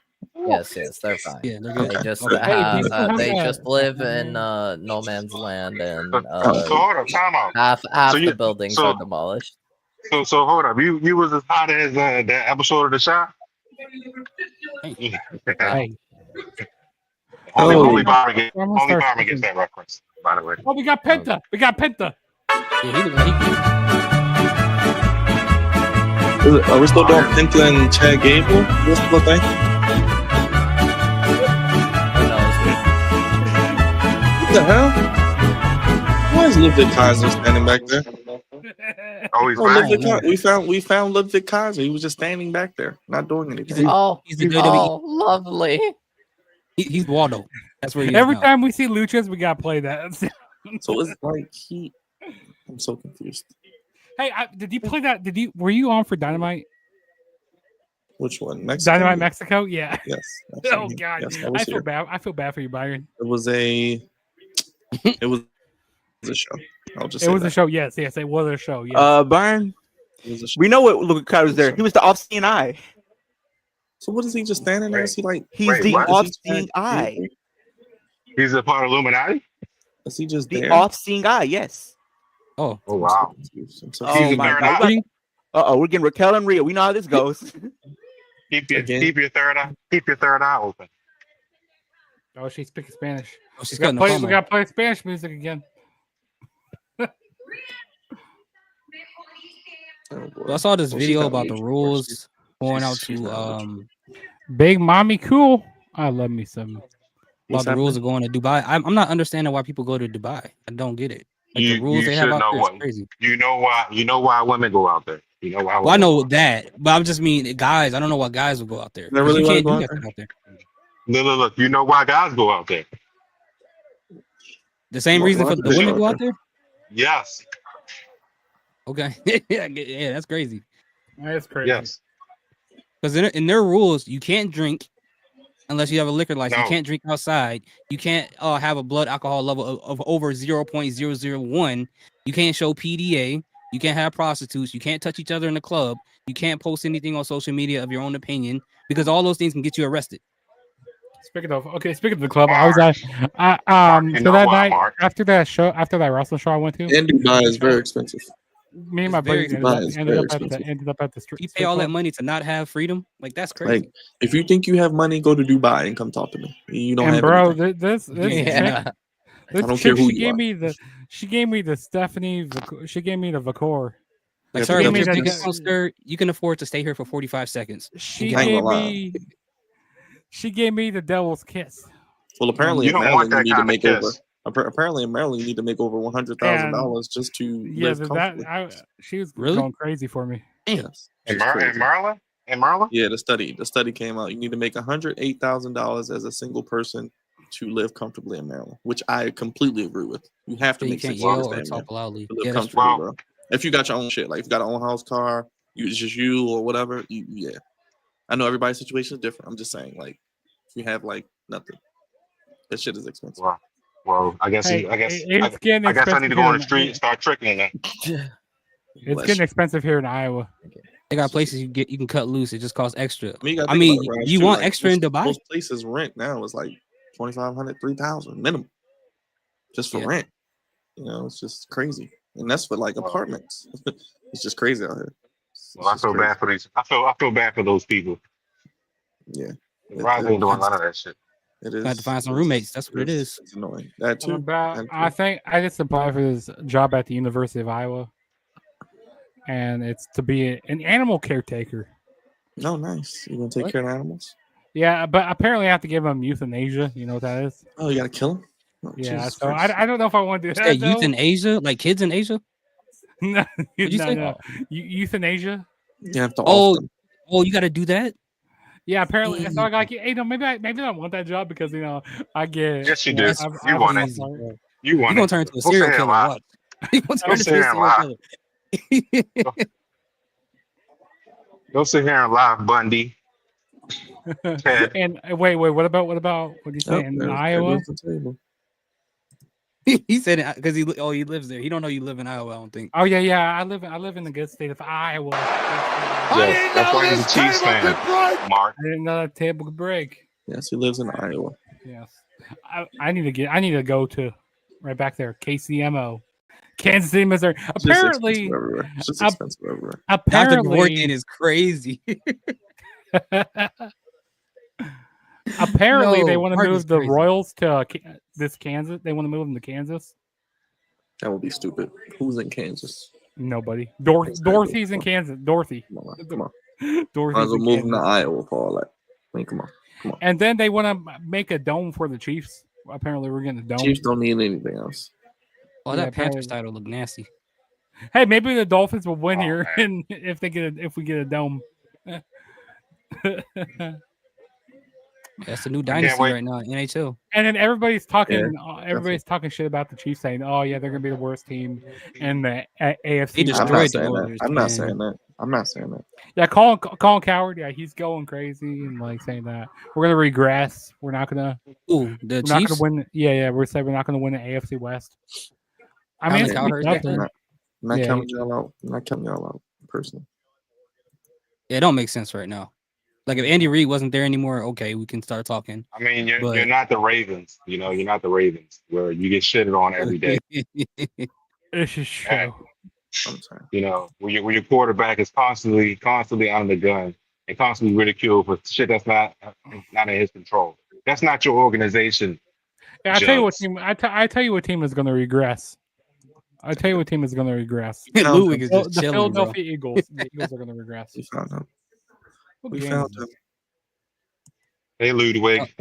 Yes, they're fine. Yeah, they're good. They just Okay. Hey, do you still have they that? just live in no man's land, and So hold up, time out. half So the you- buildings so- are demolished. So hold up. You was as hot as that episode of The Shop? Hey. Hey, Only Byron gets I'm gonna start that reference, by the way. oh, we got Penta. We got Penta. Yeah, he look like Are we still doing Penta and Chad Gable? What's the thing? Who knows? What the hell? Why is Ludwig Kaiser standing back there? Oh, he's Oh, back. we found Ludwig Kaiser. He was just standing back there, not doing anything. He's the WWE. Oh, lovely. He's Waldo. That's where he is Every now. time we see luchas, we gotta play that. So it's like I'm so confused. Hey, did you play that? Were you on for Dynamite? Which one? Mexico? Dynamite Mexico? Yeah. Yes. Oh God, Yes, I feel bad. I feel bad for you, Byron. It was a show. I'll just It say was a that. show. Yes, it was a show. Yes. Byron, It was a show. we know what Luke was there. He was the off-seeing eye. So what is he just standing there? Is he like He's Wait, the what? off-seeing eye. He's a part of Illuminati. Is he just The there? off-seeing eye. Yes. Oh, Oh wow. Oh my God. We're getting Raquel and Rhea. We know how this goes. Keep your third eye open. Oh, she's speaking Spanish. Oh, she's we cutting gotta the promo. we gotta play Spanish music again. So I saw this video about the rules going out to Big Mommy Cool. I love me some. about the rules of going to Dubai. I'm not understanding why people go to Dubai. I don't get it. Like the rules they have out there is crazy. You know why women go out there. You know why. Well, I know that, but I'm just mean guys. I don't know why guys would go out there. They really You wanna can't go do out that out there. Look. You know why guys go out there. The same reason for the women go out there. Yes. Okay, yeah, that's crazy. That's crazy. Yes. Because in their rules, you can't drink unless you have a liquor license. No. You can't drink outside. You can't have a blood alcohol level of over 0.001. You can't show PDA. You can't have prostitutes. You can't touch each other in the club. You can't post anything on social media of your own opinion because all those things can get you arrested. Speaking of the club, I was at so that night after that wrestling show I went to. And Dubai is very expensive. Me and my buddies ended up at the street. You pay all that money to not have freedom? Like that's crazy. Like if you think you have money, go to Dubai and come talk to me. You don't have bro, anything. this I don't care who she you gave are. me the she gave me the Vacor. Like, sorry, if you're a monster, you can afford to stay here for 45 seconds. She gave me the devil's kiss. Well, apparently You in don't want Maryland you that need to kind of make over. kiss. Apparently in Maryland you need to make over $100,000 just to live comfortably. She was Really going crazy for me. Yes. In It's crazy. Maryland? In Maryland? Yeah, the study came out. You need to make $108,000 as a single person to live comfortably in Maryland, which I completely agree with. You have to So you make can't $6 yell or damn talk near loudly. to live Yeah, that's comfortably, true. bro. If you got your own shit, like if you got your own house, car, it's just you or whatever. Yeah, I know everybody's situation is different. I'm just saying, like, if you have like nothing, that shit is expensive. Well, I guess Hey, I guess it's getting I guess I need to go on the expensive street here and start tricking that. It's getting expensive here in Iowa. They got places you can cut loose. It just costs extra. I mean, you, I mean, about it, you too. want Like, extra in Dubai? Most places rent now is like $2,500, $3,000 minimum, just for rent. You know, it's just crazy, and that's for like apartments. It's just crazy out here. Well, I feel bad for these. I feel bad for those people. Yeah, Rob ain't doing none of that shit. It is. I have to find some roommates. That's what it is. It's annoying. That too. I think I just applied for this job at the University of Iowa, and it's to be an animal caretaker. No, nice. You gonna take care of animals? Yeah, but apparently I have to give them euthanasia. You know what that is? Oh, you gotta kill them? Oh, Yeah, Jesus so Christ. I don't know if I want to do Yeah, that. youth in Asia, like kids in Asia. No, What'd you say? no. Euthanasia. You have to Oh, off them. oh, you got to do that. Yeah, apparently. So I got, hey, no, maybe I want that job because I get. Yes, you do. You want it. You You're want gonna it. turn into a Go serial say it killer. live. Watch. You're gonna turn Go into say a it serial live. killer. Go sit here and live, Bundy. Ted. And wait, what about what do you say in Iowa? He said it because he lives there. He don't know you live in Iowa. I don't think. Oh yeah. I live in the good state of Iowa. Yes, that's why he's a Chiefs fan. Mark. I didn't know that table could break. Yes, he lives in Iowa. Yes, I need to go to right back there. KCMO, Kansas City, Missouri. Apparently, It's just expensive everywhere. Dr. Apparently, Gorgon is crazy. apparently No, they want to Mark move is the crazy. Royals to this Kansas. They want to move them to Kansas. That would be stupid. Who's in Kansas? Nobody. Dorothy's in Kansas. Dorothy. Come on. Dorothy's Might as well in move them to Kansas. Iowa for all that. I mean, come on. And then they want to make a dome for the Chiefs. Apparently, we're getting a dome. Chiefs don't need anything else. Oh, Yeah, that Panthers apparently. title look nasty. Hey, maybe the Dolphins will win Oh, here, man. and if we get a dome. That's the new I can't dynasty wait. right now, NHL. And then everybody's talking. Yeah, Everybody's talking shit about the Chiefs, saying, "Oh yeah, they're gonna be the worst team in the AFC." They West." I'm not destroyed the saying that. Oilers. I'm not man. saying that. I'm not saying that. Yeah, Colin Coward. Yeah, he's going crazy and like saying that we're gonna regress. We're not gonna Ooh, the We're not Chiefs. gonna win. Yeah. We're saying we're not gonna win the AFC West. I mean, Colin it's gonna be Cowherd tough. said that? man. I'm not Yeah, counting y'all out. I'm not counting y'all out personally. Yeah, it don't make sense right now. Like if Andy Reid wasn't there anymore, okay, we can start talking. I mean, you're But not the Ravens. You know, you're not the Ravens where you get shitted on every day. This is true. I'm sorry. You know, when your quarterback is constantly under the gun and constantly ridiculed for shit that's not in his control. That's not your organization. Yeah, I tell you what Jugs. team. I tell you what team is gonna regress. I tell you what team is gonna regress. Ludwig is just The chilling, bro. Philadelphia Eagles. The Eagles are gonna regress. We found him. What We game found is him. this? Hey, Ludwig.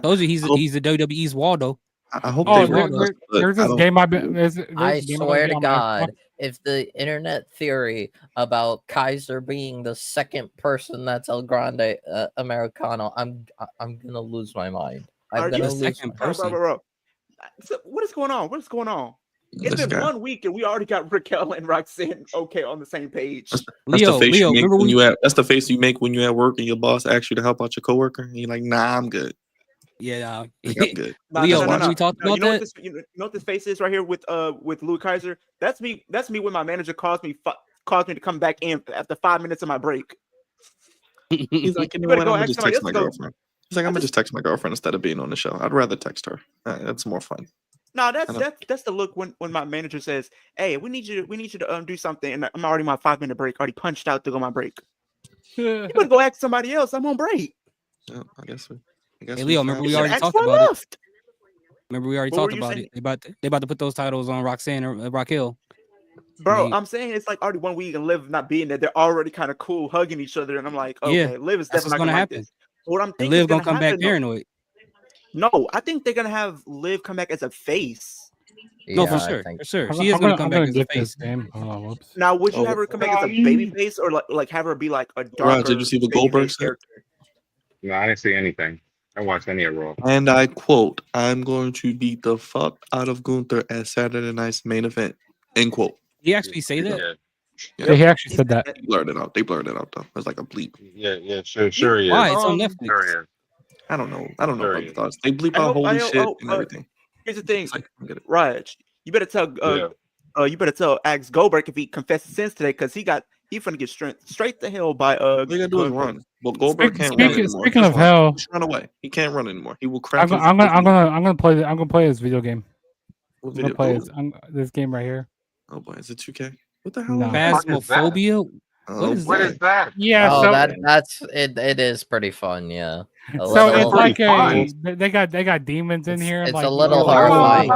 Told you he's the WWE's Waldo. I hope Oh, they won us, but there's I this don't. game I've been. There's I a game swear I've to been on my God, if the internet theory about Kaiser being the second person that's El Grande Americano, I'm gonna lose my mind. I'm Are gonna you lose. second bro, person? bro. So what is going on? What is going on? It's This been guy. 1 week and we already got Raquel and Roxanne okay on the same page. That's Leo, the face Leo, you make remember when we you at. That's the face you make when you at work and your boss asks you to help out your coworker. And you're like, nah, I'm good. Yeah, Like, I'm good. No, Leo, no, no, remember no. we talked No, you about know what that? this you know what this face is right here with Louis Kaiser? That's me when my manager calls me to come back in after 5 minutes of my break. He's like, you know better what? go I'm gonna ask just somebody text else my to go. girlfriend. He's like, I'm gonna just text my girlfriend instead of being on the show. I'd rather text her. That's more fun. No, I don't- that's the look when my manager says, "Hey, we need you to do something," and I'm already my 5 minute break, already punched out to go on my break. You better go ask somebody else. I'm on break. Yeah, I guess Hey, Leo, remember You we should already ask talked before I about it. left. Remember we already What were talked you about saying? it. They about to put those titles on Roxanne or Raquel. Bro, They- I'm saying it's like already 1 week and Liv not being there. They're already kind of cool, hugging each other, and I'm like, Yeah, okay, Liv is that's definitely what's not gonna like happen. this. But what I'm And thinking is Liv gonna gonna come back happen. paranoid. No, I think they're gonna have Liv come back as a face. No, Yeah, for I sure, think for sure. I'm She is gonna come back gonna as a get this face. game. Hold on, whoops. Now, would you Oh, have her come back as a baby face or like have her be like a darker? Raj, did you see what baby Goldberg face said? character? No, I didn't see anything. I watched any of Raw. And I quote, "I'm going to beat the fuck out of Gunther at Saturday night's main event." End quote. He actually say that? Yeah, Yeah, he actually said that. He blurred it out. They blurred it out though. It was like a bleep. yeah, sure he Why? is. It's on Netflix. Sure he is. I don't know. I don't know Sure about he the is. thoughts. They bleep I out hope- I holy hope- shit oh, and everything. Here's the thing, It's like, I get it. Raj. You better tell Yeah. you better tell Axe Goldberg if he confesses sins today because he finna get straight to hell by All you gotta do is Gunther. run. Well, Goldberg can't run anymore. Speaking Just of run. hell, Just run away. He can't run anymore. He will I'm crack his. gonna play his video game. What I'm video? gonna play Ooh. this game right here. Oh boy, is it 2K? What the hell? No. Is that? Phasmophobia? Oh, What is What that? is that? Yeah, Oh, so that's it. It is pretty fun. Yeah. A so little- it's like pretty they got demons in here. It's like, a little you know, horrifying.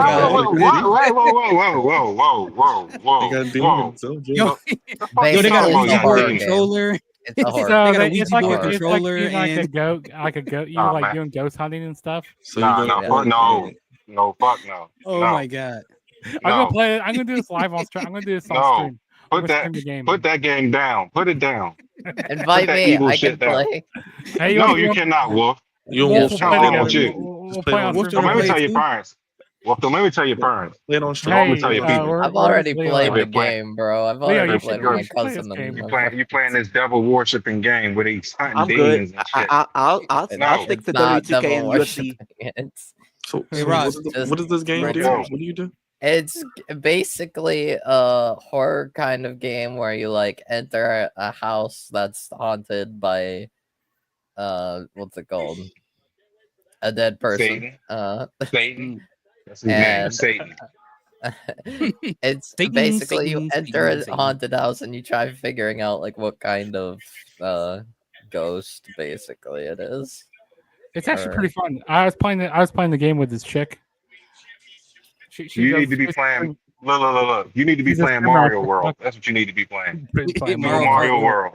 Whoa. They got demons. Oh, Yo, Basically, yo, they got a it's Ouija horror board game. controller. It's a horror. So They got a it's Ouija like board it's like controller being like a and goat, you're Oh, like man. doing ghost hunting and stuff. So you No, fuck no. oh No. my god. I'm gonna No. play it. I'm gonna do this live on stream. I'm gonna do this on No. stream. I'm Put gonna stream the game. that game down. Put it down. Invite that me. evil I shit can down. play. Hey, No, want- you cannot, Wolf. You don't Wolf wolf will What's play wrong together. with you? We'll Just play play on on- Wolf stream. So let me play tell it your too? parents. Well, so let me tell your parents. Play it on stream. Let me Hey, tell you people. where- I've where's already Leo played at? the game, bro. I've Leo, already you played should- with my you should play this cousin. game. You playing this devil worshiping game where they hunting I'm demons good. and shit. I'll No. stick to It's not WWE 2K and devil UFC. worshiping. It's So, Hey, so Raj, what does this game Let's do? go. What do you do? It's basically a horror kind of game where you like enter a house that's haunted by what's it called? A dead person. Satan. That's his name. and Satan. it's Satan, basically you Satan, enter a Satan. haunted house and you try figuring out like what kind of ghost basically it is. It's actually Or- pretty fun. I was playing the game with this chick. She You does- need to be playing. Look. You need to be She's a playing streamer. Mario World. That's what you need to be playing. playing Mario Mario Kart World.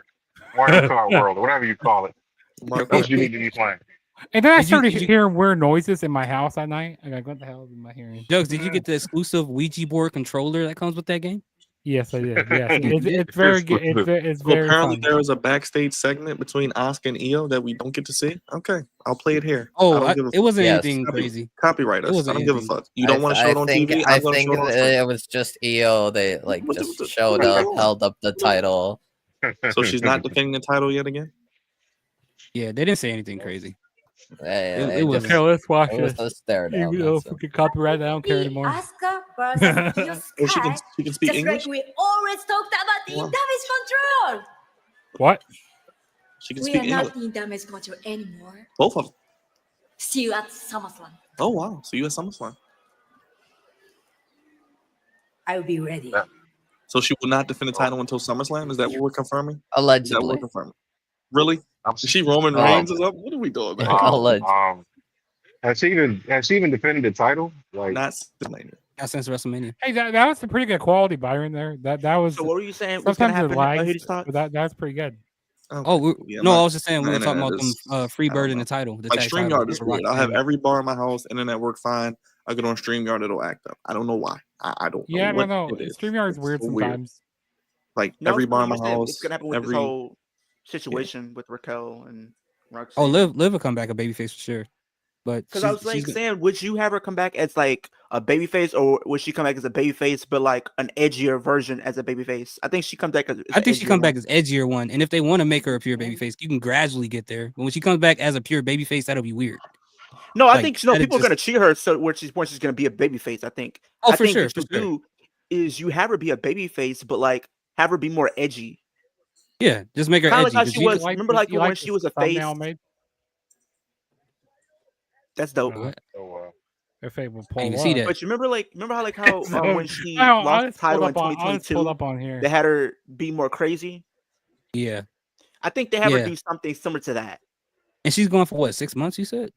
Mario Kart World, or whatever you call it. Mario That's what Kart. you need to be playing. And then I Did you- started did you- hearing weird noises in my house at night. I'm like, what the hell am I hearing? Jugs, did you get the exclusive Ouija board controller that comes with that game? Yes, I did. Yes, it's very good. It's So very apparently fun. there was a backstage segment between Asuka and Io that we don't get to see. Okay, I'll play it here. I Oh, don't give a it wasn't Yes. anything crazy. copyright It us. I wasn't don't give a anything. fuck. You don't want to show it on TV? I I'm going to think show it on screen. it was just EO. They like What the- just what the- showed what are up, you held up the title. So she's not defending the title yet again? Yeah, they didn't say anything crazy. It was- just Okay, let's watch it was this. a stare down. Even though That's if we it. get copyright, I don't care anymore. Asuka versus Io Oh, Sky. she can speak Just English? like we always talked about in Wow. damage control. What? She can We speak are English. not in damage control anymore. Both of them. See you at SummerSlam. Oh, wow. So you at SummerSlam. I'll be ready. Yeah. So she will not defend the title until SummerSlam? Is that what we're confirming? Is that what Allegedly. we're confirming? Really? I'm Is she Roman Um, Reigns or something? What are we doing, man? Alleged. has she even defended the title? Like, Not WrestleMania. Not since WrestleMania. Hey, that was a pretty good quality Byron there. That was. So what were you saying? What's gonna Sometimes it happen? lags, Here to talk? but that's pretty good. Oh, Yeah, no, my- I was just saying we my were talking internet about them is- free I don't bird in know. the title. The Like tag title StreamYard is for Rock weird. I'll have and every bar in my house, internet work fine. I get on StreamYard, it'll act up. I don't know why. I don't Yeah, know I don't know. what it is. StreamYard is It's weird so sometimes. Like No, every it's bar in my what you said. house, It's gonna happen with this every whole situation with Raquel and Roxanne. Oh, Liv will come back a babyface for sure. But Because I was like saying, would you have her come back as like a babyface, or would she come back as a babyface, but like an edgier version as a babyface? I think she comes back as. I think she comes back as edgier one. And if they want to make her a pure babyface, you can gradually get there. But when she comes back as a pure babyface, that'll be weird. No, I Like, think that'd people are just- gonna cheer her so where she's gonna be a babyface. I think. Oh, I for think sure, what for you sure. do is you have her be a babyface, but like have her be more edgy. Yeah, just make her Kind of edgy. like how 'cause she you- was. Remember, like you when like she this was a face. thumbnail made? That's dope. What? If they will I pull didn't up. see that. But you remember how like how when she I lost the just pulled title in up on- I just pulled 2022, up on here. they had her be more crazy. Yeah. I think they have her Yeah. do something similar to that. And she's going for what, 6 months, you said?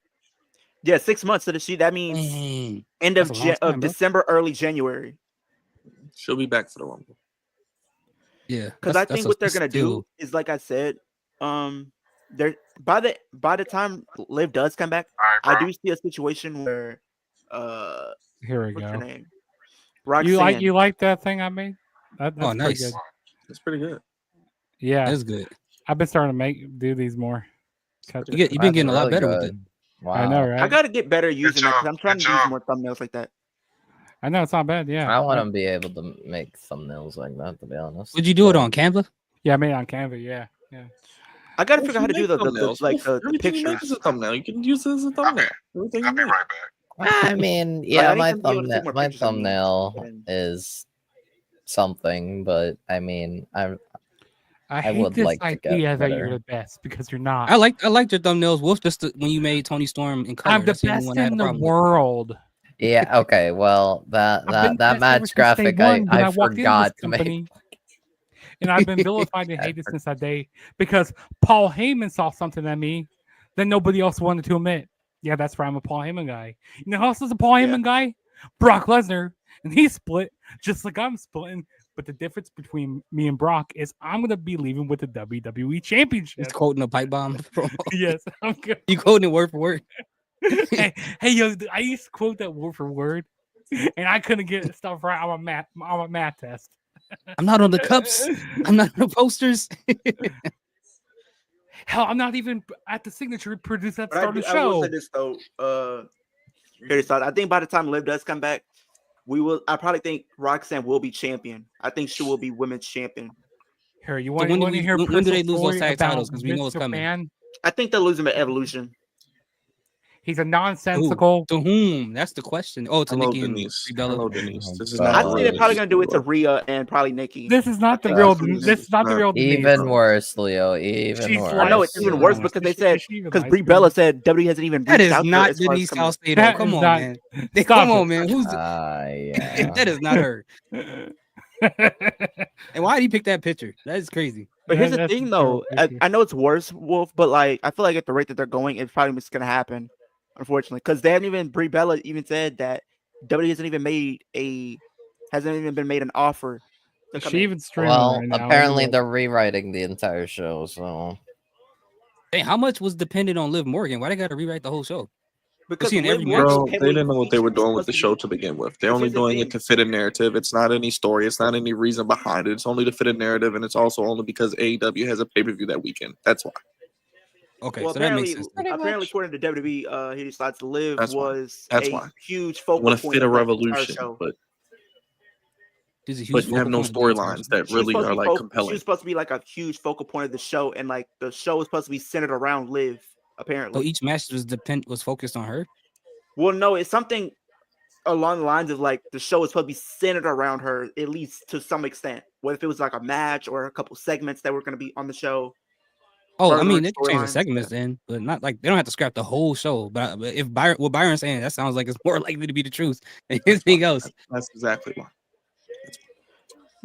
Yeah, 6 months. So that means Dang. end That's of a long time, bro. December, early January. She'll be back for the Rumble. Yeah. Because I think what they're gonna do is, like I said, they're by the time Liv does come back, I do see a situation where Here we what's go. her name? Roxanne. You like that thing I made? That's Oh, pretty nice. good. That's pretty good. Yeah, That's good. I've been starting to do these more. You've been getting a lot better with it. Wow. I know, right? I gotta get better using that job, because I'm trying good to use job. more thumbnails like that. I know it's not bad. Yeah, I want to be able to make thumbnails like that, to be honest. Would you do it on Canva? Yeah, I made it on Canva. Yeah. I gotta Well, figure out how to if you do make thumbnails, the everything you make pictures. is a thumbnail. You can use it as a thumbnail. Everything you I'll be make. right back. I mean, I yeah, need my to be able to take more pictures of me. thumbnail And- is something, but I mean, I hate would this like to get idea that you're better. the best because you're not. I liked your thumbnails. Wolf, just when you made Tony Storm in color. I'm the That's only best one I had a in the problem with. world. Yeah, okay. Well, I've been that best ever match since day graphic, one when I walked into forgot this to make. company. And I've been vilified and hated since that day because Paul Heyman saw something in me that nobody else wanted to admit. Yeah, that's right. I'm a Paul Heyman guy. You know who else is a Paul Heyman guy? Brock Lesnar. And he's split just like I'm splitting. But the difference between me and Brock is I'm going to be leaving with the WWE Championship. He's quoting a pipe bomb. Yes, I'm good. You quoting it word for word. hey, yo, I used to quote that word for word, and I couldn't get stuff right on my math test. I'm not on the cups. I'm not on the posters. Hell, I'm not even at the signature producer at the But start of the I will show. say this though. Here's the thought. I think by the time Liv does come back, I probably think Roxanne will be champion. I think she will be women's champion. Here, you So want when to hear when do they personal lose those story tag about titles? Because we know it's Mr. coming. Fan? I think they'll lose him at Evolution. He's a nonsensical. To whom? That's the question. Oh, to Hello, Nikki and Denise. Brie Bella. Hello, Denise. This is I not. I the think real they're probably Denise. gonna do it to Rhea and probably Nikki. This is not the think real. that's what it This is not the real. Denise. Even worse, Leo. Even She's worse. I know it's even worse because they said because Brie Bella said WWE hasn't even That reached is out to her not as far as Denise coming. Salcedo. That Come is on, not- man. Stop Come it. on, man. Who's Yeah. that? Is not her. And why did he pick that picture? That is crazy. But here's the That's thing, a though. terrible picture. I know it's worse, Wolf, but like I feel like at the rate that they're going, it's probably just gonna happen. Unfortunately, because they haven't even Brie Bella even said that WWE hasn't even been made an offer. To come She in. even streaming Well, right now. apparently anyway. they're rewriting the entire show, so Hey, how much was dependent on Liv Morgan? Why they got to rewrite the whole show? Because seeing every Liv match. was Bro, they heavily didn't know what they were featured. doing with the show to begin with. They're Because only here's the doing it thing. to fit a narrative. It's not any story. It's not any reason behind it. It's only to fit a narrative, and it's also only because AEW has a pay-per-view that weekend. That's why. Okay, Well, so that makes sense. apparently, according to WWE, he decides to Liv That's why. was That's a why. huge You focal want to point fit a of that entire revolution, show. but This is a huge you have focal no point of the entire storylines show. that She was really supposed are to be like She was compelling. supposed to be like a huge focal point of the show, and like the show was supposed to be centered around Liv. So Apparently, each match was focused on her. well, no, it's something along the lines of like the show is supposed to be centered around her, at least to some extent. What if it was like a match or a couple segments that were going to be on the show? Oh, I furthering mean, they can change the storylines? segments then, but not like they don't have to scrap the whole show. But if what Byron's saying, that sounds like it's more likely to be the truth than anything else. That's exactly why.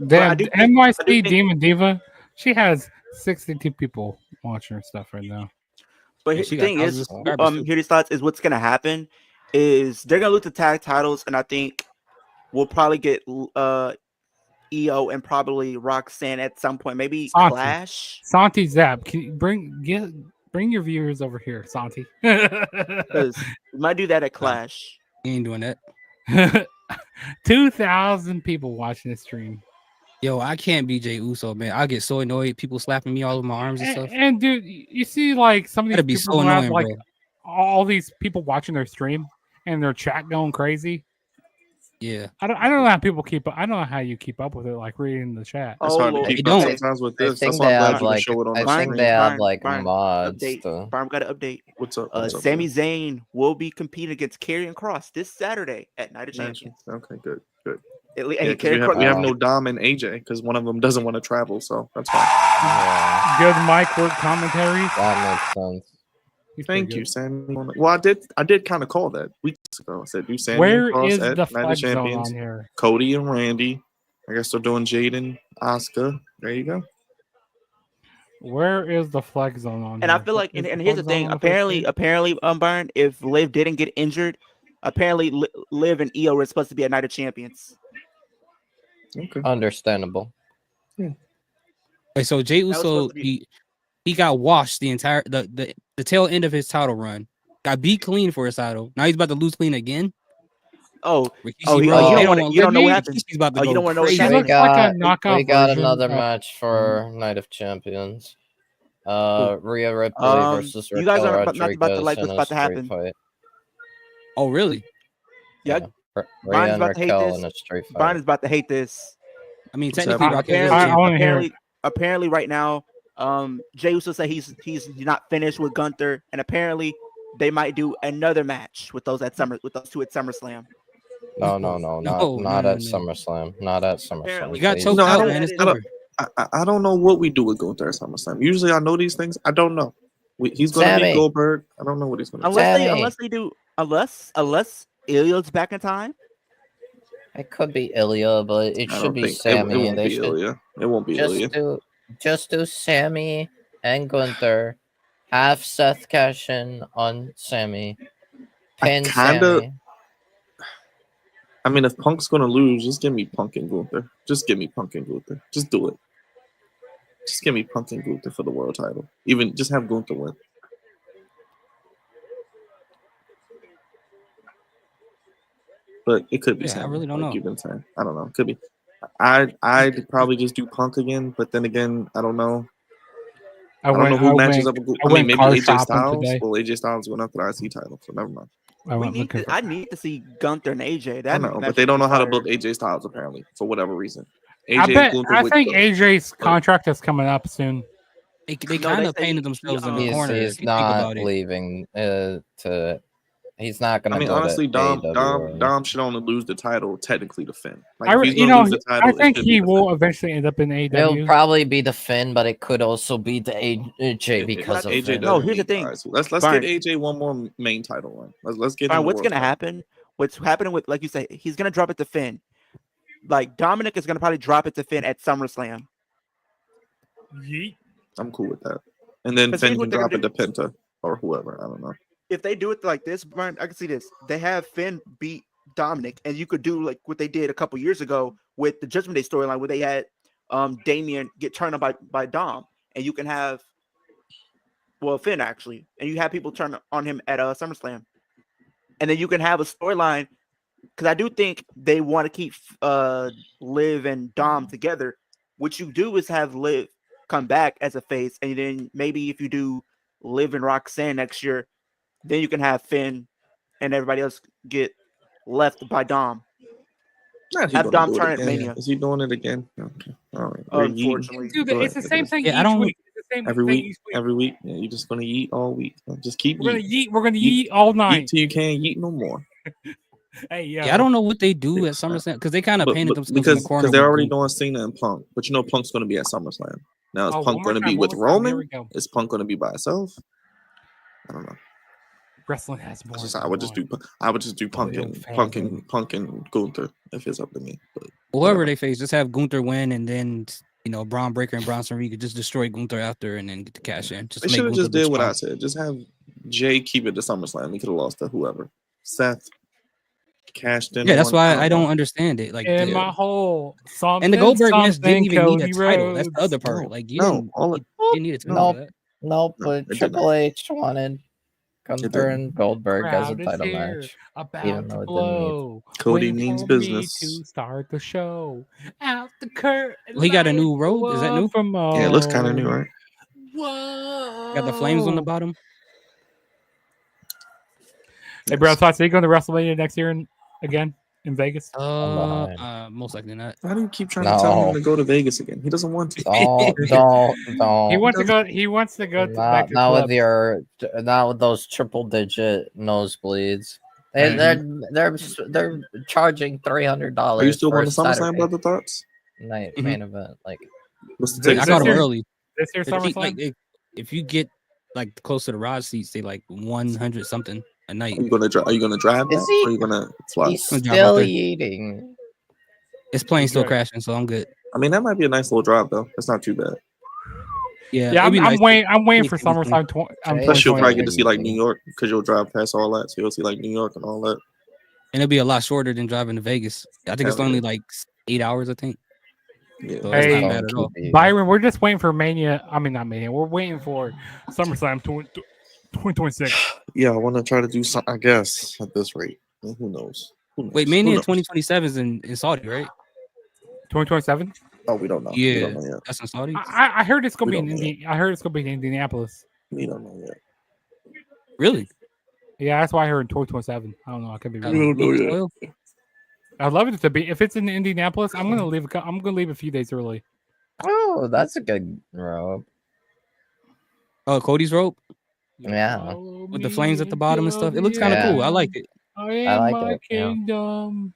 Damn, do think- NYC Demon Diva, she has 62 people watching her stuff right now. But Yeah, the she got thing is, thousands of subscribers, too. here's thoughts is what's gonna happen is they're gonna lose the tag titles, and I think we'll probably get EO and probably Roxanne at some point, maybe Santi. Clash. Santi Zap, can you bring your viewers over here, Santi? Because we might do that at Clash. He ain't doing that. 2,000 people watching this stream. Yo, I can't be Jey Uso, man. I get so annoyed. People slapping me all over my arms and stuff. And dude, you see like some of these That'd be people so who have annoying, like bro. all these people watching their stream and their chat going crazy. Yeah. I don't know how people keep up. I don't know how you keep up with it, like reading the chat. It's hard to Lord. keep They up don't. sometimes with I this. think That's they why I'm glad have you can like show it on I the think screen. they have like Byron, mods. update. To... Byron, got an update. What's up? What's up? Sami Zayn will be competing against Karrion Cross this Saturday at Night of Champions. Okay, good. And Yeah, he 'cause we Karrion have Cross- no Dom and AJ because one of them doesn't want to travel, so that's fine. Yeah, Good mic work commentary. that makes sense. He's pretty Thank good. you, Sammy. Well, I did kind of call that weeks ago. I said do Sammy Where and Cross is at the Night of flex zone Champions. on here? Cody and Randy. I guess they're doing Jaden, Asuka. There you go. Where is the flex zone on And here? I feel like, Is and the here's the flex zone thing. on the first page? Apparently, Byron, if Liv didn't get injured, apparently Liv and EO were supposed to be at Night of Champions. Okay. Understandable. Wait, so Jey was Uso, supposed to be- he got washed the entire the tail end of his title run. Got beat clean for his title. Now he's about to lose clean again. Oh, Rikishi, you bro, don't they wanna- want- you don't know what Rikishi's happened. about to Oh, you go don't wanna know what crazy. She happened. looks like a knockout We got version another of- match for Night of Champions. Rhea Ripley versus you guys Raquel are not about to Rodriguez like in what's a about to street happen. fight. Oh, really? Yeah, Rhea Brian's and about to hate Raquel this. in a street fight. Brian is about to hate this. I mean, What's technically, happening? Raquel is I champion. wanna hear it. Apparently, right now, Jey Uso said he's not finished with Gunther, and apparently they might do another match with those two at SummerSlam. No, No, not no. at SummerSlam. Not at SummerSlam. Apparently. You got please. choked No, I out, don't- man. It's I don't- over. I don't know what we do with Gunther at SummerSlam. Usually I know these things. I don't know. He's going to Sammy. meet Goldberg. I don't know what he's going to do. Unless Ilya's back in time. It could be Ilya, but it I should don't be think Sammy. it won't They be should Ilya. It won't be Ilya. just do Sammy and Gunther. Have Seth cash in on Sammy. Pin Sammy. I mean, if Punk's going to lose, just give me Punk and Gunther. Just give me Punk and Gunther. Just do it. Just give me Punk and Gunther for the world title. Even just have Gunther win. But it could be. Yeah, I really don't know. You've been saying. I don't know. It could be. I'd probably just do Punk again, but then again, I don't know. I don't know who matches up with. I mean, maybe AJ Styles. Today. Well, AJ Styles went after the IC title, so never mind. I need to see Gunther and AJ. I know, but they don't know how to book AJ Styles apparently for whatever reason. AJ I think AJ's contract is coming up soon. They kind of painted themselves in the corner. He's if you think about not it. leaving. He's not going to. I mean, go honestly, to AEW. Dom should only lose the title technically to Finn. Like, I if he's gonna lose the title, I it think should he be will eventually end up in AEW. It'll probably be the Finn, but it could also be the AJ because of AJ. Finn. No, here's the thing. Right, so let's Byron, get AJ one more main title run. Let's get. Byron, what's gonna happen? What's happening with, like you say, he's gonna drop it to Finn. Like Dominic is gonna probably drop it to Finn at SummerSlam. Yeet. I'm cool with that. And then But Finn here's can what they're drop it gonna to Penta or whoever. I don't know. If they do it like this, Brian, I can see this. They have Finn beat Dominic, and you could do like what they did a couple years ago with the Judgment Day storyline, where they had Damian get turned on by Dom, and you can have Finn actually, and you have people turn on him at SummerSlam. and then you can have a storyline. Because I do think they want to keep Liv and Dom together. What you do is have Liv come back as a face, and then maybe if you do Liv and Roxanne next year, then you can have Finn and everybody else get left by Dom. Not he Have gonna Dom do it turn at again. Mania. Is he doing it again? Okay. All right. We're Unfortunately. yeeting. Dude, Go it's the ahead. same thing Yeah, I each don't- week. It's the same Every thing week. each week. Every week. Yeah, you're just gonna yeet all week. Just keep We're gonna yeeting. yeet. We're gonna Yeet- yeet all Yeet night. till you can't yeet no more. Hey, yo. Yeah, I don't know what they do at SummerSlam because they kind of painted themselves in the corner. Because they're with already Gunther. doing Cena and Punk, but you know Punk's gonna be at SummerSlam. Now is Oh, Punk one more gonna be time, with one more time. Here Roman? we go. Is Punk gonna be by himself? I don't know. Wrestling has more. I would just do Punk and Gunther if it's up to me. But Whoever they face, just have Gunther win, and then Braun Breaker and Bronson Reed could just destroy Gunther after, and then get the cash in. Just they make should have Gunther just did look what strong. I said. Just have Jay keep it to SummerSlam. He could have lost to whoever. Seth cashed in. Yeah, that's one why time. I don't understand it. Like, In my whole something, and the Goldberg match didn't even need a Cody title. That's the Rhodes. other part. Like, you No, didn't need a title for that. Nope, No, but it did Triple H wanted Gunther didn't. and Goldberg as a Crowd is title here, match, about even to though it didn't need. blow. Cody Wait means for business. Me to start the show. Out the curtain. Well, he got a new road. Is that new? From Yeah, it looks kind of new, right? Whoa. Got the flames on the bottom. Hey, bro, so are you going to WrestleMania next year again in Vegas? Most likely not. Why do you keep trying to tell him to go to Vegas again? He doesn't want to. Don't. He wants to go. He wants to go back to Not clubs. not with those triple digit nosebleeds. Right. They're charging $300. Are you still for going a to SummerSlam, Saturday brother? Thoughts? night main event. Like, What's the I ticket? got them early. This year's They're cheap, SummerSlam? like, if you get like close to the rod seats, they like 100 something a night. Are you gonna drive? Are you gonna drive Is that? he- Or are you gonna fly? he's I'm gonna drive out still there. eating. This plane's still Good. crashing, so I'm good. I mean, that might be a nice little drive though. That's not too bad. Yeah, Yeah, it'd be I'm nice. waiting. I'm waiting for Take it easy. SummerSlam. Plus, you'll probably get 2020. to see like New York because you'll drive past all that, so you'll see like New York and all that. And it'll be a lot shorter than driving to Vegas. I think it's Hell only yeah. like 8 hours, I think. Yeah. So that's Hey, not bad at all. Byron, we're just waiting for Mania. I mean, not Mania. We're waiting for SummerSlam 2026. Yeah, I want to try to do something. I guess at this rate, who knows? Who knows? Wait, Who Mania knows? 2027 is in Saudi, right? 2027. Oh, we don't know. We Yeah, don't know yet. that's in Saudi. I heard it's gonna We be in don't know I heard it's gonna be in Indianapolis. We don't know yet. Really? Yeah, that's why I heard in 2027. I don't know. I could be Uh, wrong. We don't know Lucas yet. Oil? I'd love it to be. If it's in Indianapolis, I'm gonna leave. I'm gonna leave a few days early. Oh, that's a good rope. Oh, Cody's rope Yeah. with the flames at the bottom and stuff. It looks kind of Yeah. cool. I like it. I I am like my it, yeah. kingdom.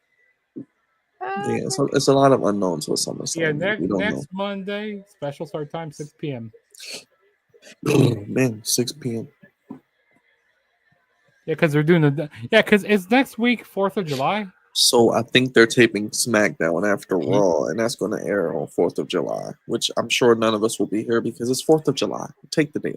Yeah, so it's a lot of unknowns with SummerSlam. Yeah, next we don't next Monday, special start time 6 p.m. know. Man, 6 p.m. Yeah, because they're doing the. Yeah, because it's next week, 4th of July. So I think they're taping SmackDown after Mhm. Raw, and that's going to air on 4th of July, which I'm sure none of us will be here because it's 4th of July. Take the day.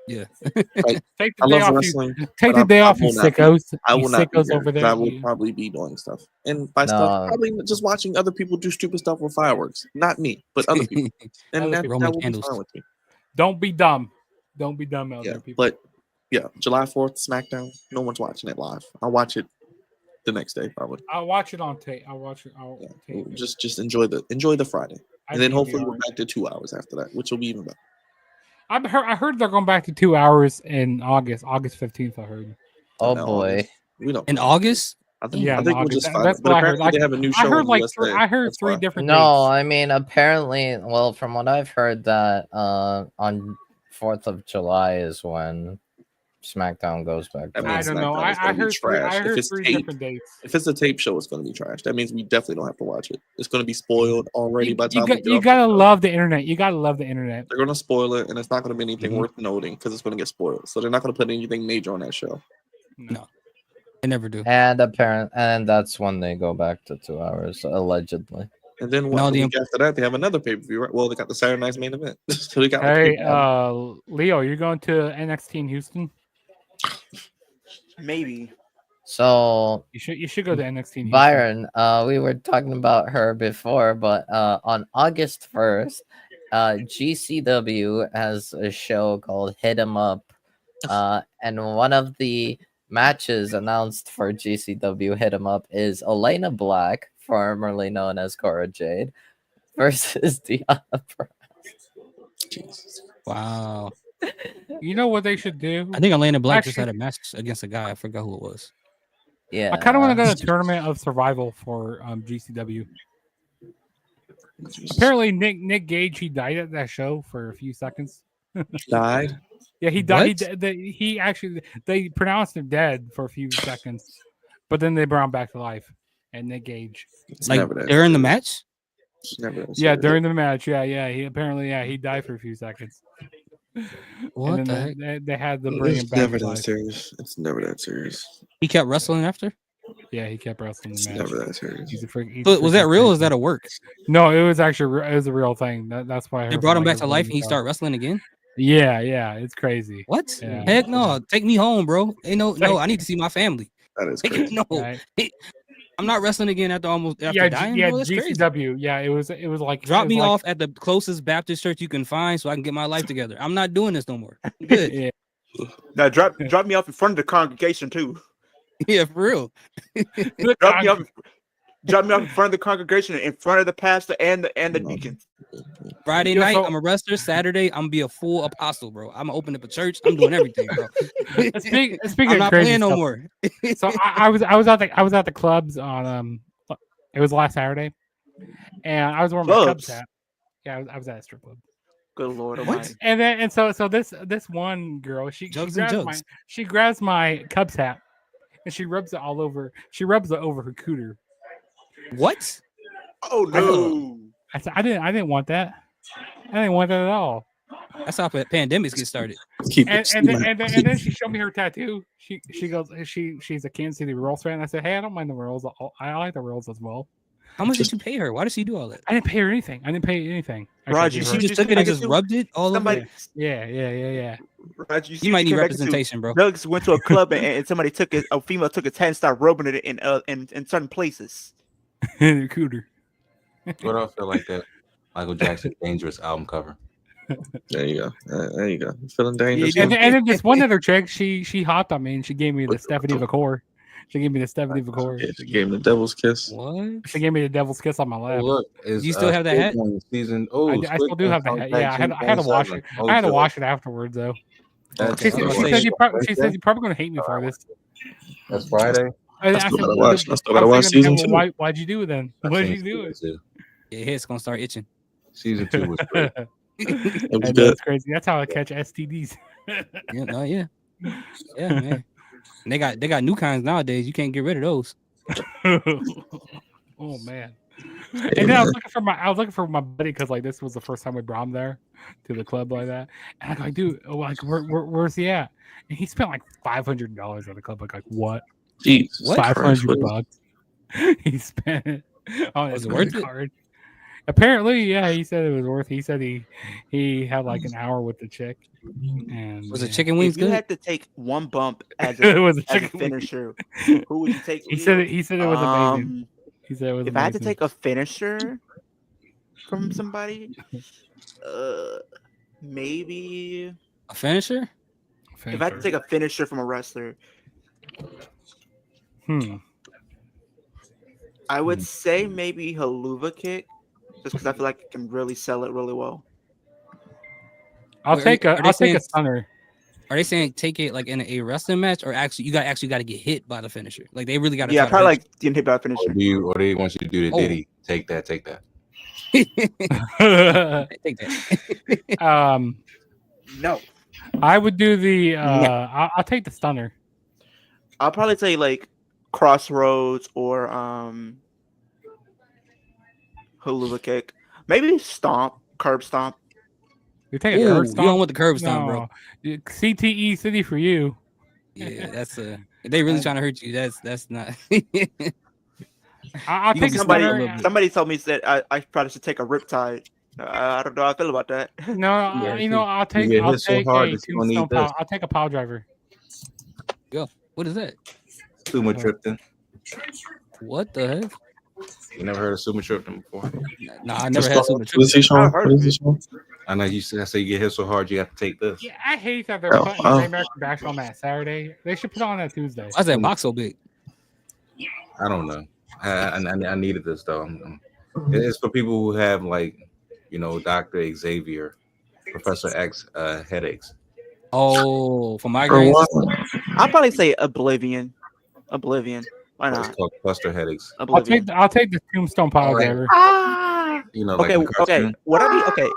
Yeah. Like, Take I the day love off. wrestling. Take but the day I off, you will not be- sickos. I You will not be sickos here, over 'cause there. I will you- probably be doing stuff, and by stuff, No. probably just watching other people do stupid stuff with fireworks. Not me, but other people, and Other that, people. that Roman will candles. be fine with me. Don't be dumb. Don't be dumb out Yeah, there, people. but yeah, July 4th, SmackDown. No one's watching it live. I'll watch it the next day, probably. I'll watch it on tape. I'll watch it. Yeah, tape it. just enjoy the Friday, I and then DVR hopefully we're it. back to 2 hours after that, which will be even better. I heard they're going back to 2 hours in August 15th. I heard. Oh Now, boy. August. We don't. In August? I think, Yeah, I in think we'll August. just find That's it. But what I heard. apparently they have a new show. I heard in like USA. I heard That's three why. different No, dates. I mean apparently, well, from what I've heard, that on 4th of July is when SmackDown goes back. That to I means don't know. SmackDown is I gonna be heard three. trash. I If heard it's three tape, different dates. if it's a tape show, it's going to be trash. That means we definitely don't have to watch it. It's going to be spoiled already by the time we get You off gotta the show. love the internet. You gotta love the internet. They're going to spoil it, and it's not going to be anything Mhm. worth noting because it's going to get spoiled. So they're not going to put anything major on that show. No. They never do. and that's when they go back to 2 hours allegedly. And then No, the the week after that, they have another pay per view. Right? Well, they got the Saturday night's main event. So they got. like, Hey, 8 hours. Leo, you're going to NXT in Houston. Maybe. So You should go to NXT in Houston. Byron, we were talking about her before, but on August 1st, GCW has a show called Hit 'em Up, and one of the matches announced for GCW Hit 'em Up is Elena Black, formerly known as Cora Jade, versus Deanna Pratt. Wow. You know what they should do? I think Elena Black just Actually- had a match against a guy. I forgot who it was. Yeah, I kind of want to go to a tournament of survival for GCW. Apparently, Nick Gage, he died at that show for a few seconds. Died? Yeah, he died. What? He actually, they pronounced him dead for a few seconds, but then they brought him back to life. And Nick Gage, It's Like never that during the serious. match? It's never that yeah, serious. during the match, yeah, he apparently, he died for a few seconds. What and the then heck? they had to bring him It's back never to that life. serious. It's never that serious. He kept wrestling after? Yeah, he kept wrestling It's the match. never that serious. He's a freak. he's So was that freaking real or is crazy. that a work? No, it was actually it was a real thing. That's why I They heard brought from, him like, back to life and he everybody started wrestling again? Yeah, it's crazy. What? Yeah. Heck no. Take me home, bro. Ain't no, I need to see my family. That is crazy. No. Right. I'm not wrestling again after Yeah, dying, yeah, bro. That's crazy. GCW. Yeah, it was like Drop it was me like- off at the closest Baptist church you can find so I can get my life together. I'm not doing this no more. I'm good. Yeah. Now drop me off in front of the congregation too. Yeah, for real. Drop me off in front of the congregation, in front of the pastor and the deacons. Friday Yo, night, so- I'm a wrestler. Saturday, I'm gonna be a full apostle, bro. I'm gonna open up a church. I'm doing everything, bro. Speaking I'm of not crazy playing no stuff, more. So I was at the clubs on it was last Saturday, and I was wearing my Cubs Clubs? hat. Yeah, I was at a strip club. Good Lord What? Almighty. And so this one girl, she Jugs and jugs. grabs my Cubs hat and she rubs it all over. She rubs it over her cooter. What? Oh no! I said I didn't want that. I didn't want that at all. That's how pandemics get started. Keep And it. then she showed me her tattoo. She goes she's a Kansas City Royals fan. I said, hey, I don't mind the Royals. I like the Royals as well. How much did you pay her? Why did she do all that? I didn't pay her anything. I didn't pay anything. Actually, I Roger, gave She her- just took it and just rubbed it all over. Somebody, her? yeah. Roger, You might need came back into- representation, bro. Doug's went to a club and somebody took it. A female took his hand and started rubbing it in certain places. Cooter. What I feel like that Michael Jackson Dangerous album cover. There you go. There you go. Feeling dangerous. And then this one other chick, she hopped on me and she gave me the Stephanie McCord. She gave me the Stephanie McCord. Yeah, she gave him the devil's kiss. What? She gave me the devil's kiss on my lap. Oh, look, it's, Do you still have that hat? Season. I Oh, still do have the hat. Yeah, I had to wash it. I had to wash it afterwards though. That's, She said you're probably gonna hate me for this. That's Friday. I still said, gotta watch- I still I gotta was watch thinking, season well, two. why'd you do it then? Why'd you do it? Your head's gonna start itching. Season 2 was great. It was And good. that's crazy. That's how I catch STDs. Yeah, man. And they got new kinds nowadays. You can't get rid of those. Oh man. And then I was looking for my buddy because like this was the first time we brought him there to the club like that. And I'm like, dude, like where's he at? And he spent like $500 at the club. Like what? Jesus What? Christ, $500. He spent it on Was his it worth it? card. Apparently, yeah, he said it was worth. He said he had like an hour with the chick. And Was it yeah. chicken wings If you good? had to take one bump as It a, was a as a chicken wing. finisher, who would you take? He said it was amazing. He said it was If amazing. I had to take a finisher from somebody, maybe A finisher? if I had to take a finisher from a wrestler, I would say maybe Haluva kick, just because I feel like it can really sell it really well. I'll Wait, take are they a saying- stunner. Are they saying take it like in a wrestling match, or actually you got to get hit by the finisher? Like they really got to. Yeah, probably like getting hit by a finisher. Or they want you to do the Oh. Diddy. Take that. take that. No, I would do the. I'll take the stunner. I'll probably say like Crossroads or Haluva kick, maybe stomp, curb stomp. You take a Ooh, curb you stomp? don't want the curb stomp, bro. No. CTE City for you. Yeah, that's if they really trying to hurt you. That's not. I'll You take gonna the be stunner. Somebody told me that I probably should take a riptide. I don't know how I feel about that. No, Yeah, you know, I'll take. get I'll hit so take hard a that you gonna need tombstone this. power. I'll take a power driver. Yo, what is that? Sumatriptan. What the heck? You never heard of Sumatriptan before? Nah, I never had super What is he showing? heard What of is he it. showing? I know you say you get hit so hard you have to take this. Yeah, I hate that they're putting the American Bash on that Saturday. They should put it on that Tuesday. Why's that box so big? I don't know. I needed this though. It's for people who have like, Dr. Xavier, Professor X headaches. Oh, for migraines. I'll probably say Oblivion. Why not? It's called cluster headaches. Oblivion. I'll take the Tombstone Pile Driver. Okay, okay.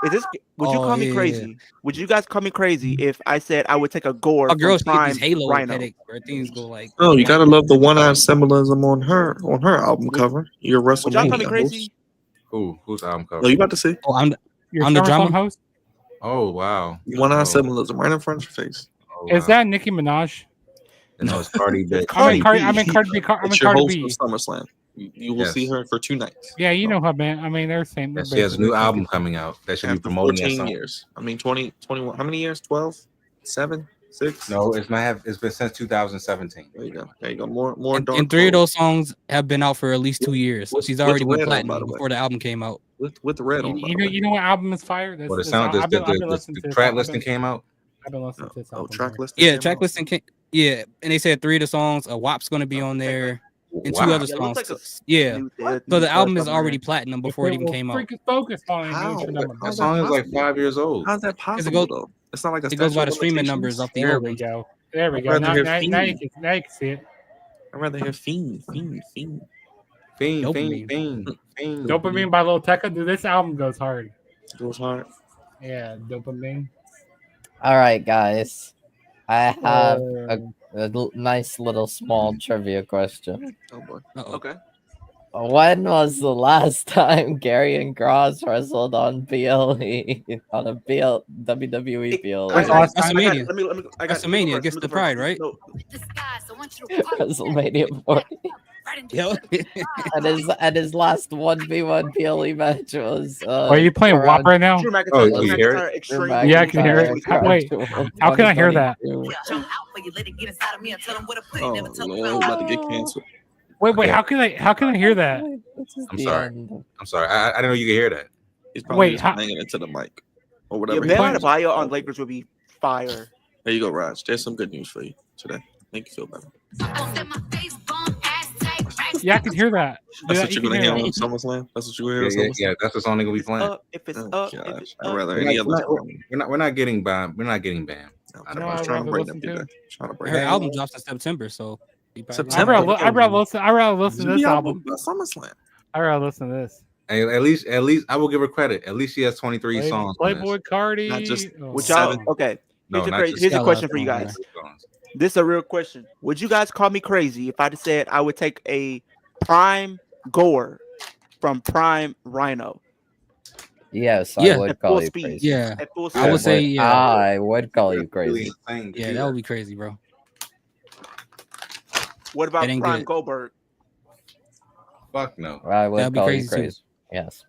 Is this? Would you call me crazy? Would you guys call me crazy if I said I would take a gore A girl from Prime Halo Rhino? headache where things go like. Oh, you gotta love the one-eye symbolism on her album cover. Your Would y'all call me WrestleMania crazy? host. Who's album cover? Oh, you about to see? Oh, I'm Your the drama host. Oh wow. One-eye symbolism right in front of your face. Oh, Is that Nicki Minaj? No, it's Cardi B. I'm in Cardi B. It's your host for SummerSlam. You will see her for 2 nights. Yeah, you know her, man. I mean, they're saying she has a new album coming out that should be promoting 14 years. I mean, 20, 21. How many years? 12, 7, 6? No, it's been since 2017. There you go. More. And 3 of those songs have been out for at least 2 years. So she's already been platinum before the album came out. With the red on. You know what album is fire? Well, the track listing came out. I've been listening to this album. Track listing. Yeah, track listing. Yeah, and they said 3 of the songs. A WAP's going to be on there. And 2 other songs. So the album is already platinum before it even came out. Focus on that song is like 5 years old. How's that possible though? It's not like it goes by the streaming numbers off the There old we ones. go. There we go. Now you can see it. I'd rather hear Fiend. Dopamine by Lil Tecca. Dude, this album goes hard. Goes hard. Yeah, Dopamine. All right, guys. I have a nice little small trivia question. Oh boy. Okay. When was the last time Gary and Cross wrestled on BLE on a WWE BLE? WrestleMania. WrestleMania against the Pride, right? WrestleMania 40. and his last 1v1 PLE match was. Are you playing WAP right now? Oh, you hear it? Yeah, I can hear it. Wait, how can I hear that? Oh, Lord, about to get canceled. Wait, how can I hear that? I'm sorry. I didn't know you could hear that. He's probably just banging into the mic or whatever. Yeah, man, bio on Lakers would be fire. There you go, Raj. There's some good news for you today. Make you feel better. Yeah, I can hear that. That's what you're gonna hear on SummerSlam. That's what you're gonna hear on SummerSlam. Yeah, that's the song they're gonna be playing. If it's I'd rather any other. We're not getting banned. We're not getting banned. I was trying to bring them today. Her album drops in September, so I'd rather listen to this album. SummerSlam. I'd rather listen to this. Hey, at least I will give her credit. At least she has 23 songs. Playboy Cardi. Not just okay. Here's a question for you guys. This is a real question. Would you guys call me crazy if I said I would take a Prime Gore from Prime Rhino? Yes, I would call you crazy. Yeah, at full speed. I would say yeah. I would call you crazy. Yeah, that would be crazy, bro. What about Prime Goldberg? Fuck no. I would That'd be call you crazy too. crazy. Yes.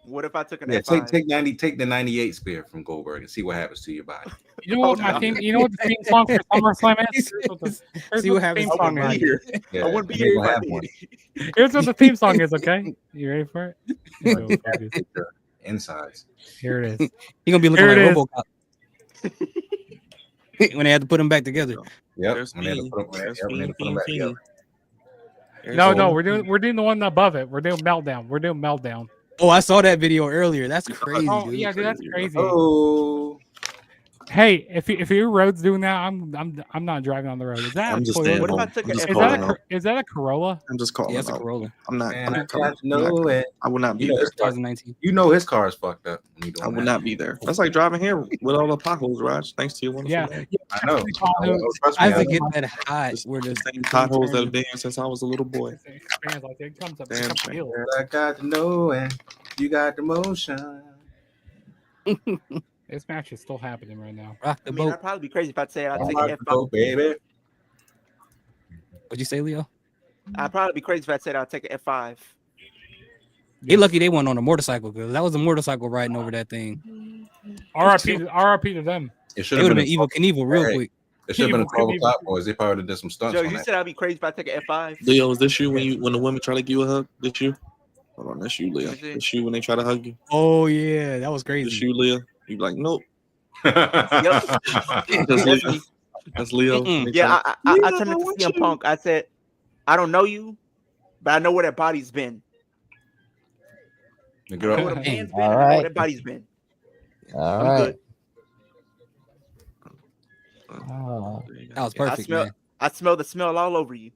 What if I took an F5? Take the 98 spear from Goldberg and see what happens to your body. You know what my theme? You know what the theme song for SummerSlam is? See what happens to song my is. Yeah, I wouldn't be here. Here's what the theme song is. Okay, you ready for it? Insides. Here it is. You're gonna be looking like RoboCop when they had to put them back together. Yep. No, we're doing the one above it. We're doing Meltdown. Oh, I saw that video earlier. That's crazy. Oh, dude. yeah, dude, that's crazy. Oh. Hey, if you're Rhodes doing that, I'm not driving on the road. Is that I'm just Toyota? staying home. Is that a Corolla? I'm just calling. Yeah, it's a Corolla. I'm not. Man, I will not be there. 2019. You know his car is fucked up. I will not be there. That's like driving here with all the potholes, Raj. Thanks to your wonderful day. I know. I forget that hot. We're the same potholes that have been here since I was a little boy. It comes up. Damn shame. I got the knowing, you got the motion. This match is still happening right now. Rock the I mean, boat. I'd probably be crazy if I'd say I'd take Rock an the F5. boat, baby. What'd you say, Leo? I'd probably be crazy if I said I'd take an F5. They lucky they weren't on a motorcycle because that was a motorcycle riding over that thing. RIP to them. It would have been Evil Knievel real quick. It should have been 12 o'clock boys. They probably would have did some stunts. Joe, you said I'd be crazy if I take an F5. Leo, is this you when the women try to give you a hug? Did you? Hold on, that's you, Leah. Let me see. That's you when they try to hug you. Oh yeah, that was That's crazy. you, Leah. You be like, nope. Yep. That's That's Leo. me. That's Leo. Mm-mm. When they Yeah, try I to- turned into want CM you. Punk. I said, I don't know you, but I know where that body's been. I know where the man's been. All I know where right. that body's been. All I'm right. good. Oh. That was perfect, man. I smell the smell all over you.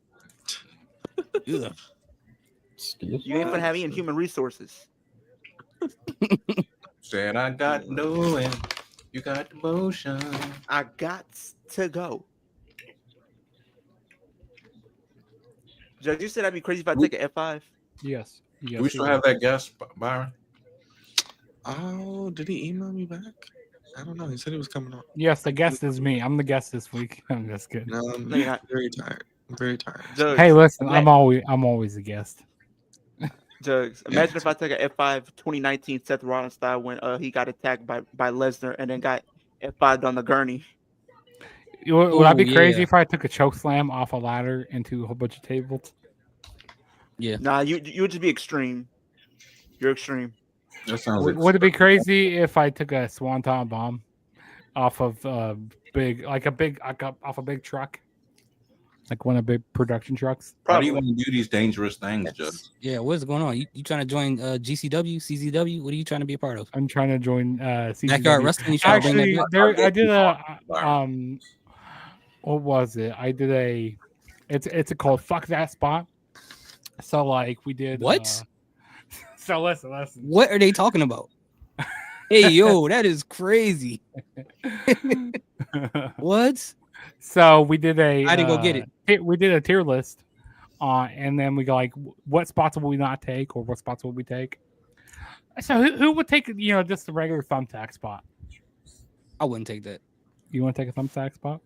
Ugh. You ain't gonna have me in human resources. Said I got no and you got the motion. I got to go. Judge, you said I'd be crazy if I take an F5. Yes. Do we still have that guest, Byron? Oh, did he email me back? I don't know. He said he was coming on. Yes, the guest is me. I'm the guest this week. I'm just kidding. No, I'm No, you're not. very tired. I'm very tired. Judge, Hey, listen, I'm always a guest. Judge, imagine if I took an F5 2019 Seth Rollins style when he got attacked by Lesnar and then got F5'd on the gurney. Would I be Ooh, crazy yeah. if I took a choke slam off a ladder into a whole bunch of tables? Yeah. Nah, you would just be extreme. You're extreme. That sounds Would it be crazy if I took a swanton bomb off of off a big truck, like one of the big production trucks? Why do you want to do these dangerous things, Judge? Yeah, what's going on? You trying to join GCW, CZW? What are you trying to be a part of? I'm trying to join CZW. Backyard wrestling? You trying to bring that Actually, back? I did a what was it? I did a it's called Fuck That Spot. So like we did What? So listen. What are they talking about? Hey, yo, that is crazy. What? So we did a. I didn't go get it. We did a tier list, and then we go like, what spots will we not take, or what spots will we take? So who would take just the regular thumbtack spot? I wouldn't take that. You want to take a thumbtack spot?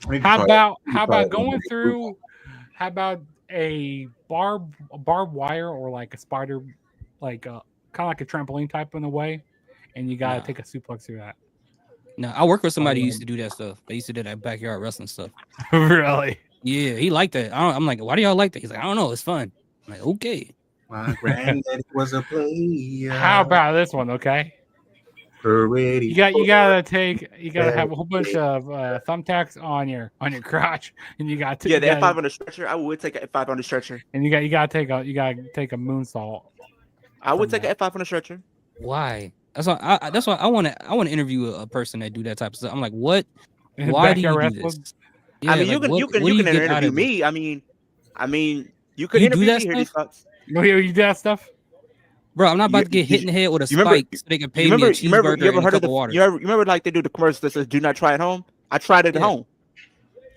We can How try it. about We can try it. going through? How about a barbed wire or like a spider, like kind of like a trampoline type in a way, and you gotta Nah. take a suplex through that. No, I work with somebody who used to do that stuff. They used to do that backyard wrestling stuff. Really? Yeah, he liked that. I'm like, why do y'all like that? He's like, I don't know, it's fun. I'm like, okay. My granddaddy was a player. How about this one? Okay. Already. You gotta have a whole bunch of thumbtacks on your crotch, and you got The F5 on the stretcher. I would take an F5 on the stretcher. and you gotta take a moonsault. I would take an F5 on the stretcher. Why? That's why I want to interview a person that do that type of stuff. I'm like, what? In Why do you backyard do wrestling? this? I mean, like, you can what do you get out interview of this? me. I mean, you could You do interview that me. Hear these stuff? thoughts. You do that stuff? Bro, I'm not about to get hit in the head with a you remember- spike so they can pay You me a remember? cheeseburger You ever and a heard cup of of water. you remember like they do the commercials that says "Do not try at home." I tried it at Yeah. home.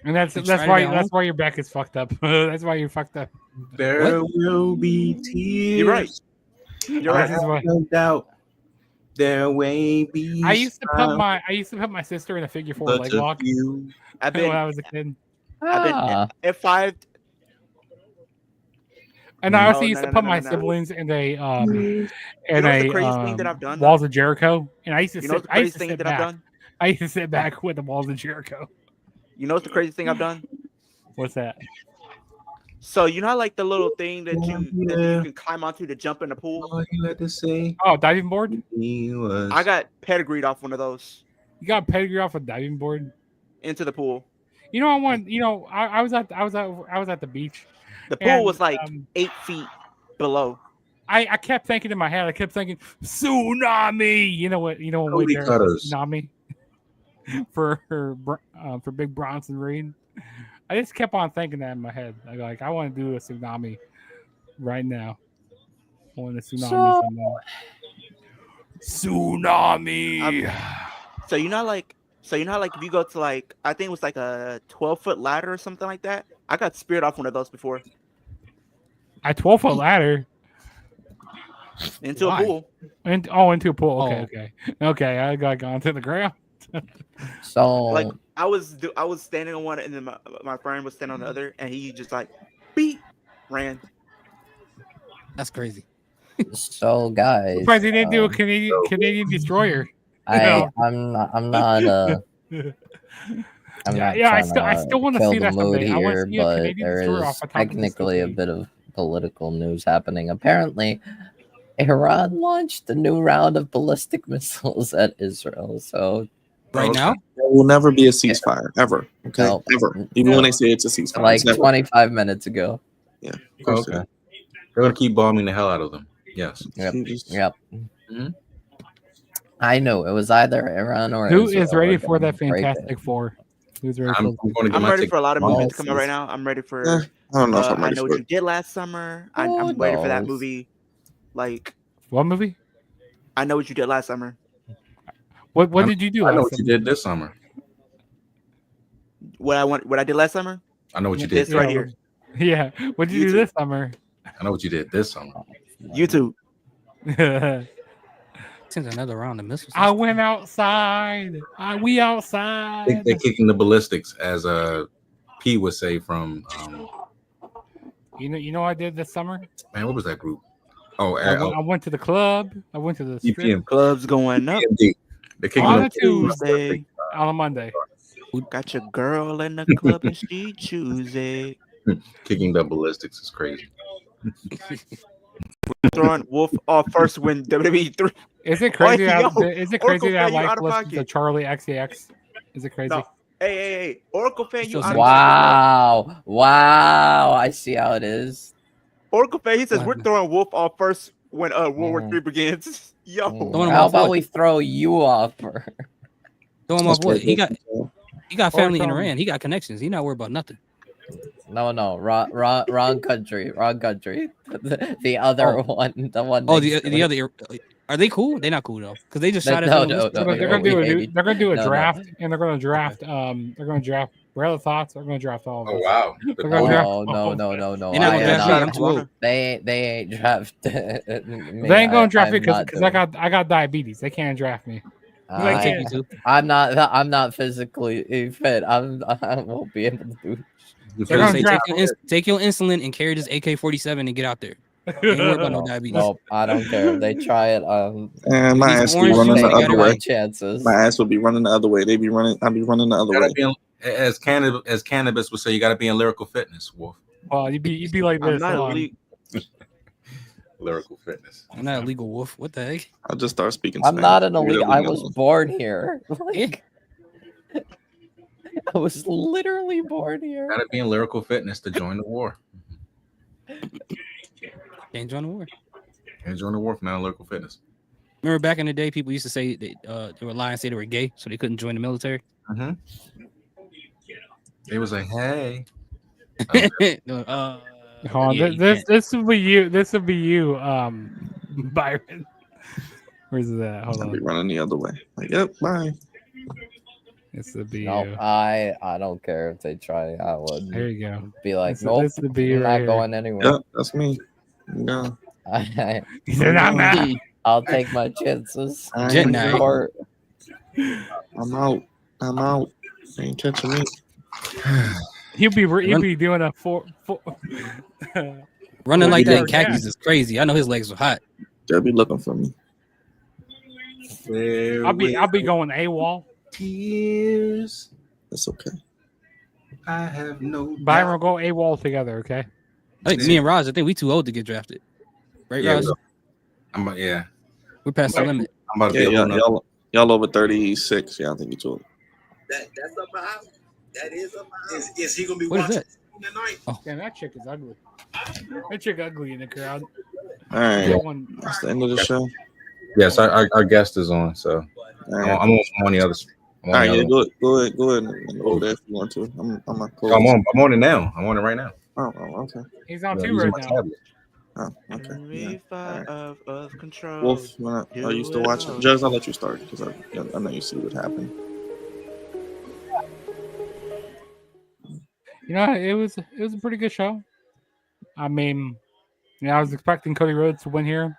And that's You tried it at why your back is fucked up. That's why you're fucked up. There will be tears. You're right. You're I right. have no doubt. There will be. I used to put my sister in a figure four leg lock I've when been I was a kid. I've been F5. And I also No, used no, to no, put no, my no. siblings in a You know the craziest thing that I've done, Walls of Jericho, and I used to You know sit. the I used craziest to thing sit that I've back. done? I used to sit back with the Walls of Jericho. You know what's the craziest thing I've done? What's that? So you know how, like the little thing that you can climb onto to jump in the pool? All you had to say. Oh, diving board. He was. I got pedigreed off one of those You got pedigree off a diving board. into the pool. You know, I was at the beach. The pool And, was like 8 feet below. I kept thinking in my head. I kept thinking tsunami. You know what? Cody there's cutters. tsunami for Big Bronson Reed. I just kept on thinking that in my head. I want to do a tsunami right now. I want a tsunami. Tsunami. So you know, like if you go to like I think it was like a 12-foot ladder or something like that. I got speared off one of those before A 12-foot ladder into Why? a pool. into a pool. Oh. Okay. I got gone to the ground. So Like I was standing on one, and then my friend was standing on the other, and he just like beat ran. That's crazy. So guys, Surprised they didn't do a Canadian destroyer. I'm not I'm not I still want to kill see the that mood someday. I want here, to see a but Canadian there destroyer is off the top of the technically a stage. bit of political news happening. Apparently, Iran launched a new round of ballistic missiles at Israel. So Right now, there will never be a ceasefire ever. Okay, No. ever. Even when they say it's a ceasefire, like it's never. 25 minutes ago. Yeah. Of Oh, course okay. They're gonna keep bombing the hell out of them. Yes. Yep. You just- Yep. I know it was either Iran or Who Israel is ready are for gonna that break it. Fantastic Four? Who's ready I'm for? going to get I'm my ready ticket. for a lot of movies to come out Balls. right now. I'm ready for. I don't know if I'm I ready know for what it. you did last summer. Who I'm ready for that knows? movie. Like What movie? I know what you did last summer. What did you do I know last what you summer? did this summer. What I did last summer. I know what you Yeah, did. This right here. Yeah. What did you do YouTube. this summer? I know what you did this summer. YouTube. since another round of missiles. I went outside. We outside. They're kicking the ballistics, as P would say from You know what I did this summer? man, what was that group? Oh, I went to the club. I went to the strip EPM Clubs going up EPMD. They're kicking on the a Tuesday, on a Monday. Got your girl in the club and she choosing. kicking the ballistics is crazy. Throwing Wolf off first when WWE 3. Is it crazy? yo, Is it crazy Oracle that I fan, you like out of listen to pocket. Charlie XAX? Is it crazy? No. Hey. Oracle fan, you out of pocket. Wow. I see how it is. Oracle fan, he says we're throwing Wolf off first when World War III begins. Yo. How about we throw you off? Throw him off what? He got family in Iran. He got connections. He not worried about nothing. No, wrong country. The other one, the one. Oh, next to the it. other. Are they cool? They're not cool though, because they just shot at No, them. They're gonna do a draft, and they're gonna draft. They're gonna draft. Rare thoughts. They're gonna draft all of us. Oh wow! They're gonna draft No. They're not gonna draft me. I'm too old. They ain't draft. They ain't gonna draft me because I got diabetes. They can't draft me. I'm not physically fit. I won't be able to do. Take your insulin and carry this AK-47 and get out there. Ain't worried about no diabetes. Nope, I don't care. If they try it. My ass will be running the other way. Chances. My ass will be running the other way. They be running. I'll be running the other way. As cannabis would say, you got to be in lyrical fitness, Wolf. Well, you'd be like this. Lyrical fitness. I'm not a legal Wolf. What the heck? I'll just start speaking. I'm not an elite. I was born here. I was literally born here. Got to be in lyrical fitness to join the war. Can't join the war. Can't join the war from now lyrical fitness. Remember back in the day, people used to say they were lying, say they were gay, so they couldn't join the military. Mm-hmm. They was like, "Hey." Hold on, this will be you. This will be you, Byron. Where's that? Hold on. I'll be running the other way. Like, yep, bye. This would be no, you. I don't care if they try. I would. There you go. Be like, This nope, would be you're right not here. going anywhere. Yep, that's me. No. He said, "I'm not." I'll take my chances. I'm Or- out. They ain't catching me. He'll be doing a four running like that in khakis is crazy. I know his legs were hot. They'll be looking for me. I'll be going AWOL. Tears. That's okay. I have no. Byron, go AWOL together, okay? I think me and Raj, I think we too old to get drafted. Right, Yeah, Raj? yeah. We're past the limit. I'm about to be y'all over 36. Yeah, I think it's old. That's about. That is about. Is he gonna be What is watching that? tonight? Oh. Damn, that chick is ugly. That chick ugly in the crowd. All right. That one- That's the end of the show. Yes, our guest is on, so right. I'm on the other. All right, yeah, go ahead and over there if you want to. I'm on it now. I'm on it right now. Oh, okay. He's on Yeah, two using right my now. tablet. Oh, okay. Yeah. Of control. Wolf, are you still watching? Jugs, I'll let you start because I know you see what happened. You know, it was a pretty good show. I mean, I was expecting Cody Rhodes to win here.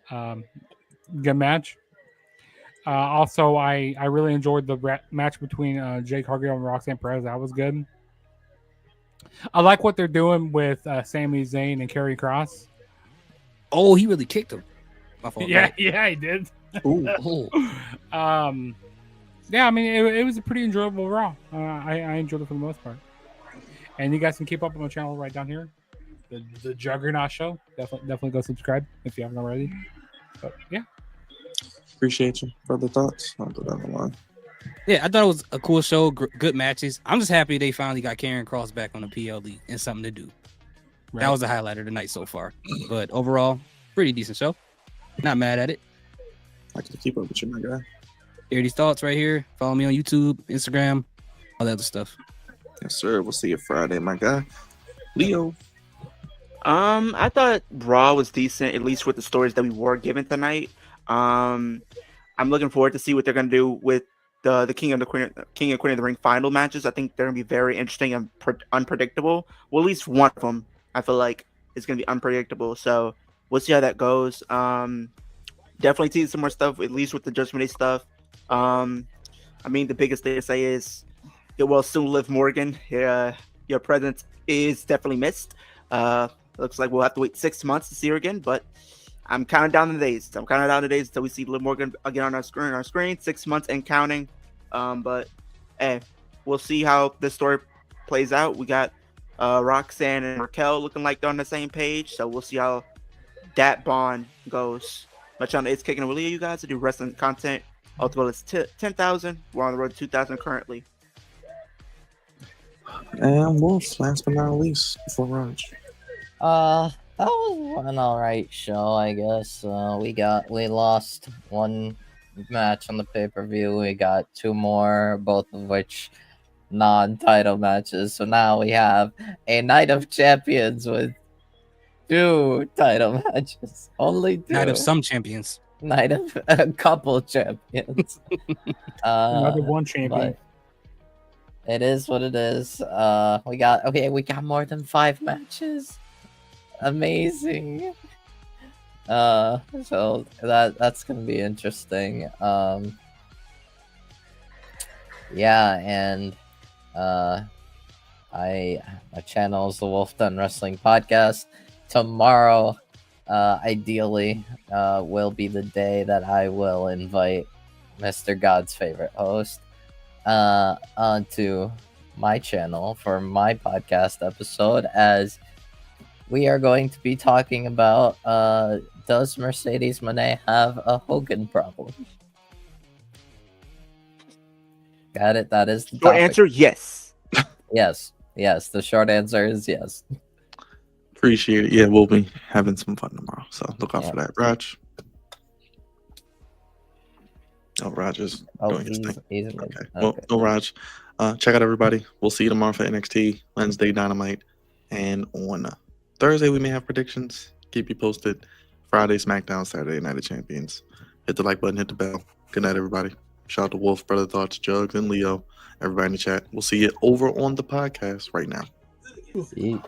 Good match. Also, I really enjoyed the match between Jake Cargill and Roxanne Perez. That was good. I like what they're doing with Sami Zayn and Karrion Kross. Oh, he really kicked him. My fault. Yeah, he did. Ooh. Yeah, I mean, it was a pretty enjoyable Raw. I enjoyed it for the most part. And you guys can keep up on my channel right down here, the Juggernaut Show. Definitely go subscribe if you haven't already. But yeah, Appreciate you. Further thoughts? I'll go down the line. Yeah, I thought it was a cool show, good matches. I'm just happy they finally got Karrion Kross back on the PLE and something to do. right. That was the highlight of the night so far. But overall, pretty decent show. Not mad at it. I can keep up with you, my guy. Hear these thoughts right here. Follow me on YouTube, Instagram, all that other stuff. Yes, sir. We'll see you Friday, my guy. Leo. I thought Raw was decent, at least with the stories that we were given tonight. I'm looking forward to see what they're gonna do with the King and Queen of the Ring final matches. I think they're gonna be very interesting and unpredictable. Well, at least one of them, I feel like, is gonna be unpredictable. So we'll see how that goes. Definitely see some more stuff, at least with the Judgment Day stuff. I mean, the biggest thing to say is, get well soon, Liv Morgan. Your presence is definitely missed. Looks like we'll have to wait 6 months to see her again, but I'm counting down the days. Until we see Liv Morgan again on our screen. 6 months and counting. But hey, we'll see how this story plays out. We got Roxanne and Raquel looking like they're on the same page, so we'll see how that bond goes. My channel is Kickin It with Leo, you guys, to do wrestling content. Our goal is 10,000. We're on the road to 2,000 currently. And Wolf, last but not least, before Raj. That was an alright show, I guess. We lost one match on the pay-per-view. We got 2 more, both of which non-title matches. So now we have a Night of Champions with 2 title matches. Only 2. Night of some champions. Night of a couple champions. Another one champion. It is what it is. We got more than 5 matches. Amazing. So that's gonna be interesting. Yeah, and my channel is the Wolf Done Wrestling Podcast. Tomorrow, ideally, will be the day that I will invite Mr. God's favorite host onto my channel for my podcast episode, as we are going to be talking about does Mercedes Moné have a Hogan problem? Got it. That is the short answer, yes. Yes. The short answer is yes. Appreciate it. Yeah, we'll be having some fun tomorrow, so look out for that. Raj. Oh, Raj is doing his thing. Okay. Well, no, Raj. Check out everybody. We'll see you tomorrow for NXT, Wednesday Dynamite, and on Thursday we may have predictions. Keep you posted. Friday SmackDown, Saturday Night of Champions. Hit the like button, hit the bell. Good night, everybody. Shout out to Wolf, Brother Thoughts, Jugs, and Leo. Everybody in the chat. We'll see you over on the podcast right now. See you.